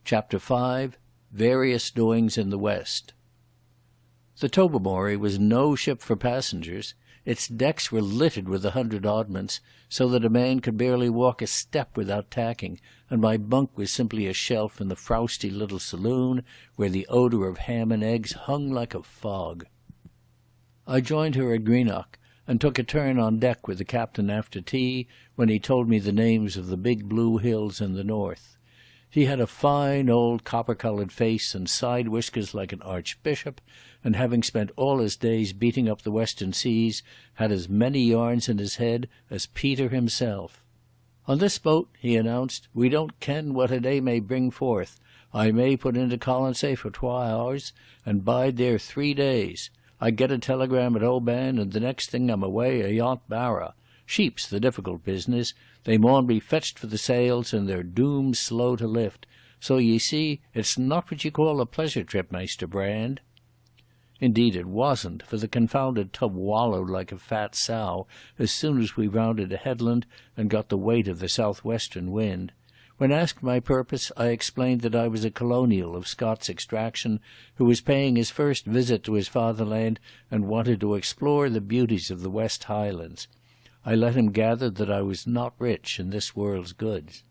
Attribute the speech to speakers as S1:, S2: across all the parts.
S1: Chapter 5. Various Doings in the West. The Tobermory was no ship for passengers. Its decks were littered with 100 oddments, so that a man could barely walk a step without tacking, and my bunk was simply a shelf in the frowsty little saloon where the odour of ham and eggs hung like a fog. I joined her at Greenock, and took a turn on deck with the captain after tea, when he told me the names of the big blue hills in the north. He had a fine old copper-coloured face and side whiskers like an archbishop, and having spent all his days beating up the western seas, had as many yarns in his head as Peter himself. "On this boat," he announced, "we don't ken what a day may bring forth. I may put into Colonsay for 2 hours, and bide there 3 days. I get a telegram at Oban, and the next thing I'm away ayont Barra. Sheep's the difficult business. They maun be fetched for the sails, and they're doomed slow to lift. So ye see, it's not what ye call a pleasure trip, Maister Brand." Indeed it wasn't, for the confounded tub wallowed like a fat sow as soon as we rounded a headland and got the weight of the southwestern wind. When asked my purpose, I explained that I was a colonial of Scots extraction who was paying his first visit to his fatherland and wanted to explore the beauties of the West Highlands. I let him gather that I was not rich in this world's goods.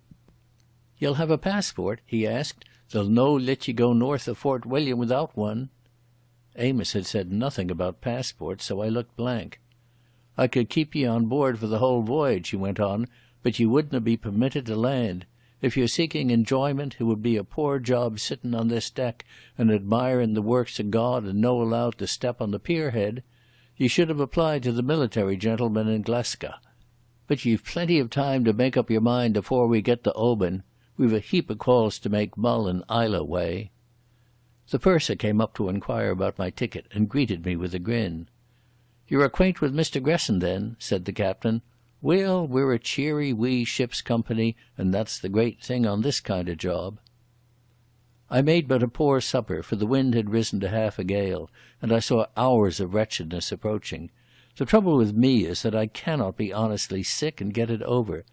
S1: "You'll have a passport?" he asked. "They'll no let ye go north of Fort William without one." Amos had said nothing about passports, so I looked blank. "I could keep ye on board for the whole voyage," he went on, "but ye wouldna be permitted to land. If you're seeking enjoyment, it would be a poor job sitting on this deck and admiring the works of God and no allowed to step on the pierhead. Ye should have applied to the military gentlemen in Glasgow. But ye've plenty of time to make up your mind afore we get to Oban. We've a heap of calls to make Mull and Isla way." The purser came up to inquire about my ticket and greeted me with a grin. "You're acquaint with Mr. Gresson, then?" said the captain. "Well, we're a cheery wee ship's company, and that's the great thing on this kind of job." I made but a poor supper, for the wind had risen to half a gale, and I saw hours of wretchedness approaching. The trouble with me is that I cannot be honestly sick and get it over.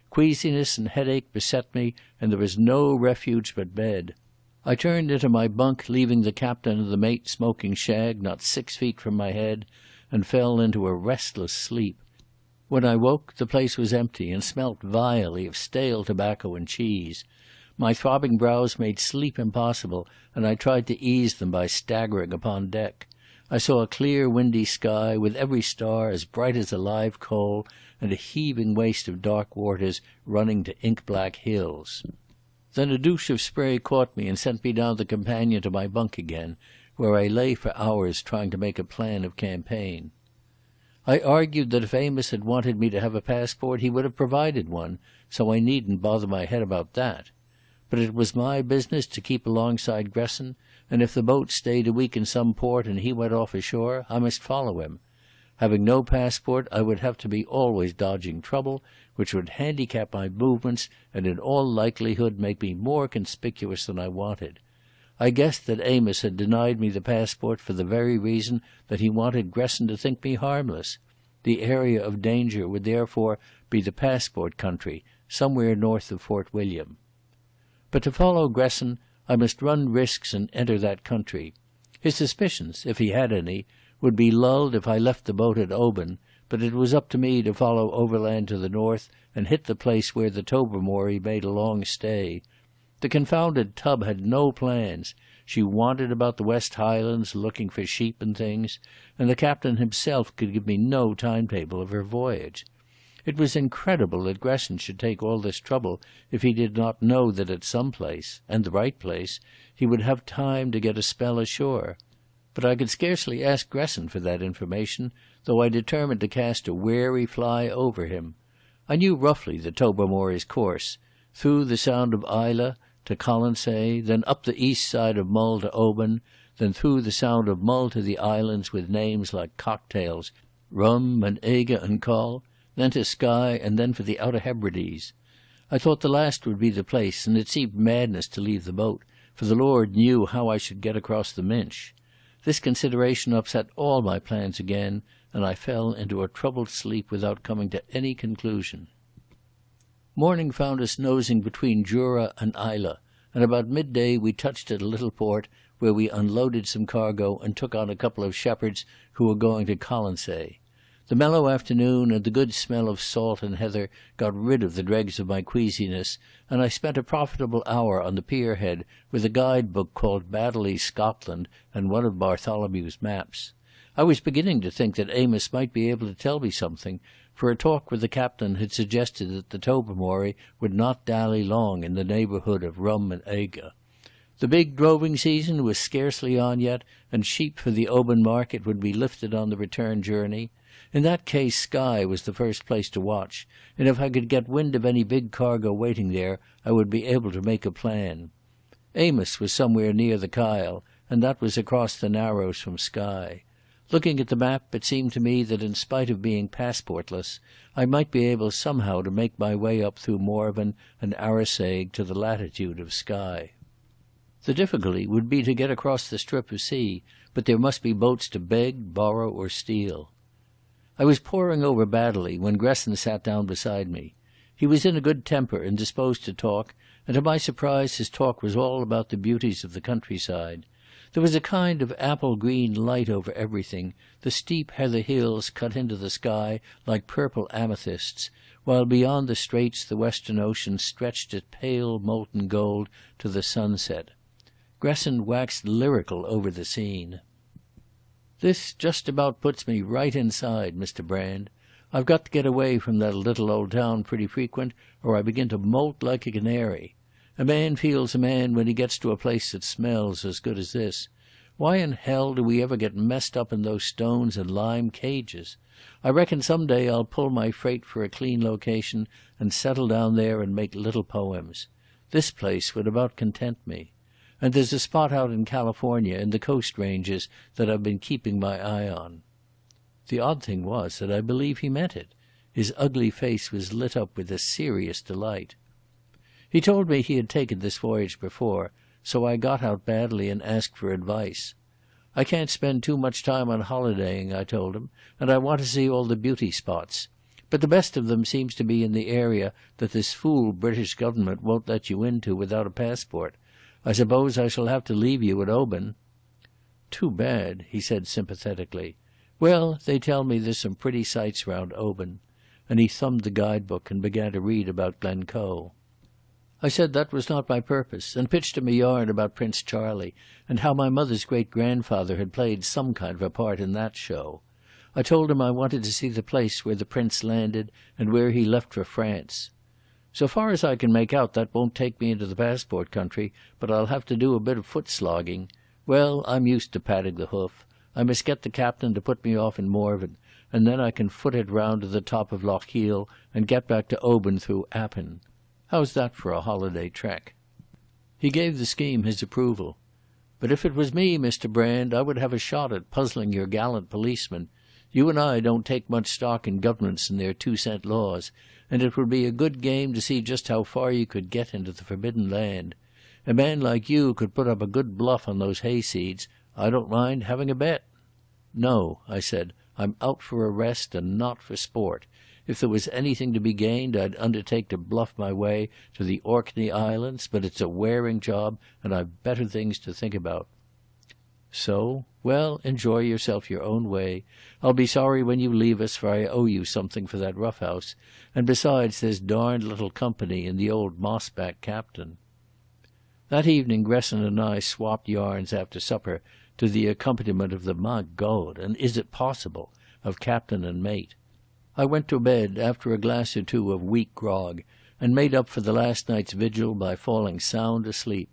S1: Queasiness and headache beset me, and there is no refuge but bed. I turned into my bunk, leaving the captain and the mate smoking shag not 6 feet from my head, and fell into a restless sleep. When I woke, the place was empty and smelt vilely of stale tobacco and cheese. My throbbing brows made sleep impossible, and I tried to ease them by staggering upon deck. I saw a clear windy sky, with every star as bright as a live coal, and a heaving waste of dark waters running to ink-black hills. Then a douche of spray caught me and sent me down the companion to my bunk again, where I lay for hours trying to make a plan of campaign. I argued that if Amos had wanted me to have a passport, he would have provided one, so I needn't bother my head about that. But it was my business to keep alongside Gresson, and if the boat stayed a week in some port and he went off ashore, I must follow him. Having no passport, I would have to be always dodging trouble, which would handicap my movements and in all likelihood make me more conspicuous than I wanted. I guessed that Amos had denied me the passport for the very reason that he wanted Gresson to think me harmless. The area of danger would therefore be the passport country, somewhere north of Fort William. But to follow Gresson, I must run risks and enter that country. His suspicions, if he had any, would be lulled if I left the boat at Oban, but it was up to me to follow overland to the north and hit the place where the Tobermory made a long stay. The confounded tub had no plans. She wandered about the West Highlands looking for sheep and things, and the captain himself could give me no timetable of her voyage. It was incredible that Gresson should take all this trouble if he did not know that at some place, and the right place, he would have time to get a spell ashore. But I could scarcely ask Gresson for that information, though I determined to cast a wary fly over him. I knew roughly the Tobermory's course, through the Sound of Isla to Colonsay, then up the east side of Mull to Oban, then through the Sound of Mull to the islands with names like cocktails, Rum and Eiga and Coll, then to Skye, and then for the Outer Hebrides. I thought the last would be the place, and it seemed madness to leave the boat, for the Lord knew how I should get across the Minch. This consideration upset all my plans again, and I fell into a troubled sleep without coming to any conclusion. Morning found us nosing between Jura and Isla, and about midday we touched at a little port where we unloaded some cargo and took on a couple of shepherds who were going to Colonsay. The mellow afternoon and the good smell of salt and heather got rid of the dregs of my queasiness, and I spent a profitable hour on the pierhead with a guide-book called Baddeley's Scotland and one of Bartholomew's maps. I was beginning to think that Amos might be able to tell me something, for a talk with the captain had suggested that the Tobermory would not dally long in the neighbourhood of Rum and Aiga. The big droving season was scarcely on yet, and sheep for the Oban market would be lifted on the return journey. In that case Skye was the first place to watch, and if I could get wind of any big cargo waiting there, I would be able to make a plan. Amos was somewhere near the Kyle, and that was across the Narrows from Skye. Looking at the map, it seemed to me that in spite of being passportless, I might be able somehow to make my way up through Morven and Arisaig to the latitude of Skye. The difficulty would be to get across the strip of sea, but there must be boats to beg, borrow, or steal. I was poring over Baddeley when Gresson sat down beside me. He was in a good temper and disposed to talk, and to my surprise his talk was all about the beauties of the countryside. There was a kind of apple-green light over everything, the steep heather hills cut into the sky like purple amethysts, while beyond the straits the western ocean stretched its pale molten gold to the sunset. Gresson waxed lyrical over the scene. "This just about puts me right inside, Mr. Brand. I've got to get away from that little old town pretty frequent, or I begin to molt like a canary. A man feels a man when he gets to a place that smells as good as this. Why in hell do we ever get messed up in those stones and lime cages? I reckon some day I'll pull my freight for a clean location and settle down there and make little poems. This place would about content me. And there's a spot out in California in the Coast Ranges that I've been keeping my eye on." The odd thing was that I believe he meant it. His ugly face was lit up with a serious delight. He told me he had taken this voyage before, so I got out badly and asked for advice. "I can't spend too much time on holidaying," I told him, "and I want to see all the beauty spots. But the best of them seems to be in the area that this fool British government won't let you into without a passport. I suppose I shall have to leave you at Oban." "Too bad," he said sympathetically. "Well, they tell me there's some pretty sights round Oban." And he thumbed the guide-book and began to read about Glencoe. I said that was not my purpose, and pitched him a yarn about Prince Charlie, and how my mother's great-grandfather had played some kind of a part in that show. I told him I wanted to see the place where the prince landed and where he left for France. "So far as I can make out, that won't take me into the passport country, but I'll have to do a bit of foot-slogging. Well, I'm used to padding the hoof. I must get the captain to put me off in Morven, and then I can foot it round to the top of Lochiel and get back to Oban through Appin. How's that for a holiday trek?" He gave the scheme his approval. "But if it was me, Mr. Brand, I would have a shot at puzzling your gallant policeman. You and I don't take much stock in governments and their 2-cent laws, and it would be a good game to see just how far you could get into the forbidden land. A man like you could put up a good bluff on those hayseeds. I don't mind having a bet." "No," I said, "I'm out for a rest and not for sport. If there was anything to be gained, I'd undertake to bluff my way to the Orkney Islands, but it's a wearing job, and I've better things to think about." "So? Well, enjoy yourself your own way. I'll be sorry when you leave us, for I owe you something for that roughhouse, and besides there's darned little company in the old mossback captain." That evening Gresson and I swapped yarns after supper to the accompaniment of the "My God, and is it possible?" of captain and mate. I went to bed after a glass or two of weak grog, and made up for the last night's vigil by falling sound asleep.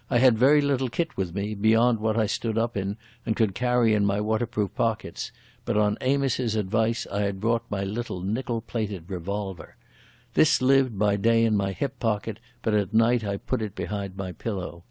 S1: I had very little kit with me, beyond what I stood up in and could carry in my waterproof pockets, but on Amos's advice I had brought my little nickel-plated revolver. This lived by day in my hip pocket, but at night I put it behind my pillow.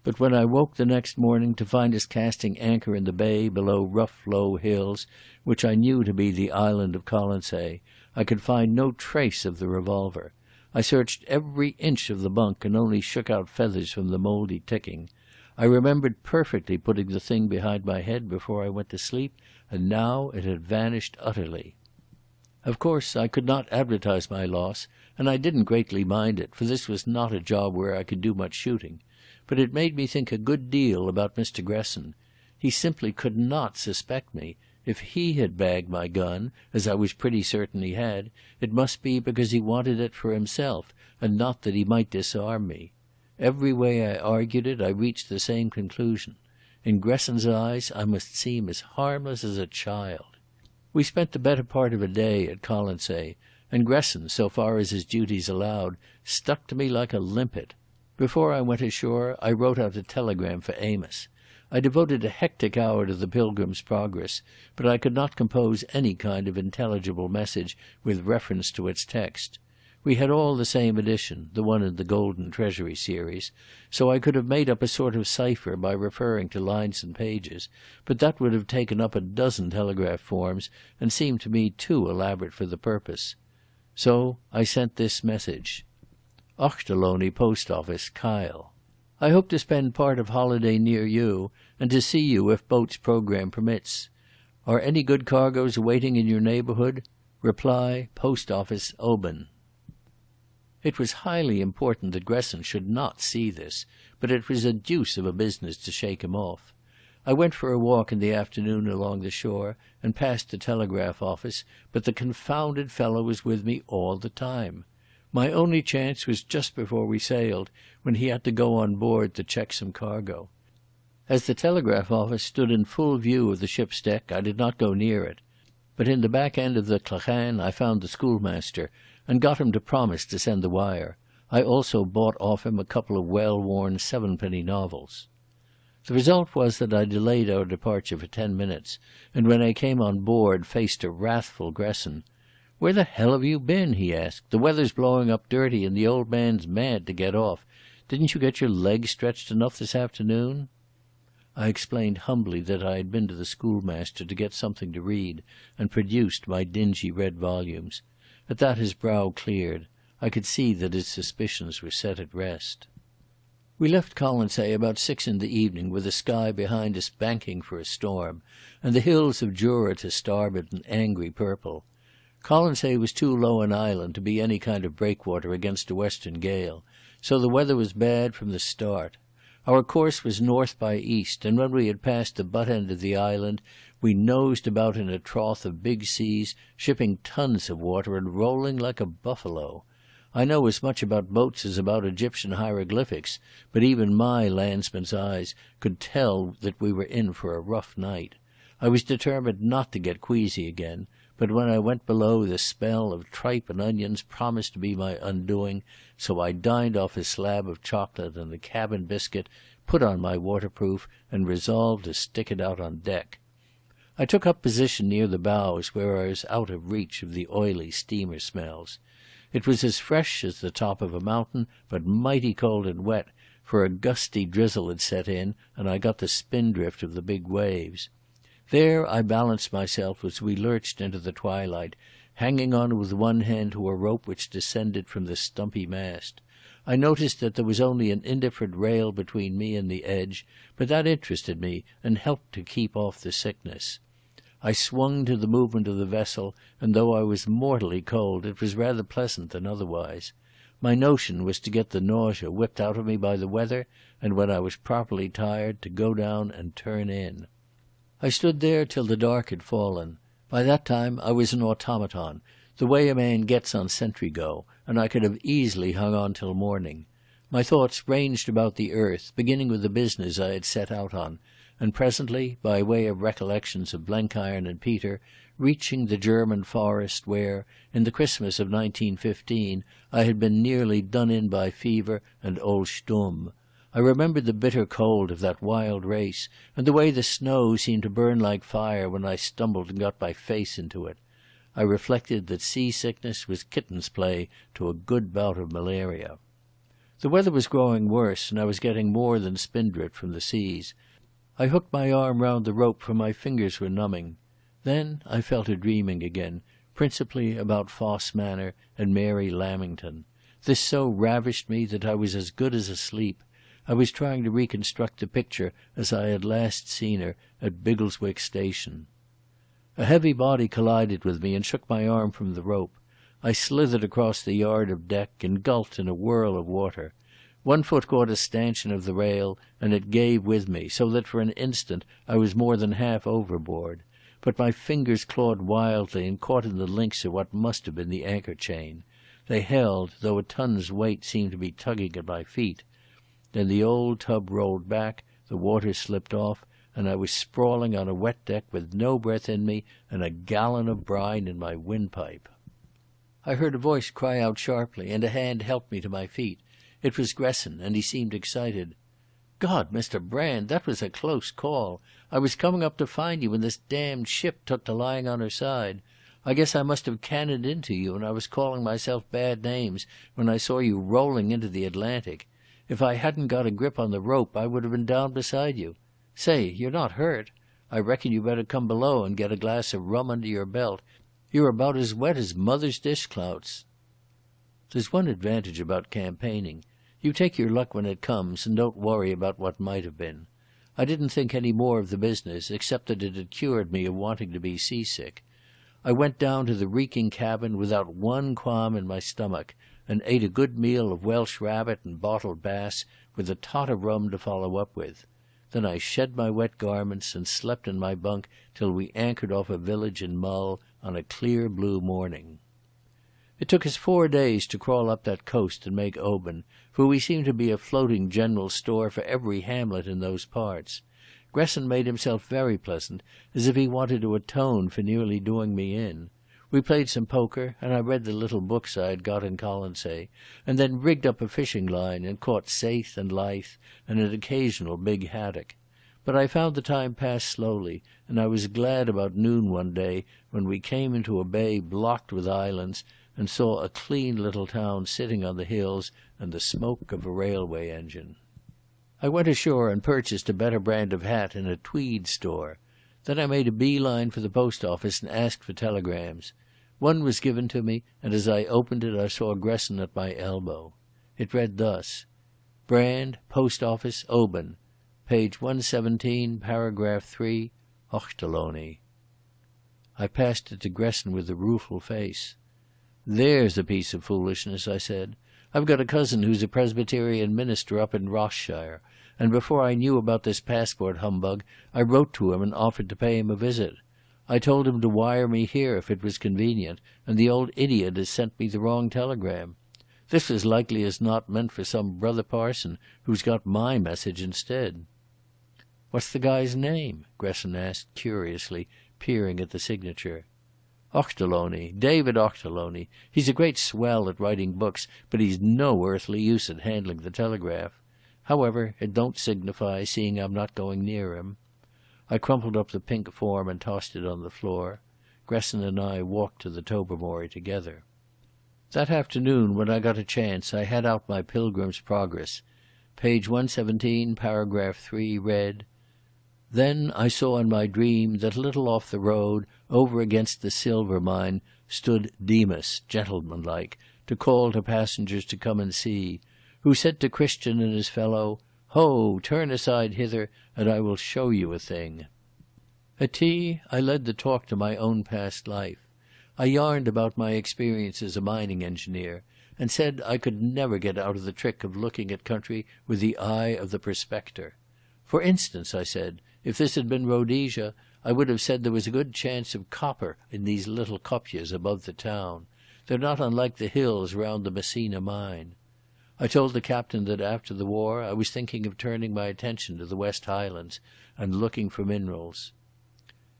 S1: But when I woke the next morning to find us casting anchor in the bay below rough low hills, which I knew to be the island of Colonsay, I could find no trace of the revolver. I searched every inch of the bunk and only shook out feathers from the mouldy ticking. I remembered perfectly putting the thing behind my head before I went to sleep, and now it had vanished utterly. Of course I could not advertise my loss, and I didn't greatly mind it, for this was not a job where I could do much shooting. But it made me think a good deal about Mr. Gresson. He simply could not suspect me. If he had bagged my gun, as I was pretty certain he had, it must be because he wanted it for himself, and not that he might disarm me. Every way I argued it, I reached the same conclusion. In Gresson's eyes I must seem as harmless as a child. We spent the better part of a day at Colonsay, and Gresson, so far as his duties allowed, stuck to me like a limpet. Before I went ashore I wrote out a telegram for Amos. I devoted a hectic hour to the Pilgrim's Progress, but I could not compose any kind of intelligible message with reference to its text. We had all the same edition, the one in the Golden Treasury series, so I could have made up a sort of cipher by referring to lines and pages, but that would have taken up a dozen telegraph forms and seemed to me too elaborate for the purpose. So I sent this message. Ochterlony Post Office, Kyle. I hope to spend part of holiday near you, and to see you if boat's program permits. Are any good cargoes awaiting in your neighbourhood? Reply, Post Office, Oban. It was highly important that Gresson should not see this, but it was a deuce of a business to shake him off. I went for a walk in the afternoon along the shore and passed the telegraph office, but the confounded fellow was with me all the time. My only chance was just before we sailed, when he had to go on board to check some cargo. As the telegraph office stood in full view of the ship's deck, I did not go near it. But in the back end of the clachan I found the schoolmaster, and got him to promise to send the wire. I also bought off him a couple of well-worn 7-penny novels. The result was that I delayed our departure for 10 minutes, and when I came on board faced a wrathful Gresson. "Where the hell have you been?" he asked. "The weather's blowing up dirty and the old man's mad to get off. Didn't you get your legs stretched enough this afternoon?" I explained humbly that I had been to the schoolmaster to get something to read, and produced my dingy red volumes. At that his brow cleared. I could see that his suspicions were set at rest. We left Colonsay about 6 in the evening, with the sky behind us banking for a storm, and the hills of Jura to starboard an angry purple. Colonsay was too low an island to be any kind of breakwater against a western gale, so the weather was bad from the start. Our course was north by east, and when we had passed the butt end of the island, we nosed about in a trough of big seas, shipping tons of water and rolling like a buffalo. I know as much about boats as about Egyptian hieroglyphics, but even my landsman's eyes could tell that we were in for a rough night. I was determined not to get queasy again, but when I went below, the smell of tripe and onions promised to be my undoing, so I dined off a slab of chocolate and a cabin biscuit, put on my waterproof, and resolved to stick it out on deck. I took up position near the bows, where I was out of reach of the oily steamer smells. It was as fresh as the top of a mountain, but mighty cold and wet, for a gusty drizzle had set in, and I got the spindrift of the big waves. There I balanced myself as we lurched into the twilight, hanging on with one hand to a rope which descended from the stumpy mast. I noticed that there was only an indifferent rail between me and the edge, but that interested me and helped to keep off the sickness. I swung to the movement of the vessel, and though I was mortally cold, it was rather pleasant than otherwise. My notion was to get the nausea whipped out of me by the weather, and when I was properly tired, to go down and turn in. I stood there till the dark had fallen. By that time I was an automaton, the way a man gets on sentry go, and I could have easily hung on till morning. My thoughts ranged about the earth, beginning with the business I had set out on, and presently, by way of recollections of Blenkiron and Peter, reaching the German forest where, in the Christmas of 1915, I had been nearly done in by fever and old Stumm. I remembered the bitter cold of that wild race, and the way the snow seemed to burn like fire when I stumbled and got my face into it. I reflected that seasickness was kitten's play to a good bout of malaria. The weather was growing worse, and I was getting more than spindrift from the seas. I hooked my arm round the rope, for my fingers were numbing. Then I fell to dreaming again, principally about Foss Manor and Mary Lamington. This so ravished me that I was as good as asleep. I was trying to reconstruct the picture as I had last seen her at Biggleswick Station. A heavy body collided with me and shook my arm from the rope. I slithered across the yard of deck, engulfed in a whirl of water. One foot caught a stanchion of the rail, and it gave with me, so that for an instant I was more than half overboard. But my fingers clawed wildly and caught in the links of what must have been the anchor chain. They held, though a ton's weight seemed to be tugging at my feet. Then the old tub rolled back, the water slipped off, and I was sprawling on a wet deck with no breath in me and a gallon of brine in my windpipe. I heard a voice cry out sharply, and a hand helped me to my feet. It was Gresson, and he seemed excited. "God, Mr. Brand, that was a close call. I was coming up to find you when this damned ship took to lying on her side. I guess I must have cannoned into you, and I was calling myself bad names when I saw you rolling into the Atlantic. If I hadn't got a grip on the rope, I would have been down beside you. Say, you're not hurt. I reckon you better come below and get a glass of rum under your belt. You're about as wet as mother's dishclouts." There's one advantage about campaigning. You take your luck when it comes and don't worry about what might have been. I didn't think any more of the business, except that it had cured me of wanting to be seasick. I went down to the reeking cabin without one qualm in my stomach, and ate a good meal of Welsh rabbit and bottled bass, with a tot of rum to follow up with. Then I shed my wet garments and slept in my bunk till we anchored off a village in Mull on a clear blue morning. It took us 4 days to crawl up that coast and make Oban, for we seemed to be a floating general store for every hamlet in those parts. Gresson made himself very pleasant, as if he wanted to atone for nearly doing me in. We played some poker, and I read the little books I had got in Colonsay, and then rigged up a fishing line and caught saithe and lythe and an occasional big haddock. But I found the time pass slowly, and I was glad about noon one day when we came into a bay blocked with islands and saw a clean little town sitting on the hills and the smoke of a railway engine. I went ashore and purchased a better brand of hat in a tweed store. Then I made a bee-line for the post office and asked for telegrams. One was given to me, and as I opened it I saw Gresson at my elbow. It read thus: Brand, Post Office, Oban, page 117, paragraph 3, Ochterlony. I passed it to Gresson with a rueful face. "There's a piece of foolishness," I said. "I've got a cousin who's a Presbyterian minister up in Ross-shire, and before I knew about this passport humbug I wrote to him and offered to pay him a visit. I told him to wire me here if it was convenient, and the old idiot has sent me the wrong telegram. This was likely as not meant for some brother parson who's got my message instead." "What's the guy's name?" Gresson asked curiously, peering at the signature. "Ochterlony, David Ochterlony. He's a great swell at writing books, but he's no earthly use at handling the telegraph. However, it don't signify, seeing I'm not going near him." I crumpled up the pink form and tossed it on the floor. Gresson and I walked to the Tobermory together. That afternoon, when I got a chance, I had out my Pilgrim's Progress. Page 117, paragraph 3 read: Then I saw in my dream that a little off the road, over against the silver mine, stood Demas, gentlemanlike, to call to passengers to come and see, who said to Christian and his fellow, "Ho, turn aside hither, and I will show you a thing." At tea I led the talk to my own past life. I yarned about my experience as a mining engineer, and said I could never get out of the trick of looking at country with the eye of the prospector. For instance, I said, if this had been Rhodesia, I would have said there was a good chance of copper in these little kopjes above the town. They're not unlike the hills round the Messina mine. I told the captain that after the war I was thinking of turning my attention to the West Highlands and looking for minerals.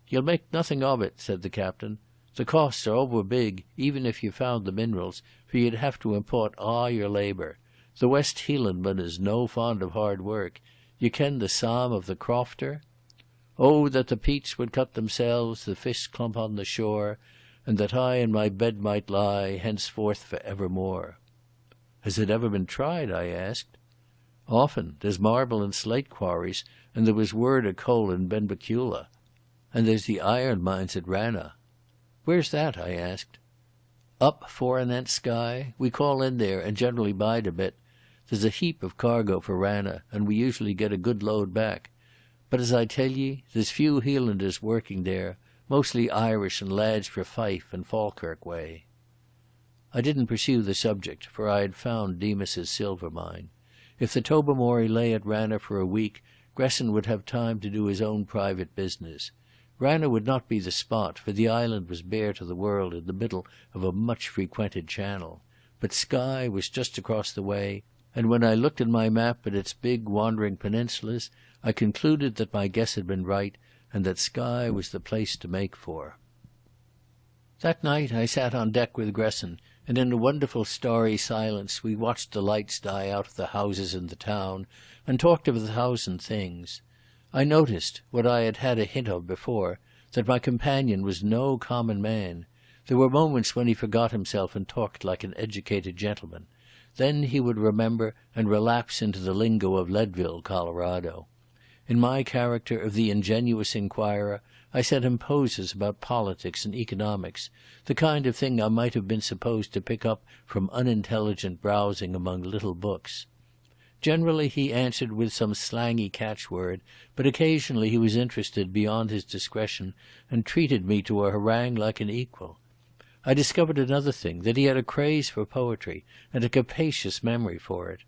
S1: "You'll make nothing of it," said the captain. "The costs are over big, even if you found the minerals, for you'd have to import all your labour. The West Hielandman is no fond of hard work. You ken the psalm of the crofter? Oh, that the peats would cut themselves, the fish clump on the shore, and that I in my bed might lie, henceforth for evermore." "Has it ever been tried?" I asked. "Often. There's marble and slate quarries, and there was word of coal in Benbecula. And there's the iron mines at Ranna." "Where's that?" I asked. "Up Forenant Sky. We call in there and generally bide a bit. There's a heap of cargo for Ranna, and we usually get a good load back. But as I tell ye, there's few Hielanders working there, mostly Irish and lads for Fife and Falkirk way." I didn't pursue the subject, for I had found Demas's silver mine. If the Tobermory lay at Ranna for a week, Gresson would have time to do his own private business. Ranna would not be the spot, for the island was bare to the world in the middle of a much-frequented channel. But Skye was just across the way, and when I looked in my map at its big wandering peninsulas, I concluded that my guess had been right, and that Skye was the place to make for. That night I sat on deck with Gresson, and in a wonderful starry silence we watched the lights die out of the houses in the town, and talked of 1,000 things. I noticed, what I had had a hint of before, that my companion was no common man. There were moments when he forgot himself and talked like an educated gentleman. Then he would remember and relapse into the lingo of Leadville, Colorado. In my character of the ingenuous inquirer, I said imposes about politics and economics, the kind of thing I might have been supposed to pick up from unintelligent browsing among little books. Generally he answered with some slangy catchword, but occasionally he was interested beyond his discretion and treated me to a harangue like an equal. I discovered another thing, that he had a craze for poetry and a capacious memory for it.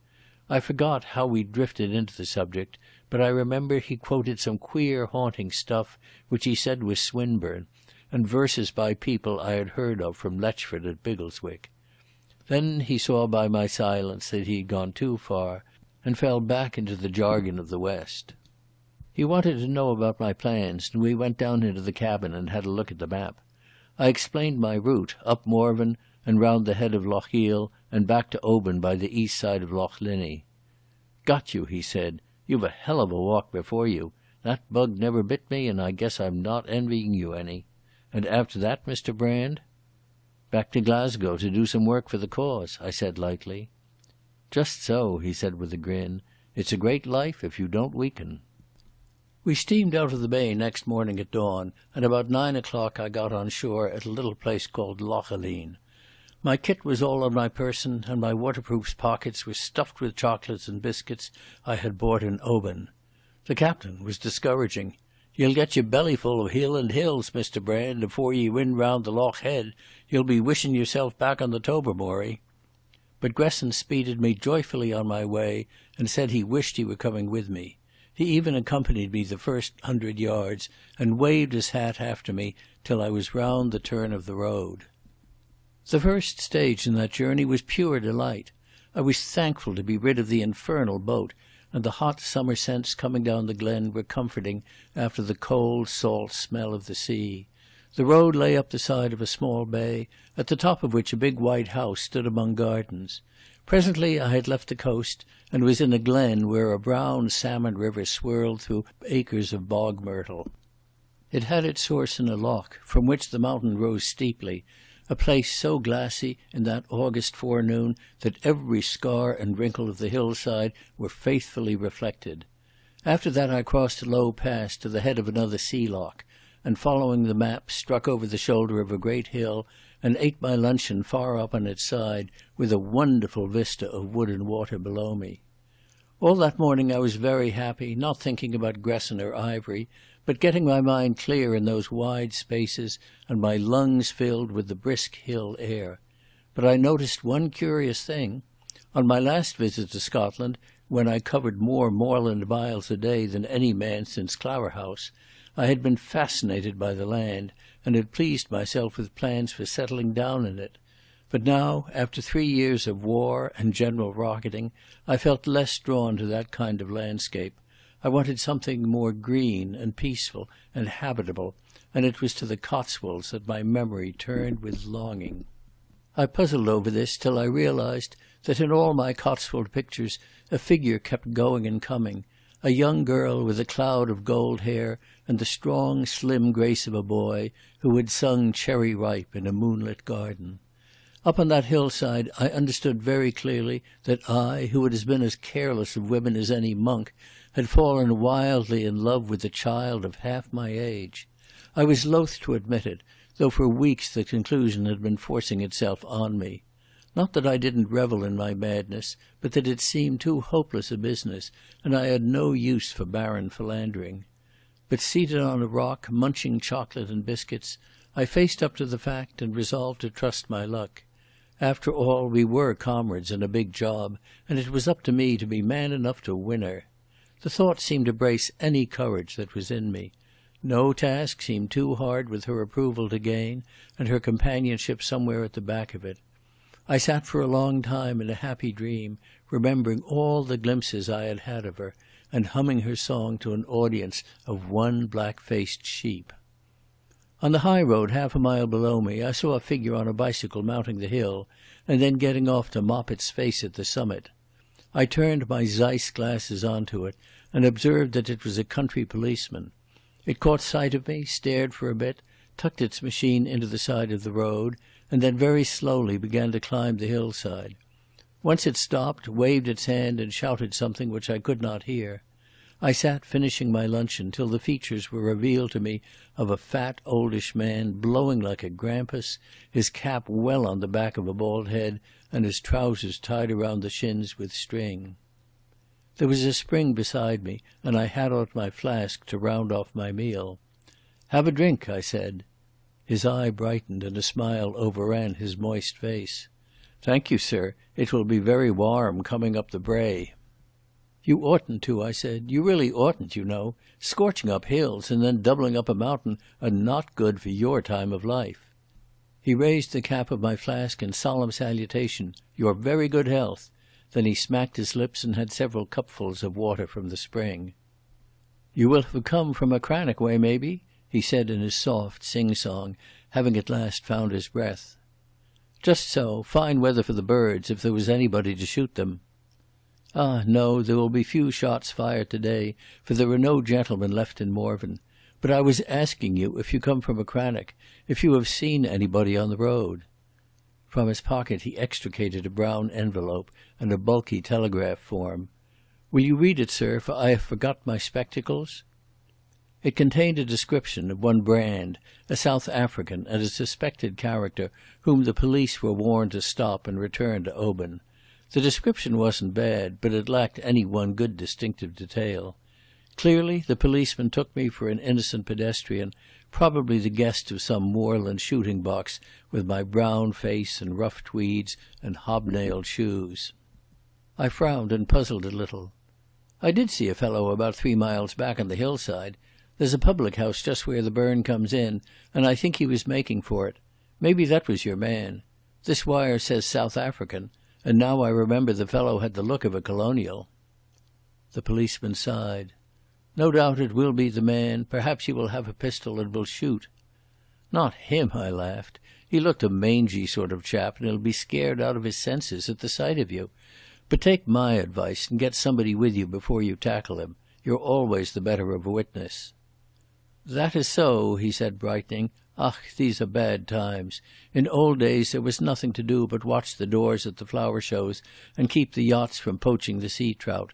S1: I forgot how we drifted into the subject, but I remember he quoted some queer haunting stuff which he said was Swinburne, and verses by people I had heard of from Letchford at Biggleswick. Then he saw by my silence that he had gone too far, and fell back into the jargon of the West. He wanted to know about my plans, and we went down into the cabin and had a look at the map. I explained my route, up Morven and round the head of Lough Gill and back to Oban by the east side of Lough Linney. "Got you," he said. "You've a hell of a walk before you. That bug never bit me, and I guess I'm not envying you any. And after that, Mr. Brand?" "Back to Glasgow to do some work for the cause," I said lightly. "Just so," he said with a grin. "It's a great life if you don't weaken." We steamed out of the bay next morning at dawn, and about 9 o'clock I got on shore at a little place called Lochaline. My kit was all on my person, and my waterproof pockets were stuffed with chocolates and biscuits I had bought in Oban. The captain was discouraging. "You'll get your belly full of Hieland Hills, Mr. Brand, afore ye win round the Loch Head. You'll be wishing yourself back on the Tobermory." But Gresson speeded me joyfully on my way, and said he wished he were coming with me. He even accompanied me the first 100 yards, and waved his hat after me till I was round the turn of the road. The first stage in that journey was pure delight. I was thankful to be rid of the infernal boat, and the hot summer scents coming down the glen were comforting after the cold, salt smell of the sea. The road lay up the side of a small bay, at the top of which a big white house stood among gardens. Presently I had left the coast, and was in a glen where a brown salmon river swirled through acres of bog myrtle. It had its source in a loch, from which the mountain rose steeply, a place so glassy in that August forenoon that every scar and wrinkle of the hillside were faithfully reflected. After that I crossed a low pass to the head of another sea loch, and following the map struck over the shoulder of a great hill and ate my luncheon far up on its side, with a wonderful vista of wood and water below me. All that morning I was very happy, not thinking about Gresson or Ivory, but getting my mind clear in those wide spaces and my lungs filled with the brisk hill air. But I noticed one curious thing. On my last visit to Scotland, when I covered more moorland miles a day than any man since Claverhouse, I had been fascinated by the land, and had pleased myself with plans for settling down in it. But now, after 3 years of war and general rocketing, I felt less drawn to that kind of landscape. I wanted something more green and peaceful and habitable, and it was to the Cotswolds that my memory turned with longing. I puzzled over this till I realized that in all my Cotswold pictures a figure kept going and coming, a young girl with a cloud of gold hair and the strong, slim grace of a boy who had sung Cherry Ripe in a moonlit garden. Up on that hillside I understood very clearly that I, who had been as careless of women as any monk, had fallen wildly in love with a child of half my age. I was loath to admit it, though for weeks the conclusion had been forcing itself on me. Not that I didn't revel in my madness, but that it seemed too hopeless a business, and I had no use for barren philandering. But seated on a rock, munching chocolate and biscuits, I faced up to the fact and resolved to trust my luck. After all, we were comrades in a big job, and it was up to me to be man enough to win her. The thought seemed to brace any courage that was in me. No task seemed too hard with her approval to gain, and her companionship somewhere at the back of it. I sat for a long time in a happy dream, remembering all the glimpses I had had of her, and humming her song to an audience of one black-faced sheep. On the high road half a mile below me I saw a figure on a bicycle mounting the hill, and then getting off to mop its face at the summit. I turned my Zeiss glasses onto it, and observed that it was a country policeman. It caught sight of me, stared for a bit, tucked its machine into the side of the road, and then very slowly began to climb the hillside. Once it stopped, waved its hand, and shouted something which I could not hear. I sat finishing my luncheon till the features were revealed to me of a fat, oldish man, blowing like a grampus, his cap well on the back of a bald head, and his trousers tied around the shins with string. There was a spring beside me, and I had out my flask to round off my meal. "Have a drink," I said. His eye brightened, and a smile overran his moist face. "Thank you, sir. It will be very warm coming up the brae." "You oughtn't to," I said. "You really oughtn't, you know. Scorching up hills and then doubling up a mountain are not good for your time of life." He raised the cap of my flask in solemn salutation. "Your very good health." Then he smacked his lips and had several cupfuls of water from the spring. "You will have come from a Cranach way, maybe?" he said in his soft sing-song, having at last found his breath. "Just so. Fine weather for the birds, if there was anybody to shoot them." "Ah, no, there will be few shots fired today, for there are no gentlemen left in Morven. But I was asking you if you come from a Cranach, if you have seen anybody on the road." From his pocket he extricated a brown envelope and a bulky telegraph form. "Will you read it, sir, for I have forgot my spectacles?" It contained a description of one Brand, a South African and a suspected character whom the police were warned to stop and return to Oban. The description wasn't bad, but it lacked any one good distinctive detail. Clearly the policeman took me for an innocent pedestrian, probably the guest of some moorland shooting box, with my brown face and rough tweeds and hobnailed shoes. I frowned and puzzled a little. "I did see a fellow about 3 miles back on the hillside. There's a public house just where the burn comes in, and I think he was making for it. Maybe that was your man. This wire says South African, and now I remember the fellow had the look of a colonial." The policeman sighed. "No doubt it will be the man. Perhaps he will have a pistol and will shoot." "Not him," I laughed. "He looked a mangy sort of chap, and he'll be scared out of his senses at the sight of you. But take my advice and get somebody with you before you tackle him. You're always the better of a witness." "That is so," he said, brightening. "Ach, these are bad times. In old days there was nothing to do but watch the doors at the flower shows and keep the yachts from poaching the sea trout.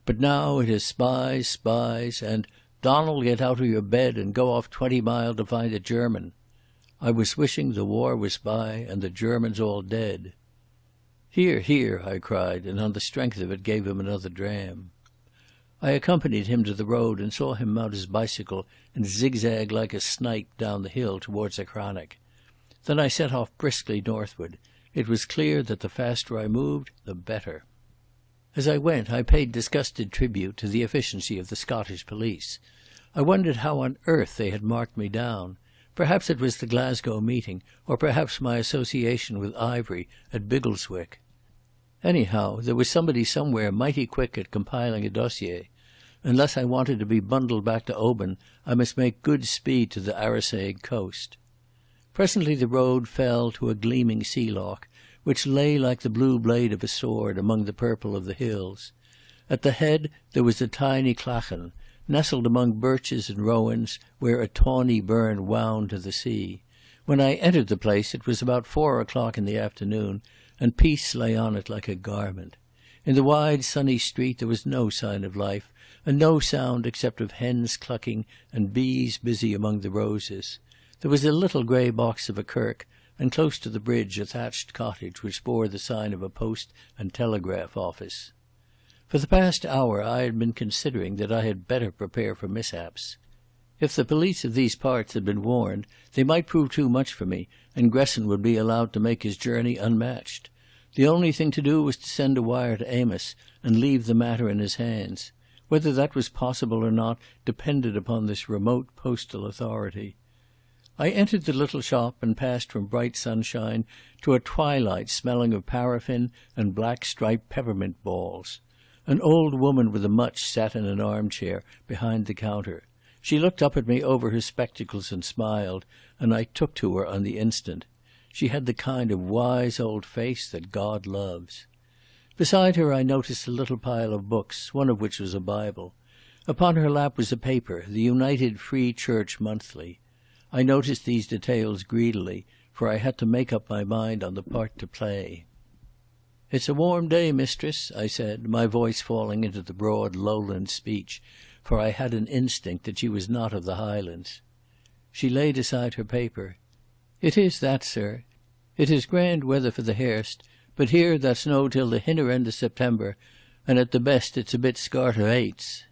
S1: But now it is spies, spies, and 'Donald, get out of your bed and go off 20 mile to find a German.' I was wishing the war was by and the Germans all dead." "Hear, hear," I cried, and on the strength of it gave him another dram. I accompanied him to the road and saw him mount his bicycle and zigzag like a snipe down the hill towards a Cranach. Then I set off briskly northward. It was clear that the faster I moved, the better. As I went, I paid disgusted tribute to the efficiency of the Scottish police. I wondered how on earth they had marked me down. Perhaps it was the Glasgow meeting, or perhaps my association with Ivory at Biggleswick. Anyhow, there was somebody somewhere mighty quick at compiling a dossier. Unless I wanted to be bundled back to Oban, I must make good speed to the Arisaig coast. Presently the road fell to a gleaming sea loch, which lay like the blue blade of a sword among the purple of the hills. At the head there was a tiny clachan, nestled among birches and rowans, where a tawny burn wound to the sea. When I entered the place it was about 4 o'clock in the afternoon, and peace lay on it like a garment. In the wide sunny street there was no sign of life, and no sound except of hens clucking and bees busy among the roses. There was a little grey box of a kirk, and close to the bridge a thatched cottage which bore the sign of a post and telegraph office. For the past hour I had been considering that I had better prepare for mishaps. If the police of these parts had been warned, they might prove too much for me, and Gresson would be allowed to make his journey unmatched. The only thing to do was to send a wire to Amos and leave the matter in his hands. Whether that was possible or not depended upon this remote postal authority. I entered the little shop and passed from bright sunshine to a twilight smelling of paraffin and black-striped peppermint balls. An old woman with a mutch sat in an armchair behind the counter. She looked up at me over her spectacles and smiled, and I took to her on the instant. She had the kind of wise old face that God loves. Beside her I noticed a little pile of books, one of which was a Bible. Upon her lap was a paper, the United Free Church Monthly. I noticed these details greedily, for I had to make up my mind on the part to play. "It's a warm day, mistress," I said, my voice falling into the broad lowland speech, for I had an instinct that she was not of the Highlands. She laid aside her paper. "It is that, sir. It is grand weather for the hairst, but here that's no till the hinner end of September, and at the best it's a bit scart of eights."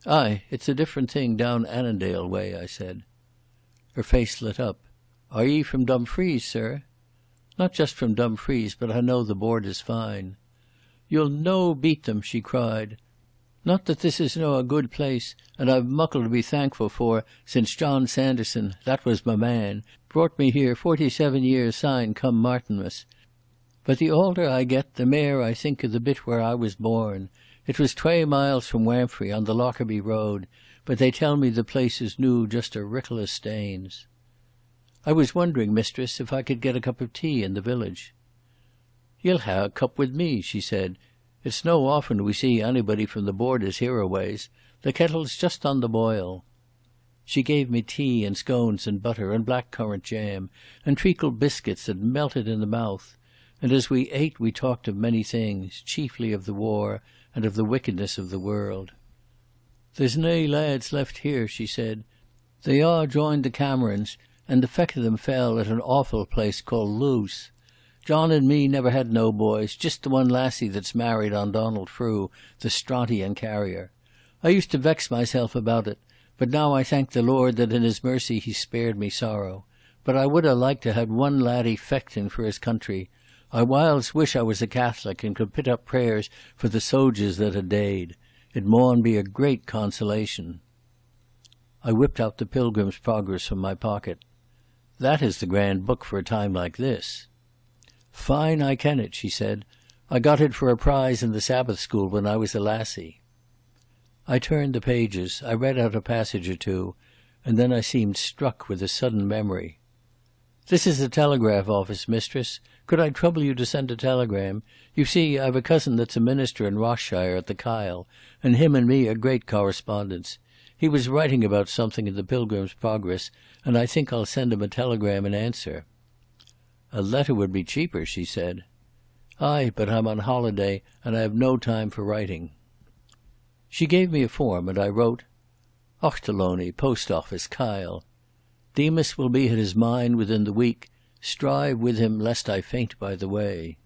S1: "Aye, it's a different thing down Annandale way," I said. Her face lit up. "Are ye from Dumfries, sir?" "Not just from Dumfries, but I know the borders fine." "You'll no beat them," she cried. "Not that this is no a good place, and I've muckle to be thankful for since John Sanderson, that was my man, brought me here 47 years syne come Martinmas. But the older I get, the mair I think of the bit where I was born. It was 2 miles from Wamphray on the Lockerbie Road, but they tell me the place is noo just a rickle of stains." "I was wondering, mistress, if I could get a cup of tea in the village." "Ye'll hae a cup with me," she said. "It's no often we see anybody from the borders hereaways. The kettle's just on the boil." She gave me tea and scones and butter and blackcurrant jam and treacle biscuits that melted in the mouth, and as we ate we talked of many things, chiefly of the war and of the wickedness of the world. "There's nae lads left here," she said. "They a' joined the Camerons, and the feck of them fell at an awful place called Luce. John and me never had no boys, just the one lassie that's married on Donald Frew, the Strontian carrier. I used to vex myself about it, but now I thank the Lord that in his mercy he spared me sorrow. But I would ha' liked to had one laddie fechting for his country. I whiles wish I was a Catholic and could pit up prayers for the sojers that ha' daid. It maun be a great consolation." I whipped out the Pilgrim's Progress from my pocket. "That is the grand book for a time like this." "Fine I ken it," she said. "I got it for a prize in the Sabbath school when I was a lassie." I turned the pages, I read out a passage or two, and then I seemed struck with a sudden memory. "This is a telegraph office, mistress. Could I trouble you to send a telegram? You see, I've a cousin that's a minister in Rossshire at the Kyle, and him and me are great correspondents. He was writing about something in the Pilgrim's Progress, and I think I'll send him a telegram in answer." "A letter would be cheaper," she said. "Aye, but I'm on holiday, and I have no time for writing." She gave me a form, and I wrote, "Ochterlony, Post Office, Kyle. Demas will be at his mine within the week. Strive with him lest I faint by the way."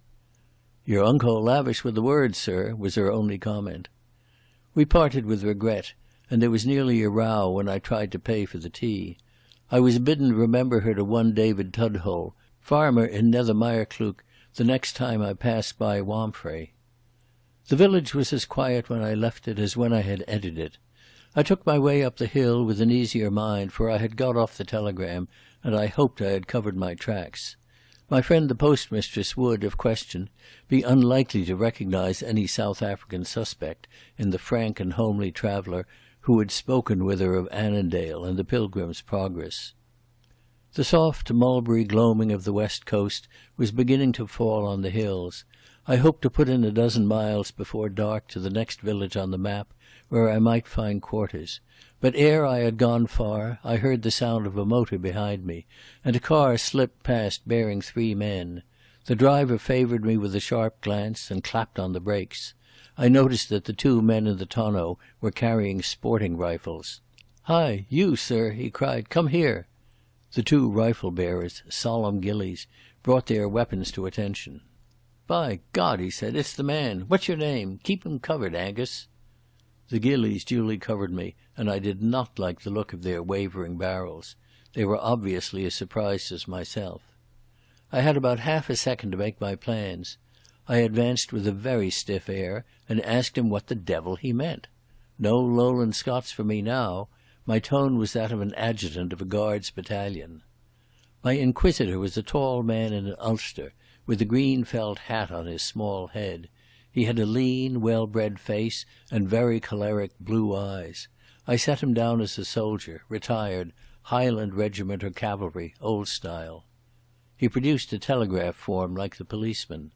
S1: "You're unco lavish with the words, sir," was her only comment. We parted with regret, and there was nearly a row when I tried to pay for the tea. I was bidden remember her to one David Tudhole, farmer in Nether Mirecleuch, the next time I passed by Wamphray. The village was as quiet when I left it as when I had entered it. I took my way up the hill with an easier mind, for I had got off the telegram, and I hoped I had covered my tracks. My friend the postmistress would, if questioned, be unlikely to recognise any South African suspect in the frank and homely traveller who had spoken with her of Annandale and the Pilgrim's Progress. The soft mulberry gloaming of the west coast was beginning to fall on the hills. I hoped to put in 12 miles before dark to the next village on the map, where I might find quarters. But ere I had gone far, I heard the sound of a motor behind me, and a car slipped past bearing 3 men. The driver favoured me with a sharp glance and clapped on the brakes. I noticed that the 2 men in the tonneau were carrying sporting rifles. "Hi, you, sir," he cried, "come here." The 2 rifle-bearers, solemn gillies, brought their weapons to attention. "By God," he said, "it's the man. What's your name? Keep him covered, Angus." The gillies duly covered me, and I did not like the look of their wavering barrels. They were obviously as surprised as myself. I had about half a second to make my plans. I advanced with a very stiff air and asked him what the devil he meant. No Lowland Scots for me now. My tone was that of an adjutant of a Guards battalion. My inquisitor was a tall man in an ulster, with a green felt hat on his small head. He had a lean, well-bred face and very choleric blue eyes. I set him down as a soldier, retired, Highland regiment or cavalry, old style. He produced a telegraph form like the policeman.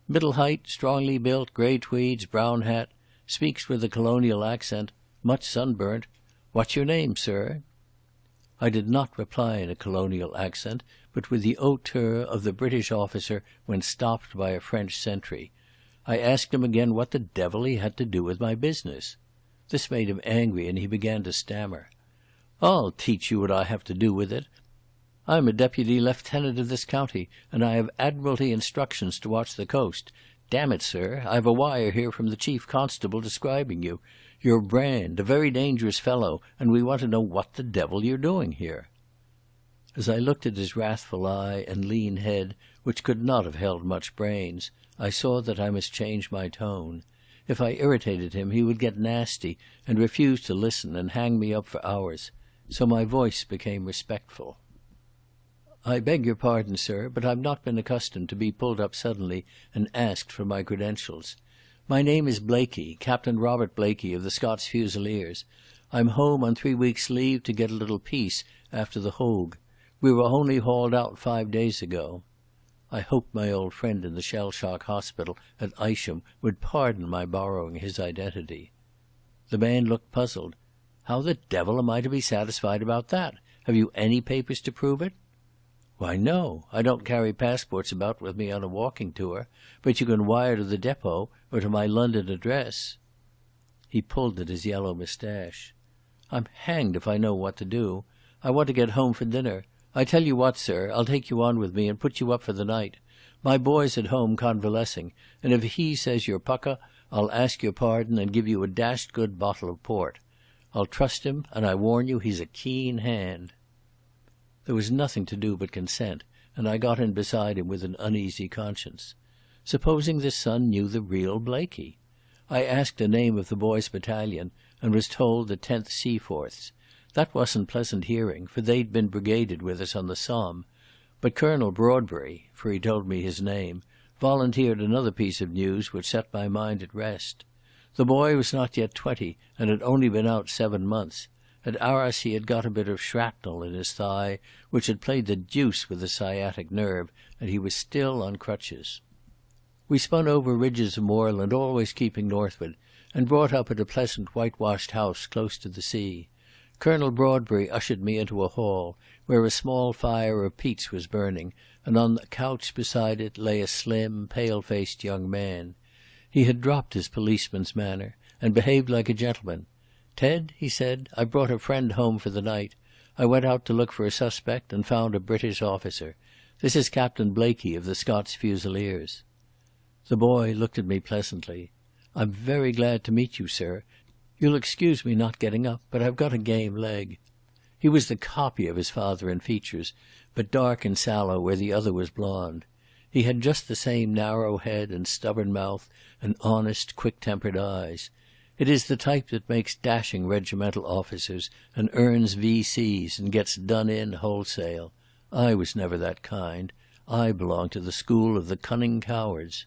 S1: Middle height, strongly built, grey tweeds, brown hat, speaks with a colonial accent, much sunburnt. What's your name, sir? I did not reply in a colonial accent, but with the hauteur of the British officer when stopped by a French sentry. I asked him again what the devil he had to do with my business. This made him angry, and he began to stammer. "I'll teach you what I have to do with it. I'm a deputy lieutenant of this county, and I have Admiralty instructions to watch the coast. Damn it, sir, I've a wire here from the chief constable describing you. You're Brand, a very dangerous fellow, and we want to know what the devil you're doing here." As I looked at his wrathful eye and lean head, which could not have held much brains, I saw that I must change my tone. If I irritated him, he would get nasty and refuse to listen and hang me up for hours. So my voice became respectful. "I beg your pardon, sir, but I've not been accustomed to be pulled up suddenly and asked for my credentials. My name is Blakey, Captain Robert Blakey of the Scots Fusiliers. I'm home on 3 weeks' leave to get a little peace after the Hogue. We were only hauled out 5 days ago." I hoped my old friend in the shell-shock hospital at Isham would pardon my borrowing his identity. The man looked puzzled. "How the devil am I to be satisfied about that? Have you any papers to prove it?" "Why, no. I don't carry passports about with me on a walking tour, but you can wire to the depot or to my London address." He pulled at his yellow moustache. "I'm hanged if I know what to do. I want to get home for dinner. I tell you what, sir, I'll take you on with me and put you up for the night. My boy's at home convalescing, and if he says you're pukka, I'll ask your pardon and give you a dashed good bottle of port. I'll trust him, and I warn you he's a keen hand." There was nothing to do but consent, and I got in beside him with an uneasy conscience. Supposing the son knew the real Blakey? I asked the name of the boy's battalion, and was told the 10th Seaforths. That wasn't pleasant hearing, for they'd been brigaded with us on the Somme. But Colonel Broadbury, for he told me his name, volunteered another piece of news which set my mind at rest. The boy was not yet 20, and had only been out 7 months. At Arras he had got a bit of shrapnel in his thigh, which had played the deuce with the sciatic nerve, and he was still on crutches. We spun over ridges of moorland, always keeping northward, and brought up at a pleasant whitewashed house close to the sea. Colonel Broadbury ushered me into a hall, where a small fire of peats was burning, and on the couch beside it lay a slim, pale-faced young man. He had dropped his policeman's manner, and behaved like a gentleman. "Ted," he said, "I brought a friend home for the night. I went out to look for a suspect, and found a British officer. This is Captain Blakey of the Scots Fusiliers." The boy looked at me pleasantly. "I'm very glad to meet you, sir. You'll excuse me not getting up, but I've got a game leg." He was the copy of his father in features, but dark and sallow where the other was blonde. He had just the same narrow head and stubborn mouth and honest, quick-tempered eyes. It is the type that makes dashing regimental officers and earns V.C.s and gets done in wholesale. I was never that kind. I belonged to the school of the cunning cowards.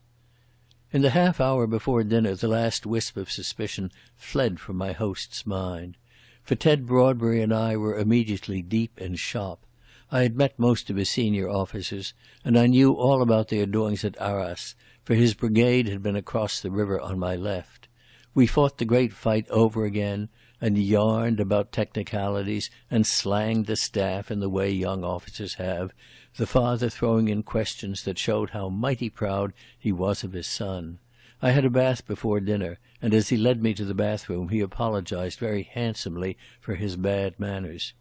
S1: In the half hour before dinner the last wisp of suspicion fled from my host's mind. For Ted Broadbury and I were immediately deep in shop. I had met most of his senior officers, and I knew all about their doings at Arras, for his brigade had been across the river on my left. We fought the great fight over again, and yarned about technicalities and slanged the staff in the way young officers have, the father throwing in questions that showed how mighty proud he was of his son. I had a bath before dinner, and as he led me to the bathroom he apologized very handsomely for his bad manners.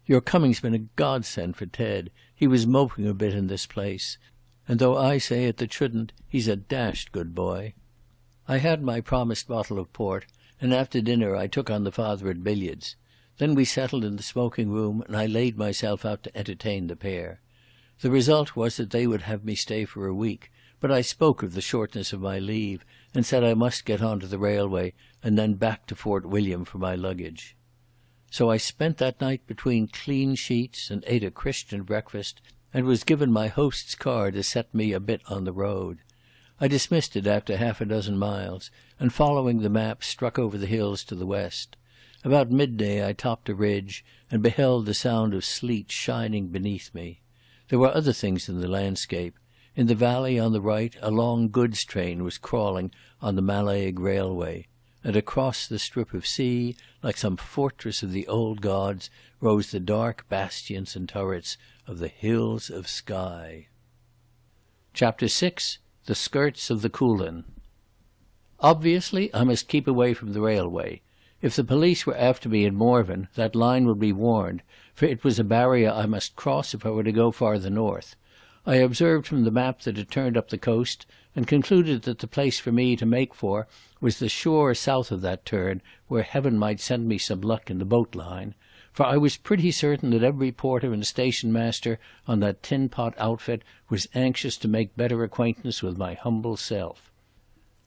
S1: "Your coming's been a godsend for Ted. He was moping a bit in this place, and though I say it that shouldn't, he's a dashed good boy." I had my promised bottle of port, and after dinner I took on the father at billiards. Then we settled in the smoking room, and I laid myself out to entertain the pair. The result was that they would have me stay for a week, but I spoke of the shortness of my leave, and said I must get on to the railway and then back to Fort William for my luggage. So I spent that night between clean sheets and ate a Christian breakfast, and was given my host's car to set me a bit on the road. I dismissed it after 6 miles, and following the map struck over the hills to the west. About midday I topped a ridge, and beheld the sound of sleet shining beneath me. There were other things in the landscape. In the valley on the right a long goods train was crawling on the Mallaig Railway, and across the strip of sea, like some fortress of the old gods, rose the dark bastions and turrets of the hills of Skye. Chapter 6. The Skirts of the Coolin. Obviously I must keep away from the railway. If the police were after me in Morven, that line would be warned, for it was a barrier I must cross if I were to go farther north. I observed from the map that it turned up the coast, and concluded that the place for me to make for was the shore south of that turn, where heaven might send me some luck in the boat line, for I was pretty certain that every porter and station master on that tin pot outfit was anxious to make better acquaintance with my humble self.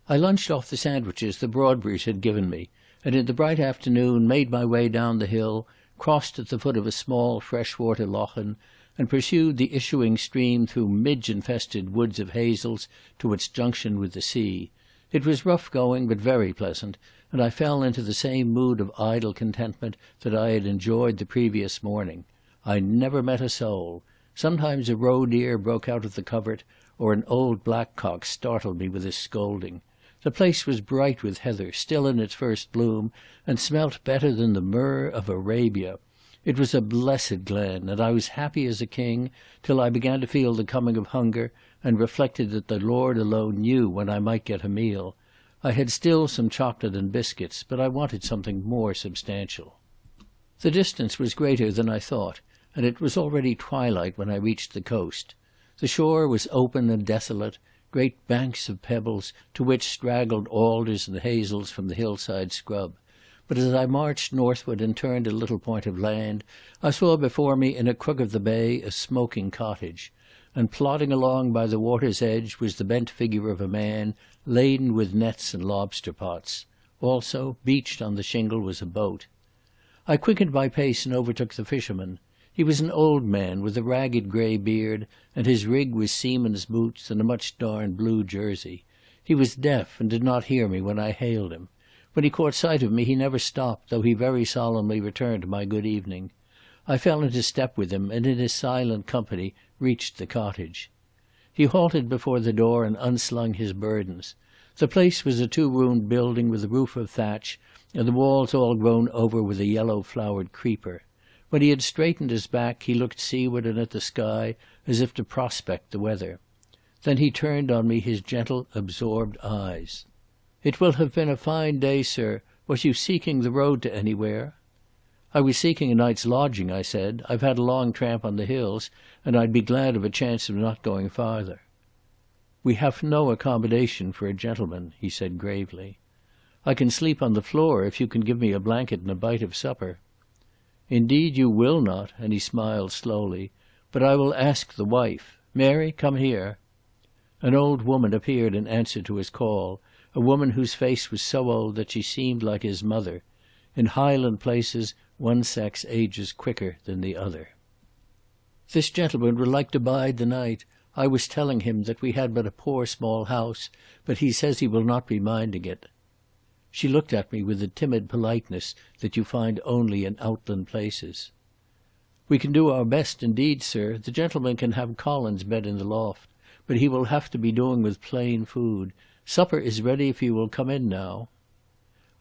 S1: I lunched off the sandwiches the Broadburys had given me, and in the bright afternoon made my way down the hill, crossed at the foot of a small freshwater lochan, and pursued the issuing stream through midge-infested woods of hazels to its junction with the sea. It was rough going, but very pleasant, and I fell into the same mood of idle contentment that I had enjoyed the previous morning. I never met a soul. Sometimes a roe deer broke out of the covert, or an old blackcock startled me with his scolding. The place was bright with heather, still in its first bloom, and smelt better than the myrrh of Arabia. It was a blessed glen, and I was happy as a king, till I began to feel the coming of hunger, and reflected that the Lord alone knew when I might get a meal. I had still some chocolate and biscuits, but I wanted something more substantial. The distance was greater than I thought, and it was already twilight when I reached the coast. The shore was open and desolate, great banks of pebbles, to which straggled alders and hazels from the hillside scrub. But as I marched northward and turned a little point of land, I saw before me in a crook of the bay a smoking cottage, and plodding along by the water's edge was the bent figure of a man, laden with nets and lobster pots. Also, beached on the shingle was a boat. I quickened my pace and overtook the fisherman. He was an old man with a ragged grey beard, and his rig was seaman's boots and a much darned blue jersey. He was deaf and did not hear me when I hailed him. When he caught sight of me he never stopped, though he very solemnly returned my good evening. I fell into step with him, and in his silent company reached the cottage. He halted before the door and unslung his burdens. The place was a 2-roomed building with a roof of thatch, and the walls all grown over with a yellow-flowered creeper. When he had straightened his back he looked seaward and at the sky, as if to prospect the weather. Then he turned on me his gentle, absorbed eyes. "It will have been a fine day, sir. Was you seeking the road to anywhere?" "I was seeking a night's lodging," I said. "I've had a long tramp on the hills, and I'd be glad of a chance of not going farther." "We have no accommodation for a gentleman," he said gravely. "I can sleep on the floor if you can give me a blanket and a bite of supper." "Indeed you will not," and he smiled slowly, "but I will ask the wife. Mary, come here." An old woman appeared in answer to his call, a woman whose face was so old that she seemed like his mother. In Highland places one sex ages quicker than the other. "This gentleman would like to bide the night. I was telling him that we had but a poor small house, but he says he will not be minding it." She looked at me with the timid politeness that you find only in outland places. "We can do our best indeed, sir. The gentleman can have Colin's bed in the loft, but he will have to be doing with plain food. Supper is ready if you will come in now."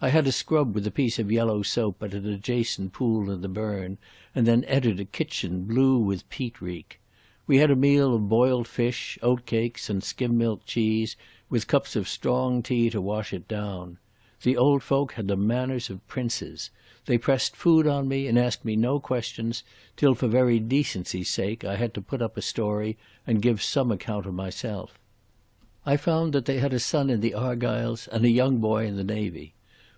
S1: I had a scrub with a piece of yellow soap at an adjacent pool in the burn, and then entered a kitchen blue with peat reek. We had a meal of boiled fish, oatcakes, and skim-milk cheese, with cups of strong tea to wash it down. The old folk had the manners of princes. They pressed food on me and asked me no questions, till for very decency's sake I had to put up a story and give some account of myself. I found that they had a son in the Argylls and a young boy in the Navy.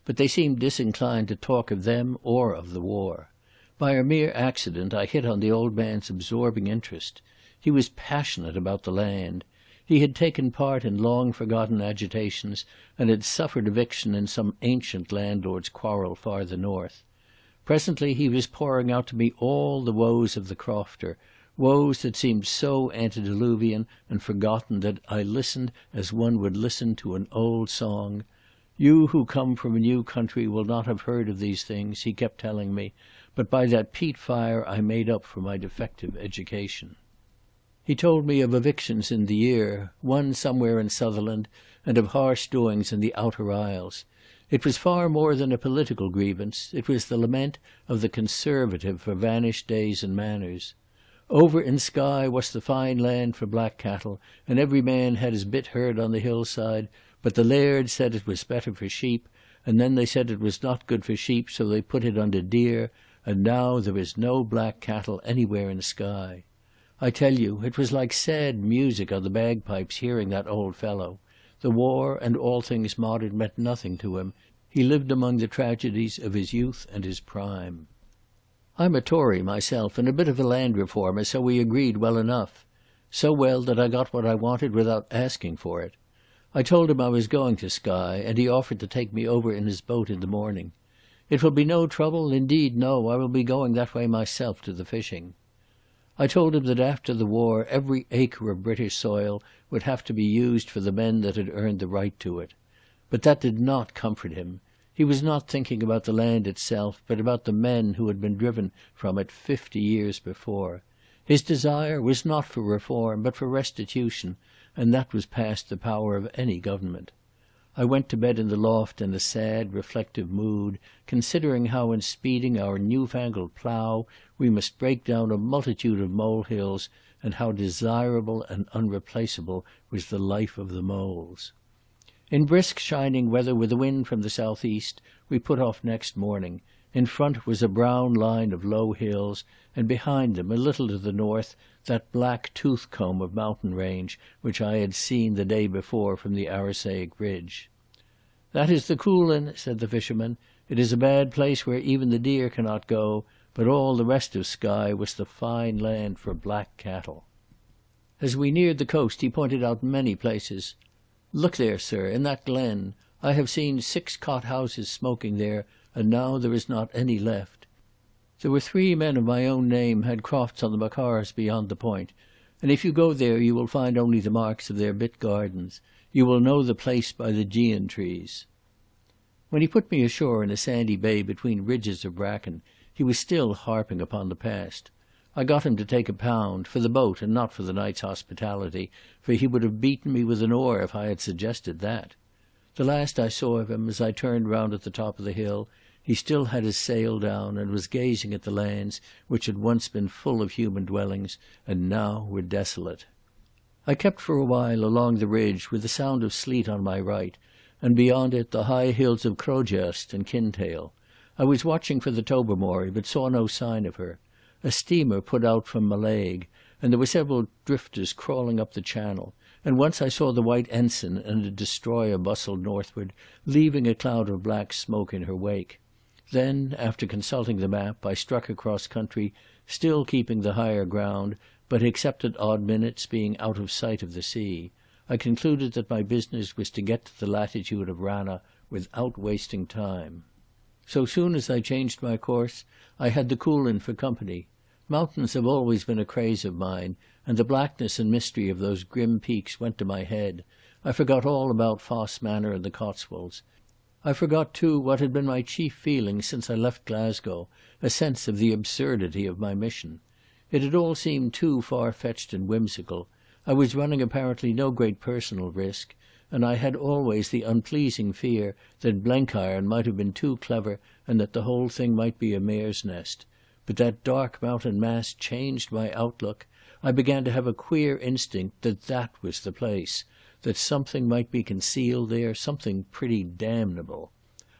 S1: but they seemed disinclined to talk of them or of the war. By a mere accident I hit on the old man's absorbing interest. He was passionate about the land. He had taken part in long-forgotten agitations and had suffered eviction in some ancient landlord's quarrel farther north. Presently he was pouring out to me all the woes of the crofter, woes that seemed so antediluvian and forgotten that I listened as one would listen to an old song. "You who come from a new country will not have heard of these things," he kept telling me, but by that peat fire I made up for my defective education. He told me of evictions in the year, one somewhere in Sutherland, and of harsh doings in the Outer Isles. It was far more than a political grievance. It was the lament of the conservative for vanished days and manners. Over in Skye was the fine land for black cattle, and every man had his bit heard on the hillside, but the laird said it was better for sheep, and then they said it was not good for sheep, so they put it under deer, and now there is no black cattle anywhere in Skye. I tell you, it was like sad music on the bagpipes hearing that old fellow. The war and all things modern meant nothing to him. He lived among the tragedies of his youth and his prime. I'm a Tory myself and a bit of a land reformer, so we agreed well enough. So well that I got what I wanted without asking for it. I told him I was going to Skye, and he offered to take me over in his boat in the morning. It will be no trouble, indeed no, I will be going that way myself to the fishing. I told him that after the war every acre of British soil would have to be used for the men that had earned the right to it. But that did not comfort him. He was not thinking about the land itself, but about the men who had been driven from it 50 years before. His desire was not for reform, but for restitution, and that was past the power of any government. I went to bed in the loft in a sad, reflective mood, considering how in speeding our newfangled plough we must break down a multitude of molehills, and how desirable and unreplaceable was the life of the moles. In brisk shining weather, with a wind from the southeast, we put off next morning. In front was a brown line of low hills, and behind them, a little to the north, that black tooth-comb of mountain range which I had seen the day before from the Arisaic ridge. "That is the Coolin," said the fisherman. "It is a bad place where even the deer cannot go, but all the rest of Skye was the fine land for black cattle." As we neared the coast he pointed out many places. "Look there, sir, in that glen. I have seen 6 cot houses smoking there, and now there is not any left. There were 3 men of my own name had crofts on the Macars beyond the point, and if you go there you will find only the marks of their bit gardens. You will know the place by the gean trees." When he put me ashore in a sandy bay between ridges of bracken, he was still harping upon the past. I got him to take £1, for the boat and not for the night's hospitality, for he would have beaten me with an oar if I had suggested that. The last I saw of him, as I turned round at the top of the hill, he still had his sail down and was gazing at the lands which had once been full of human dwellings and now were desolate. I kept for a while along the ridge with the sound of sleet on my right, and beyond it the high hills of Crowjerst and Kintail. I was watching for the Tobermory, but saw no sign of her. A steamer put out from Mallaig, and there were several drifters crawling up the channel, and once I saw the white ensign and a destroyer bustled northward, leaving a cloud of black smoke in her wake. Then, after consulting the map, I struck across country, still keeping the higher ground, but except at odd minutes being out of sight of the sea. I concluded that my business was to get to the latitude of Ranna without wasting time. So soon as I changed my course, I had the Coolin for company. Mountains have always been a craze of mine, and the blackness and mystery of those grim peaks went to my head. I forgot all about Foss Manor and the Cotswolds. I forgot, too, what had been my chief feeling since I left Glasgow, a sense of the absurdity of my mission. It had all seemed too far-fetched and whimsical. I was running apparently no great personal risk, and I had always the unpleasing fear that Blenkiron might have been too clever and that the whole thing might be a mare's nest. But that dark mountain mass changed my outlook. I began to have a queer instinct that that was the place, that something might be concealed there, something pretty damnable.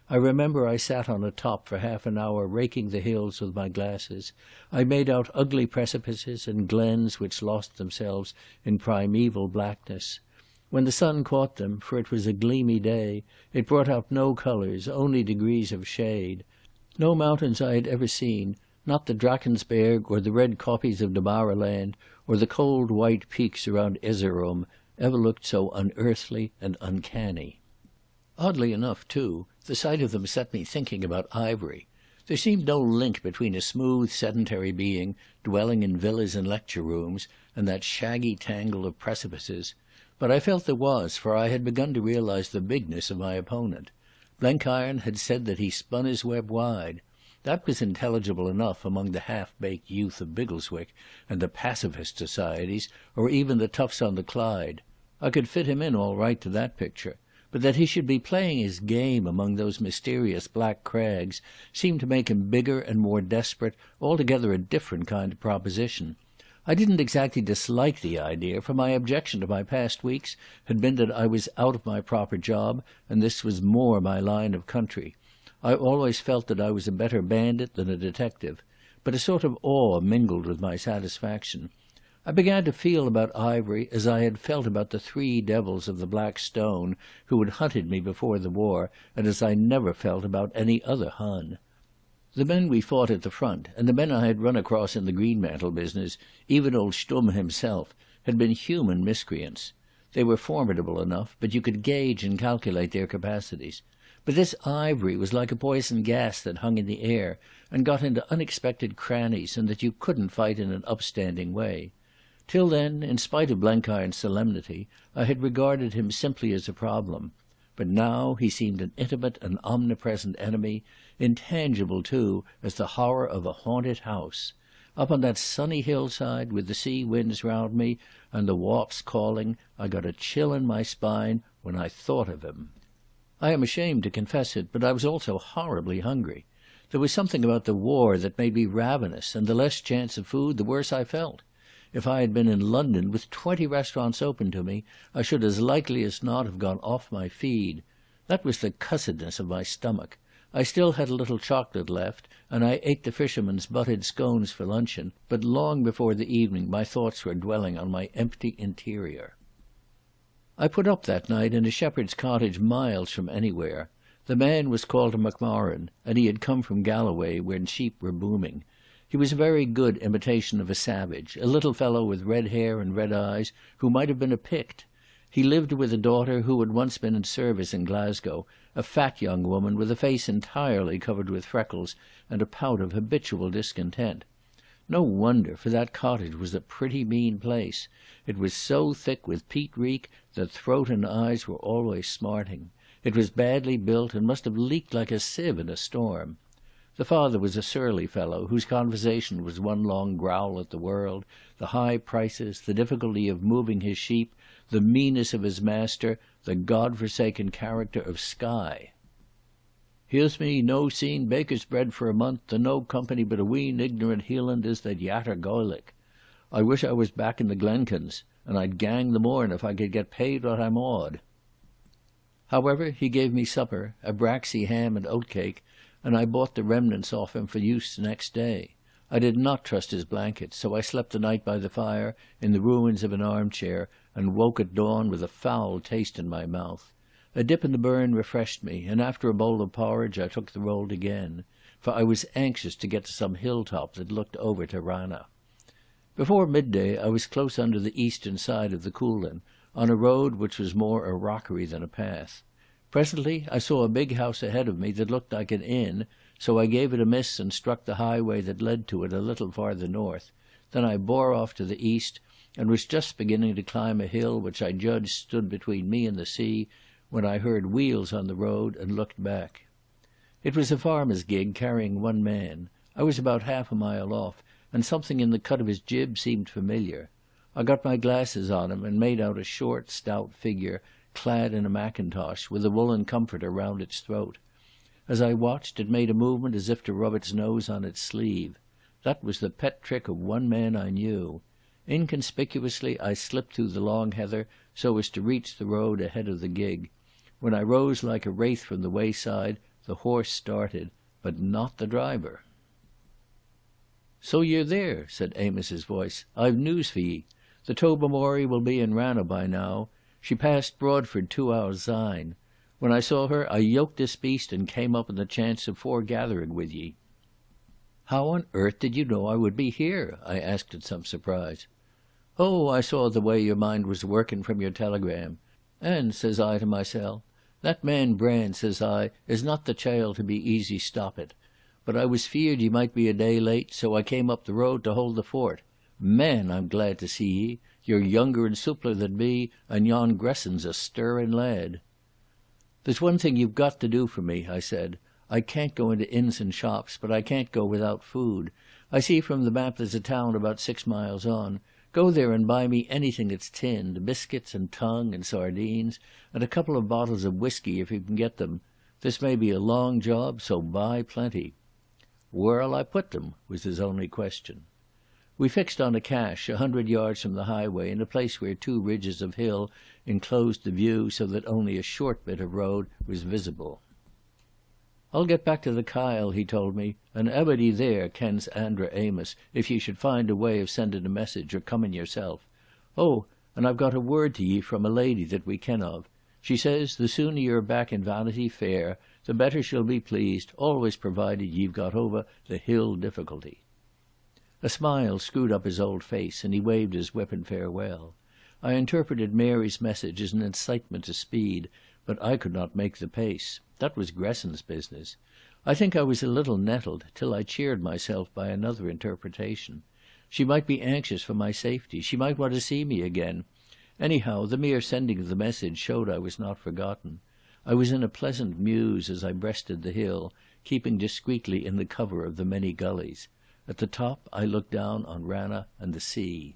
S1: I remember I sat on a top for half an hour raking the hills with my glasses. I made out ugly precipices and glens which lost themselves in primeval blackness. When the sun caught them, for it was a gleamy day, it brought out no colours, only degrees of shade. No mountains I had ever seen, not the Drakensberg or the red kopjes of Damaraland or the cold white peaks around Erzurum, ever looked so unearthly and uncanny. Oddly enough, too, the sight of them set me thinking about Ivory. There seemed no link between a smooth sedentary being dwelling in villas and lecture rooms and that shaggy tangle of precipices. But I felt there was, for I had begun to realise the bigness of my opponent. Blenkiron had said that he spun his web wide. That was intelligible enough among the half-baked youth of Biggleswick and the pacifist societies, or even the toughs on the Clyde. I could fit him in all right to that picture. But that he should be playing his game among those mysterious black crags seemed to make him bigger and more desperate, altogether a different kind of proposition. I didn't exactly dislike the idea, for my objection to my past weeks had been that I was out of my proper job, and this was more my line of country. I always felt that I was a better bandit than a detective, but a sort of awe mingled with my satisfaction. I began to feel about Ivory as I had felt about the three devils of the Black Stone who had hunted me before the war, and as I never felt about any other Hun. The men we fought at the front, and the men I had run across in the Greenmantle business, even old Stumm himself, had been human miscreants. They were formidable enough, but you could gauge and calculate their capacities. But this Ivory was like a poison gas that hung in the air and got into unexpected crannies and that you couldn't fight in an upstanding way. Till then, in spite of Blenkiron's solemnity, I had regarded him simply as a problem. But now he seemed an intimate and omnipresent enemy, intangible too as the horror of a haunted house. Up on that sunny hillside, with the sea winds round me and the whaups calling, I got a chill in my spine when I thought of him. I am ashamed to confess it, but I was also horribly hungry. There was something about the war that made me ravenous, and the less chance of food, the worse I felt. If I had been in London with 20 restaurants open to me, I should as likely as not have gone off my feed. That was the cussedness of my stomach. I still had a little chocolate left, and I ate the fisherman's buttered scones for luncheon, but long before the evening my thoughts were dwelling on my empty interior. I put up that night in a shepherd's cottage miles from anywhere. The man was called Macmorran, and he had come from Galloway when sheep were booming. He was a very good imitation of a savage, a little fellow with red hair and red eyes who might have been a Pict. He lived with a daughter who had once been in service in Glasgow, a fat young woman with a face entirely covered with freckles and a pout of habitual discontent. No wonder, for that cottage was a pretty mean place. It was so thick with peat reek that throat and eyes were always smarting. It was badly built and must have leaked like a sieve in a storm. The father was a surly fellow whose conversation was one long growl at the world, the high prices, the difficulty of moving his sheep, the meanness of his master, the God-forsaken character of Skye. "Here's me no seen baker's bread for a month, and no company but a wheen ignorant Hielanders that yatter Gaelic. I wish I was back in the Glencans, and I'd gang the morn if I could get paid what I'm awed." However, he gave me supper, a braxy ham and oatcake, and I bought the remnants off him for use next day. I did not trust his blankets, so I slept the night by the fire in the ruins of an armchair and woke at dawn with a foul taste in my mouth. A dip in the burn refreshed me, and after a bowl of porridge I took the road again, for I was anxious to get to some hilltop that looked over to Rana. Before midday I was close under the eastern side of the Coolin, on a road which was more a rockery than a path. Presently I saw a big house ahead of me that looked like an inn, so I gave it a miss and struck the highway that led to it a little farther north. Then I bore off to the east, and was just beginning to climb a hill which I judged stood between me and the sea, when I heard wheels on the road and looked back. It was a farmer's gig carrying one man. I was about half a mile off, and something in the cut of his jib seemed familiar. I got my glasses on him and made out a short, stout figure, clad in a mackintosh, with a woolen comforter round its throat. As I watched, it made a movement as if to rub its nose on its sleeve. That was the pet trick of one man I knew. Inconspicuously I slipped through the long heather so as to reach the road ahead of the gig. When I rose like a wraith from the wayside, the horse started, but not the driver. "So you're there," said Amos's voice. "I've news for ye. The Tobermory will be in Ranna by now. She passed Broadford 2 hours syne. When I saw her, I yoked this beast and came up on the chance of foregathering with ye." "How on earth did you know I would be here?" I asked in some surprise. "Oh, I saw the way your mind was working from your telegram. And, says I to mysel', that man Brand, says I, is not the child to be easy stoppit. But I was feared ye might be a day late, so I came up the road to hold the fort. Man, I'm glad to see ye. You're younger and soopler than me, and yon Gresson's a stirring lad." "There's one thing you've got to do for me," I said. "I can't go into inns and shops, but I can't go without food. I see from the map there's a town about 6 miles on. Go there and buy me anything that's tinned, biscuits and tongue and sardines, and a couple of bottles of whisky if you can get them. This may be a long job, so buy plenty." "Where'll I put them?" was his only question. We fixed on a cache 100 yards from the highway, in a place where 2 ridges of hill enclosed the view so that only a short bit of road was visible. "I'll get back to the Kyle," he told me, "and everybody there kens Andra Amos if ye should find a way of sending a message or coming yourself. Oh, and I've got a word to ye from a lady that we ken of. She says the sooner you're back in Vanity Fair, the better she'll be pleased, always provided ye've got over the hill difficulty." A smile screwed up his old face, and he waved his whip in farewell. I interpreted Mary's message as an incitement to speed, but I could not make the pace. That was Gresson's business. I think I was a little nettled, till I cheered myself by another interpretation. She might be anxious for my safety. She might want to see me again. Anyhow, the mere sending of the message showed I was not forgotten. I was in a pleasant muse as I breasted the hill, keeping discreetly in the cover of the many gullies. At the top I looked down on Ranna and the sea.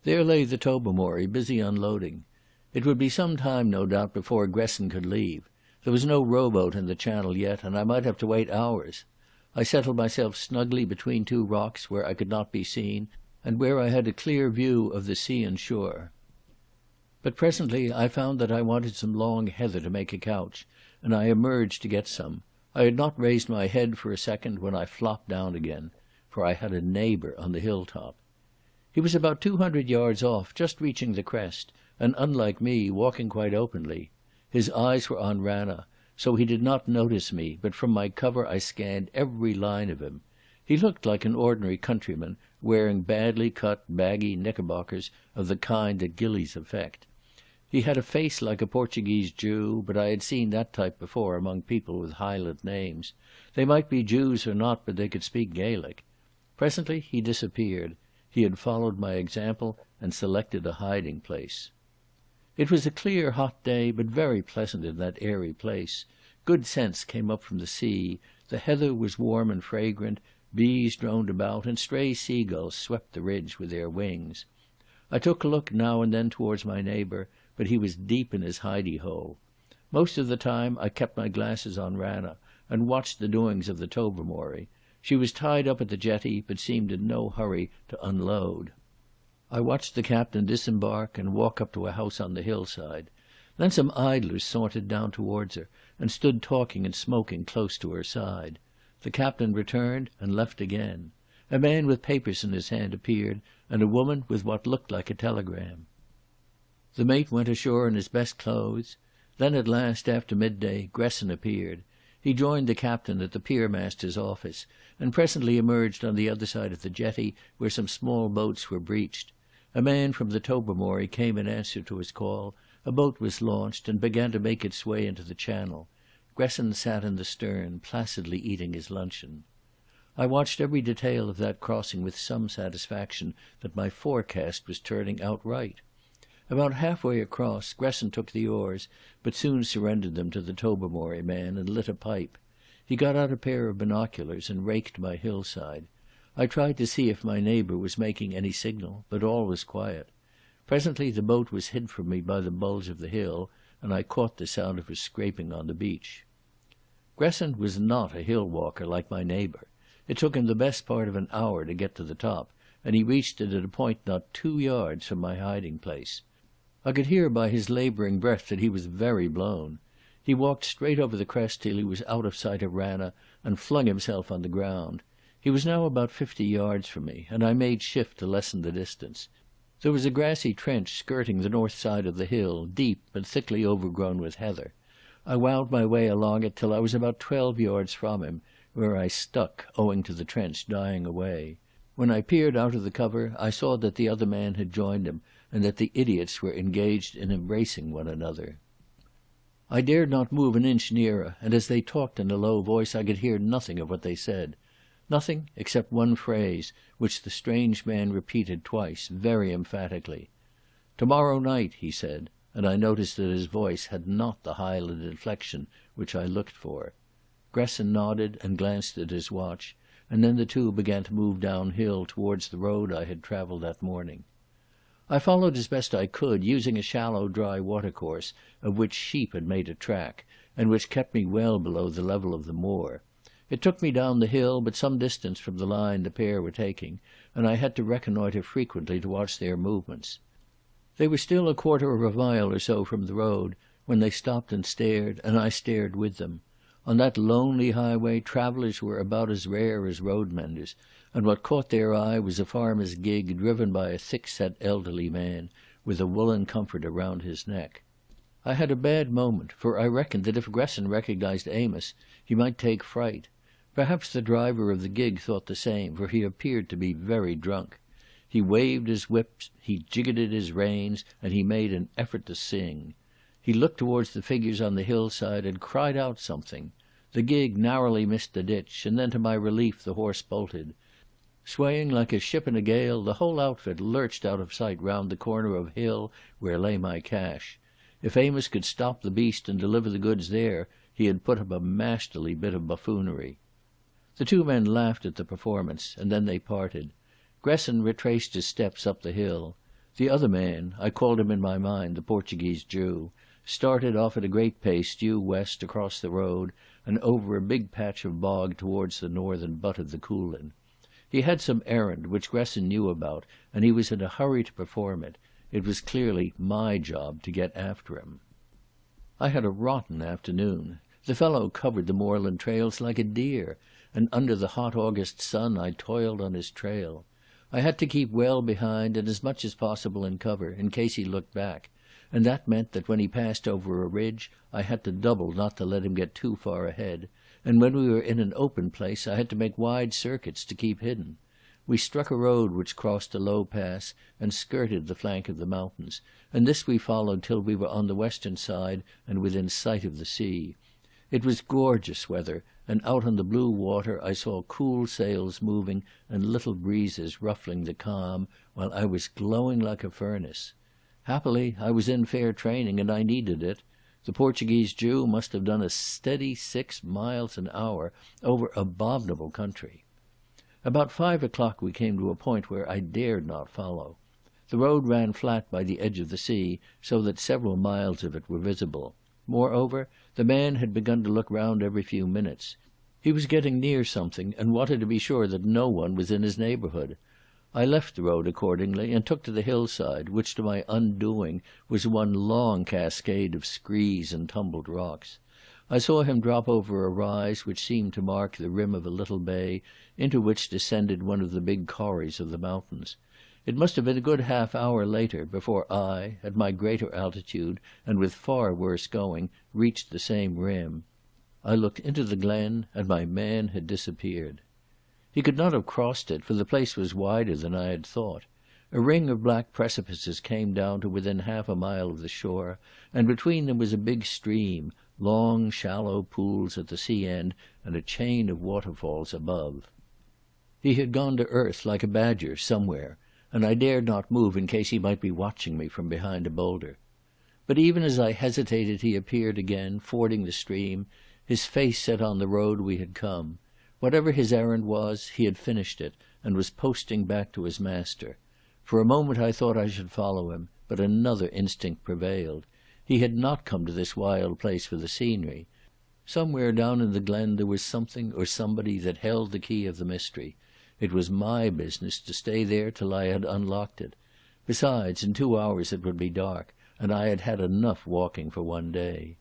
S1: There lay the Tobermory, busy unloading. It would be some time, no doubt, before Gresson could leave. There was no rowboat in the channel yet, and I might have to wait hours. I settled myself snugly between 2 rocks where I could not be seen, and where I had a clear view of the sea and shore. But presently I found that I wanted some long heather to make a couch, and I emerged to get some. I had not raised my head for a second when I flopped down again, for I had a neighbour on the hilltop. He was about 200 yards off, just reaching the crest, and unlike me, walking quite openly. His eyes were on Ranna, so he did not notice me, but from my cover I scanned every line of him. He looked like an ordinary countryman, wearing badly cut, baggy knickerbockers of the kind that gillies affect. He had a face like a Portuguese Jew, but I had seen that type before among people with Highland names. They might be Jews or not, but they could speak Gaelic. Presently he disappeared. He had followed my example and selected a hiding place. It was a clear, hot day, but very pleasant in that airy place. Good scents came up from the sea. The heather was warm and fragrant. Bees droned about, and stray seagulls swept the ridge with their wings. I took a look now and then towards my neighbour, but he was deep in his hidey-hole. Most of the time I kept my glasses on Ranna and watched the doings of the Tobermory. She was tied up at the jetty, but seemed in no hurry to unload. I watched the captain disembark and walk up to a house on the hillside. Then some idlers sauntered down towards her and stood talking and smoking close to her side. The captain returned and left again. A man with papers in his hand appeared, and a woman with what looked like a telegram. The mate went ashore in his best clothes. Then at last, after midday, Gresson appeared. He joined the captain at the piermaster's office, and presently emerged on the other side of the jetty where some small boats were breached. A man from the Tobermory came in answer to his call. A boat was launched and began to make its way into the channel. Gresson sat in the stern, placidly eating his luncheon. I watched every detail of that crossing with some satisfaction that my forecast was turning out right. About halfway across, Gresson took the oars, but soon surrendered them to the Tobermory man and lit a pipe. He got out a pair of binoculars and raked my hillside. I tried to see if my neighbour was making any signal, but all was quiet. Presently the boat was hid from me by the bulge of the hill, and I caught the sound of her scraping on the beach. Gresson was not a hill walker like my neighbour. It took him the best part of an hour to get to the top, and he reached it at a point not 2 yards from my hiding place. I could hear by his labouring breath that he was very blown. He walked straight over the crest till he was out of sight of Ranna and flung himself on the ground. He was now about 50 yards from me, and I made shift to lessen the distance. There was a grassy trench skirting the north side of the hill, deep and thickly overgrown with heather. I wound my way along it till I was about 12 yards from him, where I stuck, owing to the trench dying away. When I peered out of the cover, I saw that the other man had joined him, and that the idiots were engaged in embracing one another. I dared not move an inch nearer, and as they talked in a low voice I could hear nothing of what they said. Nothing except one phrase, which the strange man repeated twice, very emphatically. "Tomorrow night," he said, and I noticed that his voice had not the Highland inflection which I looked for. Gresson nodded and glanced at his watch, and then the two began to move downhill towards the road I had travelled that morning. I followed as best I could, using a shallow dry watercourse of which sheep had made a track, and which kept me well below the level of the moor. It took me down the hill, but some distance from the line the pair were taking, and I had to reconnoitre frequently to watch their movements. They were still a quarter of a mile or so from the road when they stopped and stared, and I stared with them. On that lonely highway travellers were about as rare as road menders, and what caught their eye was a farmer's gig driven by a thick-set elderly man with a woollen comfort around his neck. I had a bad moment, for I reckoned that if Gresson recognised Amos, he might take fright. Perhaps the driver of the gig thought the same, for he appeared to be very drunk. He waved his whip, he jiggetted his reins, and he made an effort to sing. He looked towards the figures on the hillside and cried out something. The gig narrowly missed the ditch, and then to my relief the horse bolted. Swaying like a ship in a gale, the whole outfit lurched out of sight round the corner of hill where lay my cache. If Amos could stop the beast and deliver the goods there, he had put up a masterly bit of buffoonery. The two men laughed at the performance, and then they parted. Gresson retraced his steps up the hill. The other man, I called him in my mind the Portuguese Jew, started off at a great pace due west across the road and over a big patch of bog towards the northern butt of the Coolin. He had some errand which Gresson knew about, and he was in a hurry to perform it. It was clearly my job to get after him. I had a rotten afternoon. The fellow covered the moorland trails like a deer, and under the hot August sun I toiled on his trail. I had to keep well behind and as much as possible in cover, in case he looked back, and that meant that when he passed over a ridge I had to double not to let him get too far ahead, and when we were in an open place I had to make wide circuits to keep hidden. We struck a road which crossed a low pass and skirted the flank of the mountains, and this we followed till we were on the western side and within sight of the sea. It was gorgeous weather, and out on the blue water I saw cool sails moving and little breezes ruffling the calm, while I was glowing like a furnace. Happily I was in fair training, and I needed it. The Portuguese Jew must have done a steady 6 miles an hour over abominable country. About 5 o'clock we came to a point where I dared not follow. The road ran flat by the edge of the sea, so that several miles of it were visible. Moreover, the man had begun to look round every few minutes. He was getting near something, and wanted to be sure that no one was in his neighbourhood. I left the road accordingly, and took to the hillside, which to my undoing was one long cascade of screes and tumbled rocks. I saw him drop over a rise which seemed to mark the rim of a little bay into which descended one of the big corries of the mountains. It must have been a good half-hour later before I, at my greater altitude and with far worse going, reached the same rim. I looked into the glen, and my man had disappeared. He could not have crossed it, for the place was wider than I had thought. A ring of black precipices came down to within half a mile of the shore, and between them was a big stream, long shallow pools at the sea end and a chain of waterfalls above. He had gone to earth like a badger somewhere, and I dared not move in case he might be watching me from behind a boulder. But even as I hesitated he appeared again, fording the stream, his face set on the road we had come. Whatever his errand was, he had finished it, and was posting back to his master. For a moment I thought I should follow him, but another instinct prevailed. He had not come to this wild place for the scenery. Somewhere down in the glen there was something or somebody that held the key of the mystery. It was my business to stay there till I had unlocked it. Besides, in 2 hours it would be dark, and I had had enough walking for one day.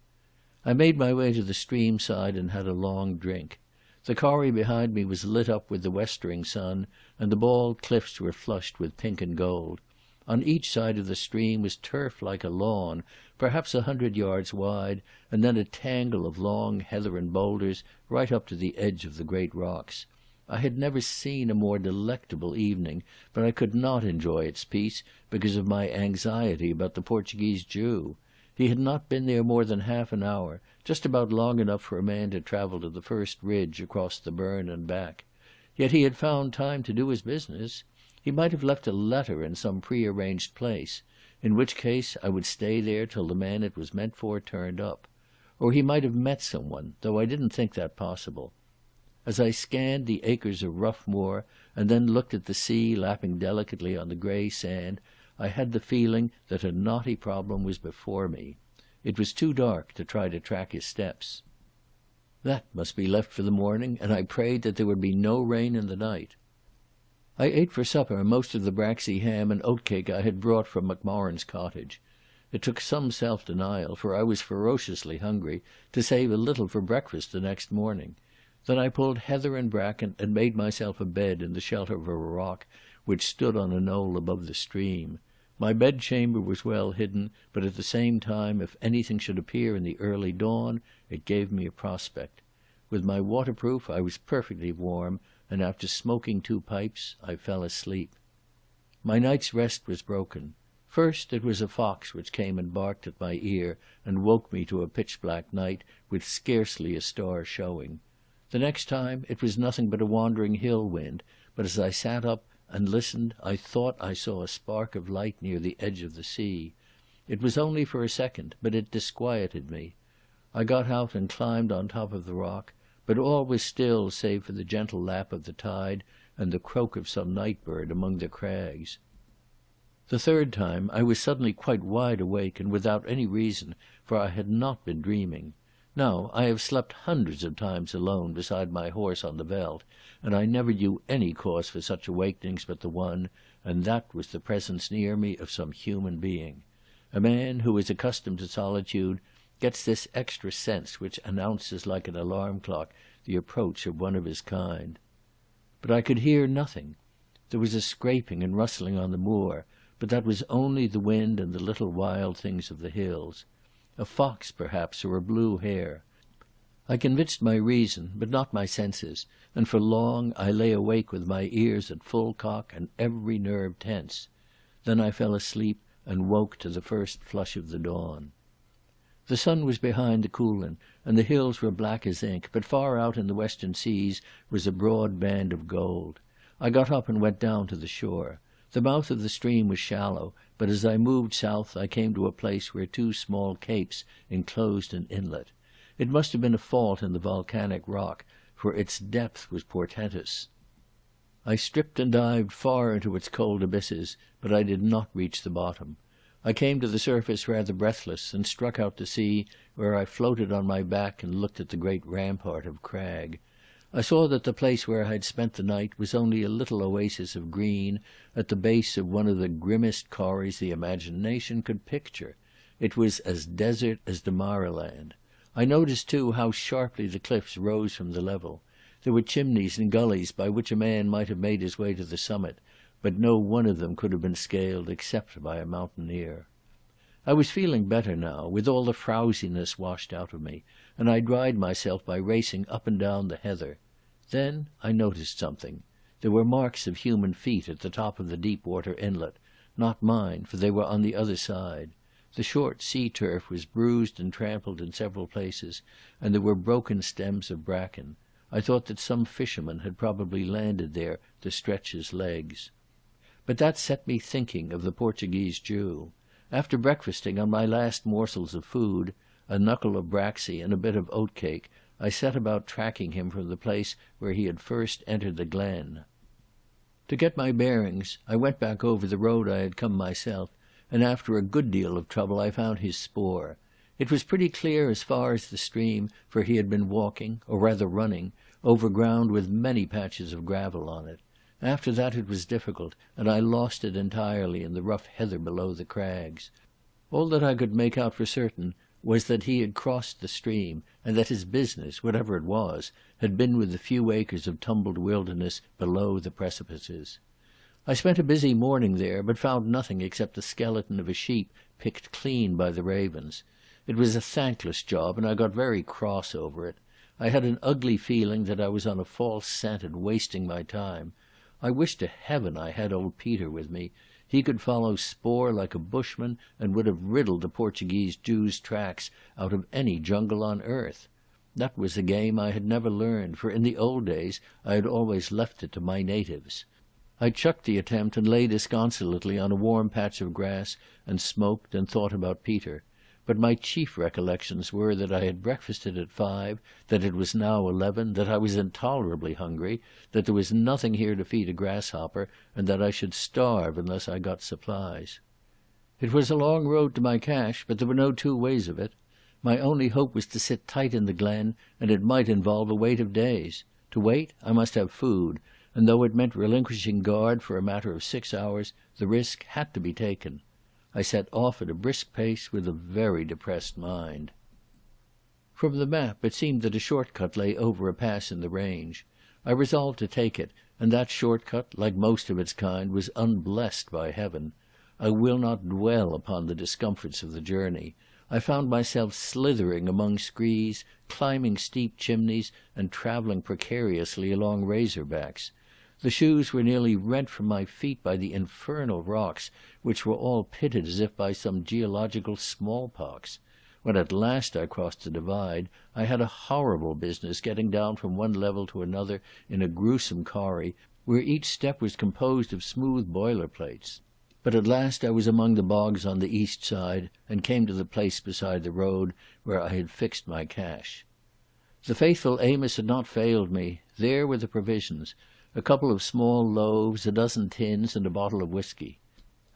S1: I made my way to the stream side and had a long drink. The corrie behind me was lit up with the westering sun, and the bald cliffs were flushed with pink and gold. On each side of the stream was turf like a lawn, perhaps 100 yards wide, and then a tangle of long heather and boulders right up to the edge of the great rocks. I had never seen a more delectable evening, but I could not enjoy its peace because of my anxiety about the Portuguese Jew. He had not been there more than half an hour, just about long enough for a man to travel to the first ridge across the burn and back. Yet he had found time to do his business. He might have left a letter in some pre-arranged place, in which case I would stay there till the man it was meant for turned up. Or he might have met someone, though I didn't think that possible. As I scanned the acres of rough moor and then looked at the sea lapping delicately on the grey sand, I had the feeling that a knotty problem was before me. It was too dark to try to track his steps. That must be left for the morning, and I prayed that there would be no rain in the night. I ate for supper most of the braxy ham and oatcake I had brought from Macmorran's cottage. It took some self-denial, for I was ferociously hungry, to save a little for breakfast the next morning. Then I pulled heather and bracken and made myself a bed in the shelter of a rock which stood on a knoll above the stream. My bedchamber was well hidden, but at the same time, if anything should appear in the early dawn, it gave me a prospect. With my waterproof I was perfectly warm, and after smoking 2 pipes I fell asleep. My night's rest was broken. First it was a fox which came and barked at my ear and woke me to a pitch-black night with scarcely a star showing. The next time it was nothing but a wandering hill wind, but as I sat up and listened I thought I saw a spark of light near the edge of the sea. It was only for a second, but it disquieted me. I got out and climbed on top of the rock, but all was still save for the gentle lap of the tide and the croak of some night bird among the crags. The third time I was suddenly quite wide awake and without any reason, for I had not been dreaming. Now, I have slept hundreds of times alone beside my horse on the veldt, and I never knew any cause for such awakenings but the one, and that was the presence near me of some human being. A man who is accustomed to solitude gets this extra sense which announces like an alarm clock the approach of one of his kind. But I could hear nothing. There was a scraping and rustling on the moor, but that was only the wind and the little wild things of the hills. A fox, perhaps, or a blue hare. I convinced my reason, but not my senses, and for long I lay awake with my ears at full cock and every nerve tense. Then I fell asleep and woke to the first flush of the dawn. The sun was behind the Coolin, and the hills were black as ink, but far out in the western seas was a broad band of gold. I got up and went down to the shore. The mouth of the stream was shallow, but as I moved south I came to a place where 2 small capes enclosed an inlet. It must have been a fault in the volcanic rock, for its depth was portentous. I stripped and dived far into its cold abysses, but I did not reach the bottom. I came to the surface rather breathless and struck out to sea, where I floated on my back and looked at the great rampart of crag. I saw that the place where I had spent the night was only a little oasis of green at the base of one of the grimmest corries the imagination could picture. It was as desert as Damaraland. I noticed, too, how sharply the cliffs rose from the level. There were chimneys and gullies by which a man might have made his way to the summit, but no one of them could have been scaled except by a mountaineer. I was feeling better now, with all the frowsiness washed out of me, and I dried myself by racing up and down the heather. Then I noticed something. There were marks of human feet at the top of the deep water inlet, not mine, for they were on the other side. The short sea turf was bruised and trampled in several places, and there were broken stems of bracken. I thought that some fisherman had probably landed there to stretch his legs. But that set me thinking of the Portuguese Jew. After breakfasting on my last morsels of food, a knuckle of braxy and a bit of oatcake, I set about tracking him from the place where he had first entered the glen. To get my bearings, I went back over the road I had come myself, and after a good deal of trouble I found his spoor. It was pretty clear as far as the stream, for he had been walking, or rather running, over ground with many patches of gravel on it. After that it was difficult, and I lost it entirely in the rough heather below the crags. All that I could make out for certain was that he had crossed the stream, and that his business, whatever it was, had been with the few acres of tumbled wilderness below the precipices. I spent a busy morning there, but found nothing except the skeleton of a sheep picked clean by the ravens. It was a thankless job, and I got very cross over it. I had an ugly feeling that I was on a false scent and wasting my time. I wished to heaven I had old Peter with me. He could follow spoor like a bushman and would have riddled the Portuguese Jew's tracks out of any jungle on earth. That was a game I had never learned, for in the old days I had always left it to my natives. I chucked the attempt and lay disconsolately on a warm patch of grass and smoked and thought about Peter. But my chief recollections were that I had breakfasted at 5, that it was now 11, that I was intolerably hungry, that there was nothing here to feed a grasshopper, and that I should starve unless I got supplies. It was a long road to my cache, but there were no two ways of it. My only hope was to sit tight in the glen, and it might involve a wait of days. To wait, I must have food, and though it meant relinquishing guard for a matter of 6 hours, the risk had to be taken. I set off at a brisk pace with a very depressed mind. From the map it seemed that a short-cut lay over a pass in the range. I resolved to take it, and that short-cut, like most of its kind, was unblessed by heaven. I will not dwell upon the discomforts of the journey. I found myself slithering among screes, climbing steep chimneys, and travelling precariously along razor-backs. The shoes were nearly rent from my feet by the infernal rocks, which were all pitted as if by some geological smallpox. When at last I crossed the divide, I had a horrible business getting down from one level to another in a gruesome corrie, where each step was composed of smooth boilerplates. But at last I was among the bogs on the east side, and came to the place beside the road where I had fixed my cache. The faithful Amos had not failed me. There were the provisions: a couple of small loaves, a dozen tins, and a bottle of whisky.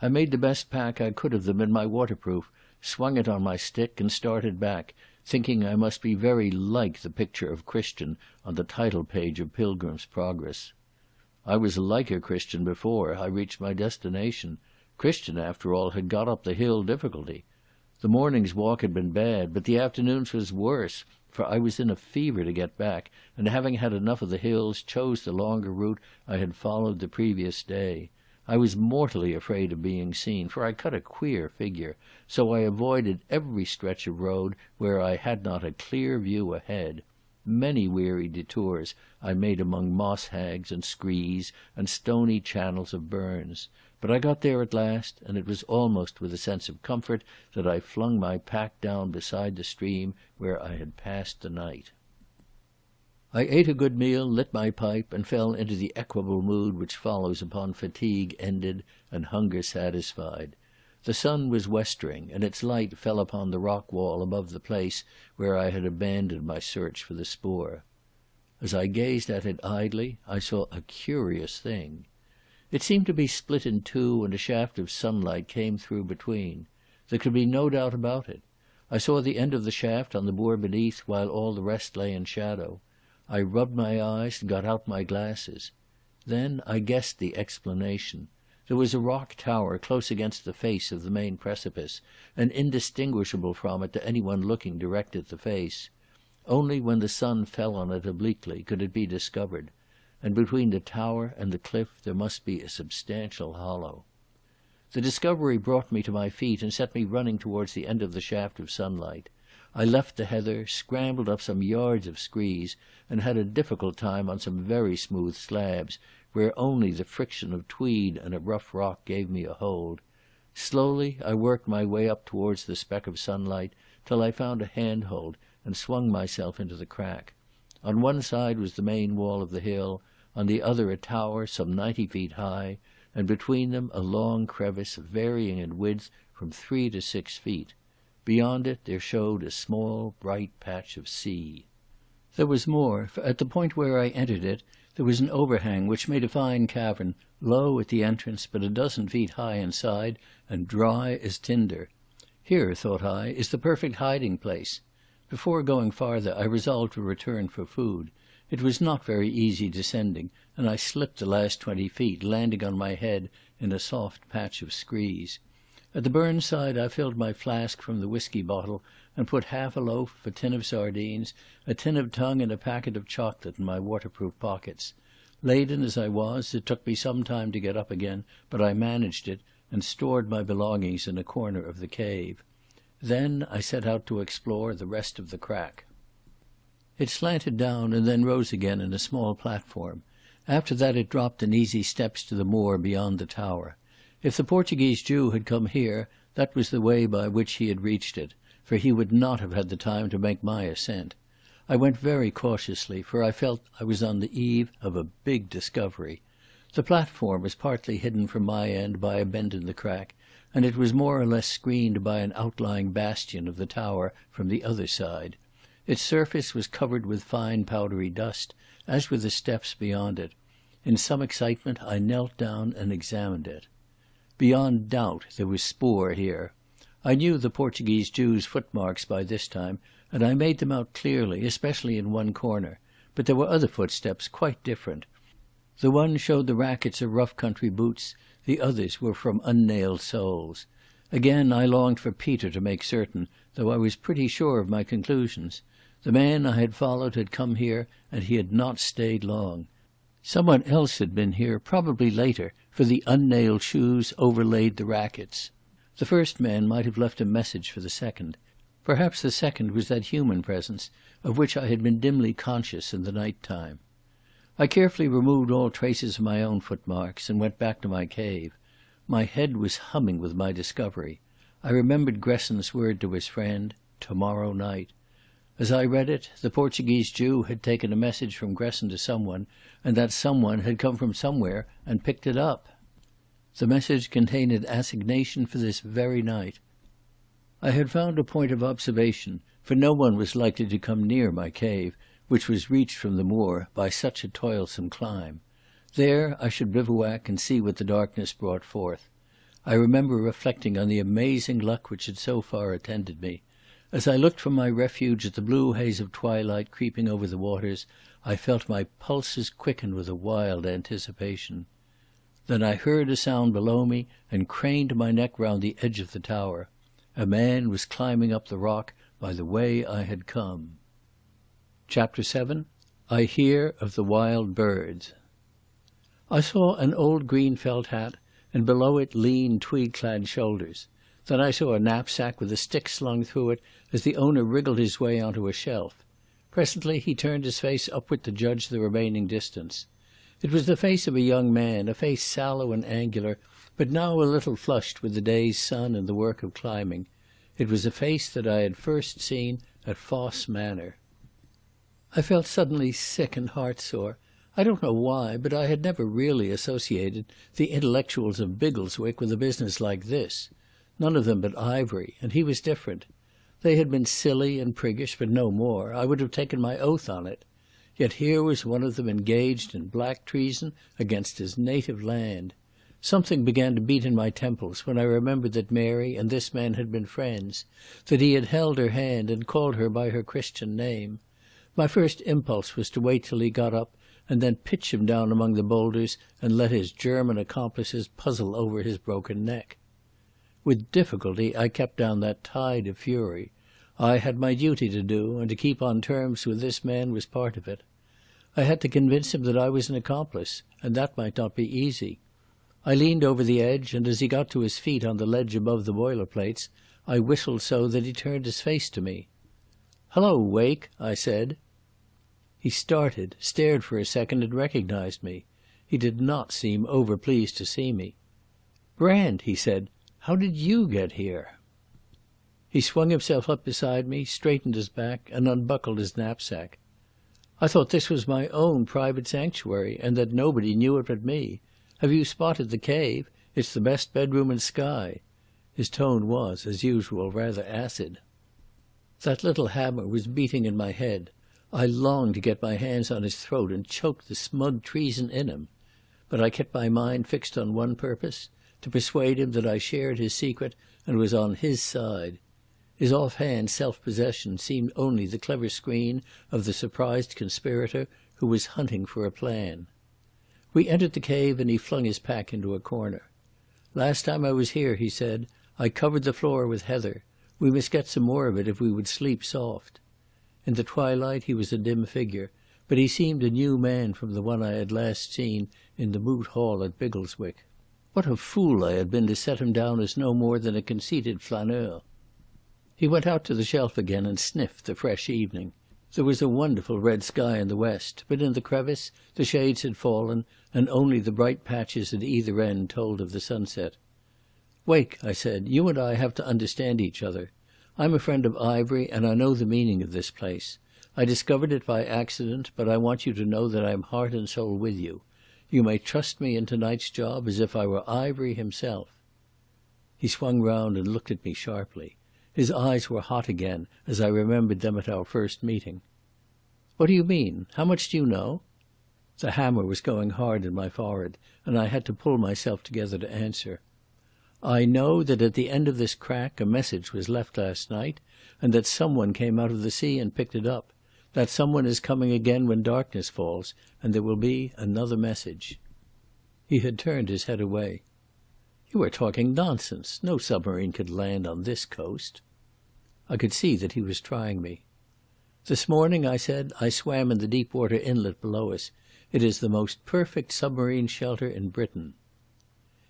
S1: I made the best pack I could of them in my waterproof, swung it on my stick, and started back, thinking I must be very like the picture of Christian on the title page of Pilgrim's Progress. I was like a Christian before I reached my destination. Christian, after all, had got up the hill difficulty. The morning's walk had been bad, but the afternoon's was worse, for I was in a fever to get back, and having had enough of the hills, chose the longer route I had followed the previous day. I was mortally afraid of being seen, for I cut a queer figure, so I avoided every stretch of road where I had not a clear view ahead. Many weary detours I made among moss-hags and screes and stony channels of burns. But I got there at last, and it was almost with a sense of comfort that I flung my pack down beside the stream where I had passed the night. I ate a good meal, lit my pipe, and fell into the equable mood which follows upon fatigue ended and hunger satisfied. The sun was westering, and its light fell upon the rock wall above the place where I had abandoned my search for the spoor. As I gazed at it idly, I saw a curious thing. It seemed to be split in two, and a shaft of sunlight came through between. There could be no doubt about it. I saw the end of the shaft on the moor beneath, while all the rest lay in shadow. I rubbed my eyes and got out my glasses. Then I guessed the explanation. There was a rock tower close against the face of the main precipice, and indistinguishable from it to anyone looking direct at the face. Only when the sun fell on it obliquely could it be discovered, and between the tower and the cliff there must be a substantial hollow. The discovery brought me to my feet and set me running towards the end of the shaft of sunlight. I left the heather, scrambled up some yards of screes, and had a difficult time on some very smooth slabs, where only the friction of tweed and a rough rock gave me a hold. Slowly I worked my way up towards the speck of sunlight, till I found a handhold and swung myself into the crack. On one side was the main wall of the hill, on the other a tower some 90 feet high, and between them a long crevice varying in width from 3 to 6 feet. Beyond it there showed a small, bright patch of sea. There was more, for at the point where I entered it there was an overhang which made a fine cavern, low at the entrance but a dozen feet high inside, and dry as tinder. Here, thought I, is the perfect hiding place. Before going farther I resolved to return for food. It was not very easy descending, and I slipped the last 20 feet, landing on my head in a soft patch of screes. At the burn side I filled my flask from the whisky bottle and put half a loaf, a tin of sardines, a tin of tongue and a packet of chocolate in my waterproof pockets. Laden as I was, it took me some time to get up again, but I managed it, and stored my belongings in a corner of the cave. Then I set out to explore the rest of the crack. It slanted down and then rose again in a small platform. After that it dropped in easy steps to the moor beyond the tower. If the Portuguese Jew had come here, that was the way by which he had reached it, for he would not have had the time to make my ascent. I went very cautiously, for I felt I was on the eve of a big discovery. The platform was partly hidden from my end by a bend in the crack, and it was more or less screened by an outlying bastion of the tower from the other side. Its surface was covered with fine powdery dust, as were the steps beyond it. In some excitement I knelt down and examined it. Beyond doubt there was spoor here. I knew the Portuguese Jew's footmarks by this time, and I made them out clearly, especially in one corner, but there were other footsteps quite different. The one showed the rackets of rough country boots, the others were from unnailed soles. Again I longed for Peter to make certain, though I was pretty sure of my conclusions. The man I had followed had come here, and he had not stayed long. Someone else had been here, probably later, for the unnailed shoes overlaid the rackets. The first man might have left a message for the second. Perhaps the second was that human presence, of which I had been dimly conscious in the night time. I carefully removed all traces of my own footmarks, and went back to my cave. My head was humming with my discovery. I remembered Gresson's word to his friend, "Tomorrow night." As I read it, the Portuguese Jew had taken a message from Gresson to someone, and that someone had come from somewhere and picked it up. The message contained an assignation for this very night. I had found a point of observation, for no one was likely to come near my cave, which was reached from the moor by such a toilsome climb. There I should bivouac and see what the darkness brought forth. I remember reflecting on the amazing luck which had so far attended me. As I looked from my refuge at the blue haze of twilight creeping over the waters, I felt my pulses quicken with a wild anticipation. Then I heard a sound below me and craned my neck round the edge of the tower. A man was climbing up the rock by the way I had come. Chapter 7. I Hear of the Wild Birds. I saw an old green felt hat, and below it lean twig-clad shoulders. Then I saw a knapsack with a stick slung through it as the owner wriggled his way onto a shelf. Presently he turned his face upward to judge the remaining distance. It was the face of a young man, a face sallow and angular, but now a little flushed with the day's sun and the work of climbing. It was a face that I had first seen at Foss Manor. I felt suddenly sick and heartsore. I don't know why, but I had never really associated the intellectuals of Biggleswick with a business like this. None of them but Ivery, and he was different. They had been silly and priggish, but no more. I would have taken my oath on it. Yet here was one of them engaged in black treason against his native land. Something began to beat in my temples when I remembered that Mary and this man had been friends, that he had held her hand and called her by her Christian name. My first impulse was to wait till he got up and then pitch him down among the boulders and let his German accomplices puzzle over his broken neck. With difficulty I kept down that tide of fury. I had my duty to do, and to keep on terms with this man was part of it. I had to convince him that I was an accomplice, and that might not be easy. I leaned over the edge, and as he got to his feet on the ledge above the boiler plates, I whistled so that he turned his face to me. "Hello, Wake," I said. He started, stared for a second, and recognized me. He did not seem over-pleased to see me. "Brand," he said, "how did you get here?" He swung himself up beside me, straightened his back, and unbuckled his knapsack. "I thought this was my own private sanctuary, and that nobody knew it but me. Have you spotted the cave? It's the best bedroom in Skye." His tone was, as usual, rather acid. That little hammer was beating in my head. I longed to get my hands on his throat and choke the smug treason in him. But I kept my mind fixed on one purpose, to persuade him that I shared his secret and was on his side. His offhand self-possession seemed only the clever screen of the surprised conspirator who was hunting for a plan. We entered the cave and he flung his pack into a corner. "Last time I was here," he said, "I covered the floor with heather. We must get some more of it if we would sleep soft." In the twilight he was a dim figure, but he seemed a new man from the one I had last seen in the Moot Hall at Biggleswick. What a fool I had been to set him down as no more than a conceited flaneur. He went out to the shelf again and sniffed the fresh evening. There was a wonderful red sky in the west, but in the crevice the shades had fallen, and only the bright patches at either end told of the sunset. "Wake," I said, "you and I have to understand each other. I'm a friend of Ivery, and I know the meaning of this place. I discovered it by accident, but I want you to know that I'm heart and soul with you. You may trust me in tonight's job as if I were Ivery himself." He swung round and looked at me sharply. His eyes were hot again, as I remembered them at our first meeting. "What do you mean? How much do you know?" The hammer was going hard in my forehead, and I had to pull myself together to answer. "I know that at the end of this crack a message was left last night, and that someone came out of the sea and picked it up. That someone is coming again when darkness falls, and there will be another message." He had turned his head away. "You are talking nonsense. No submarine could land on this coast." I could see that he was trying me. "This morning," I said, "I swam in the deep water inlet below us. It is the most perfect submarine shelter in Britain."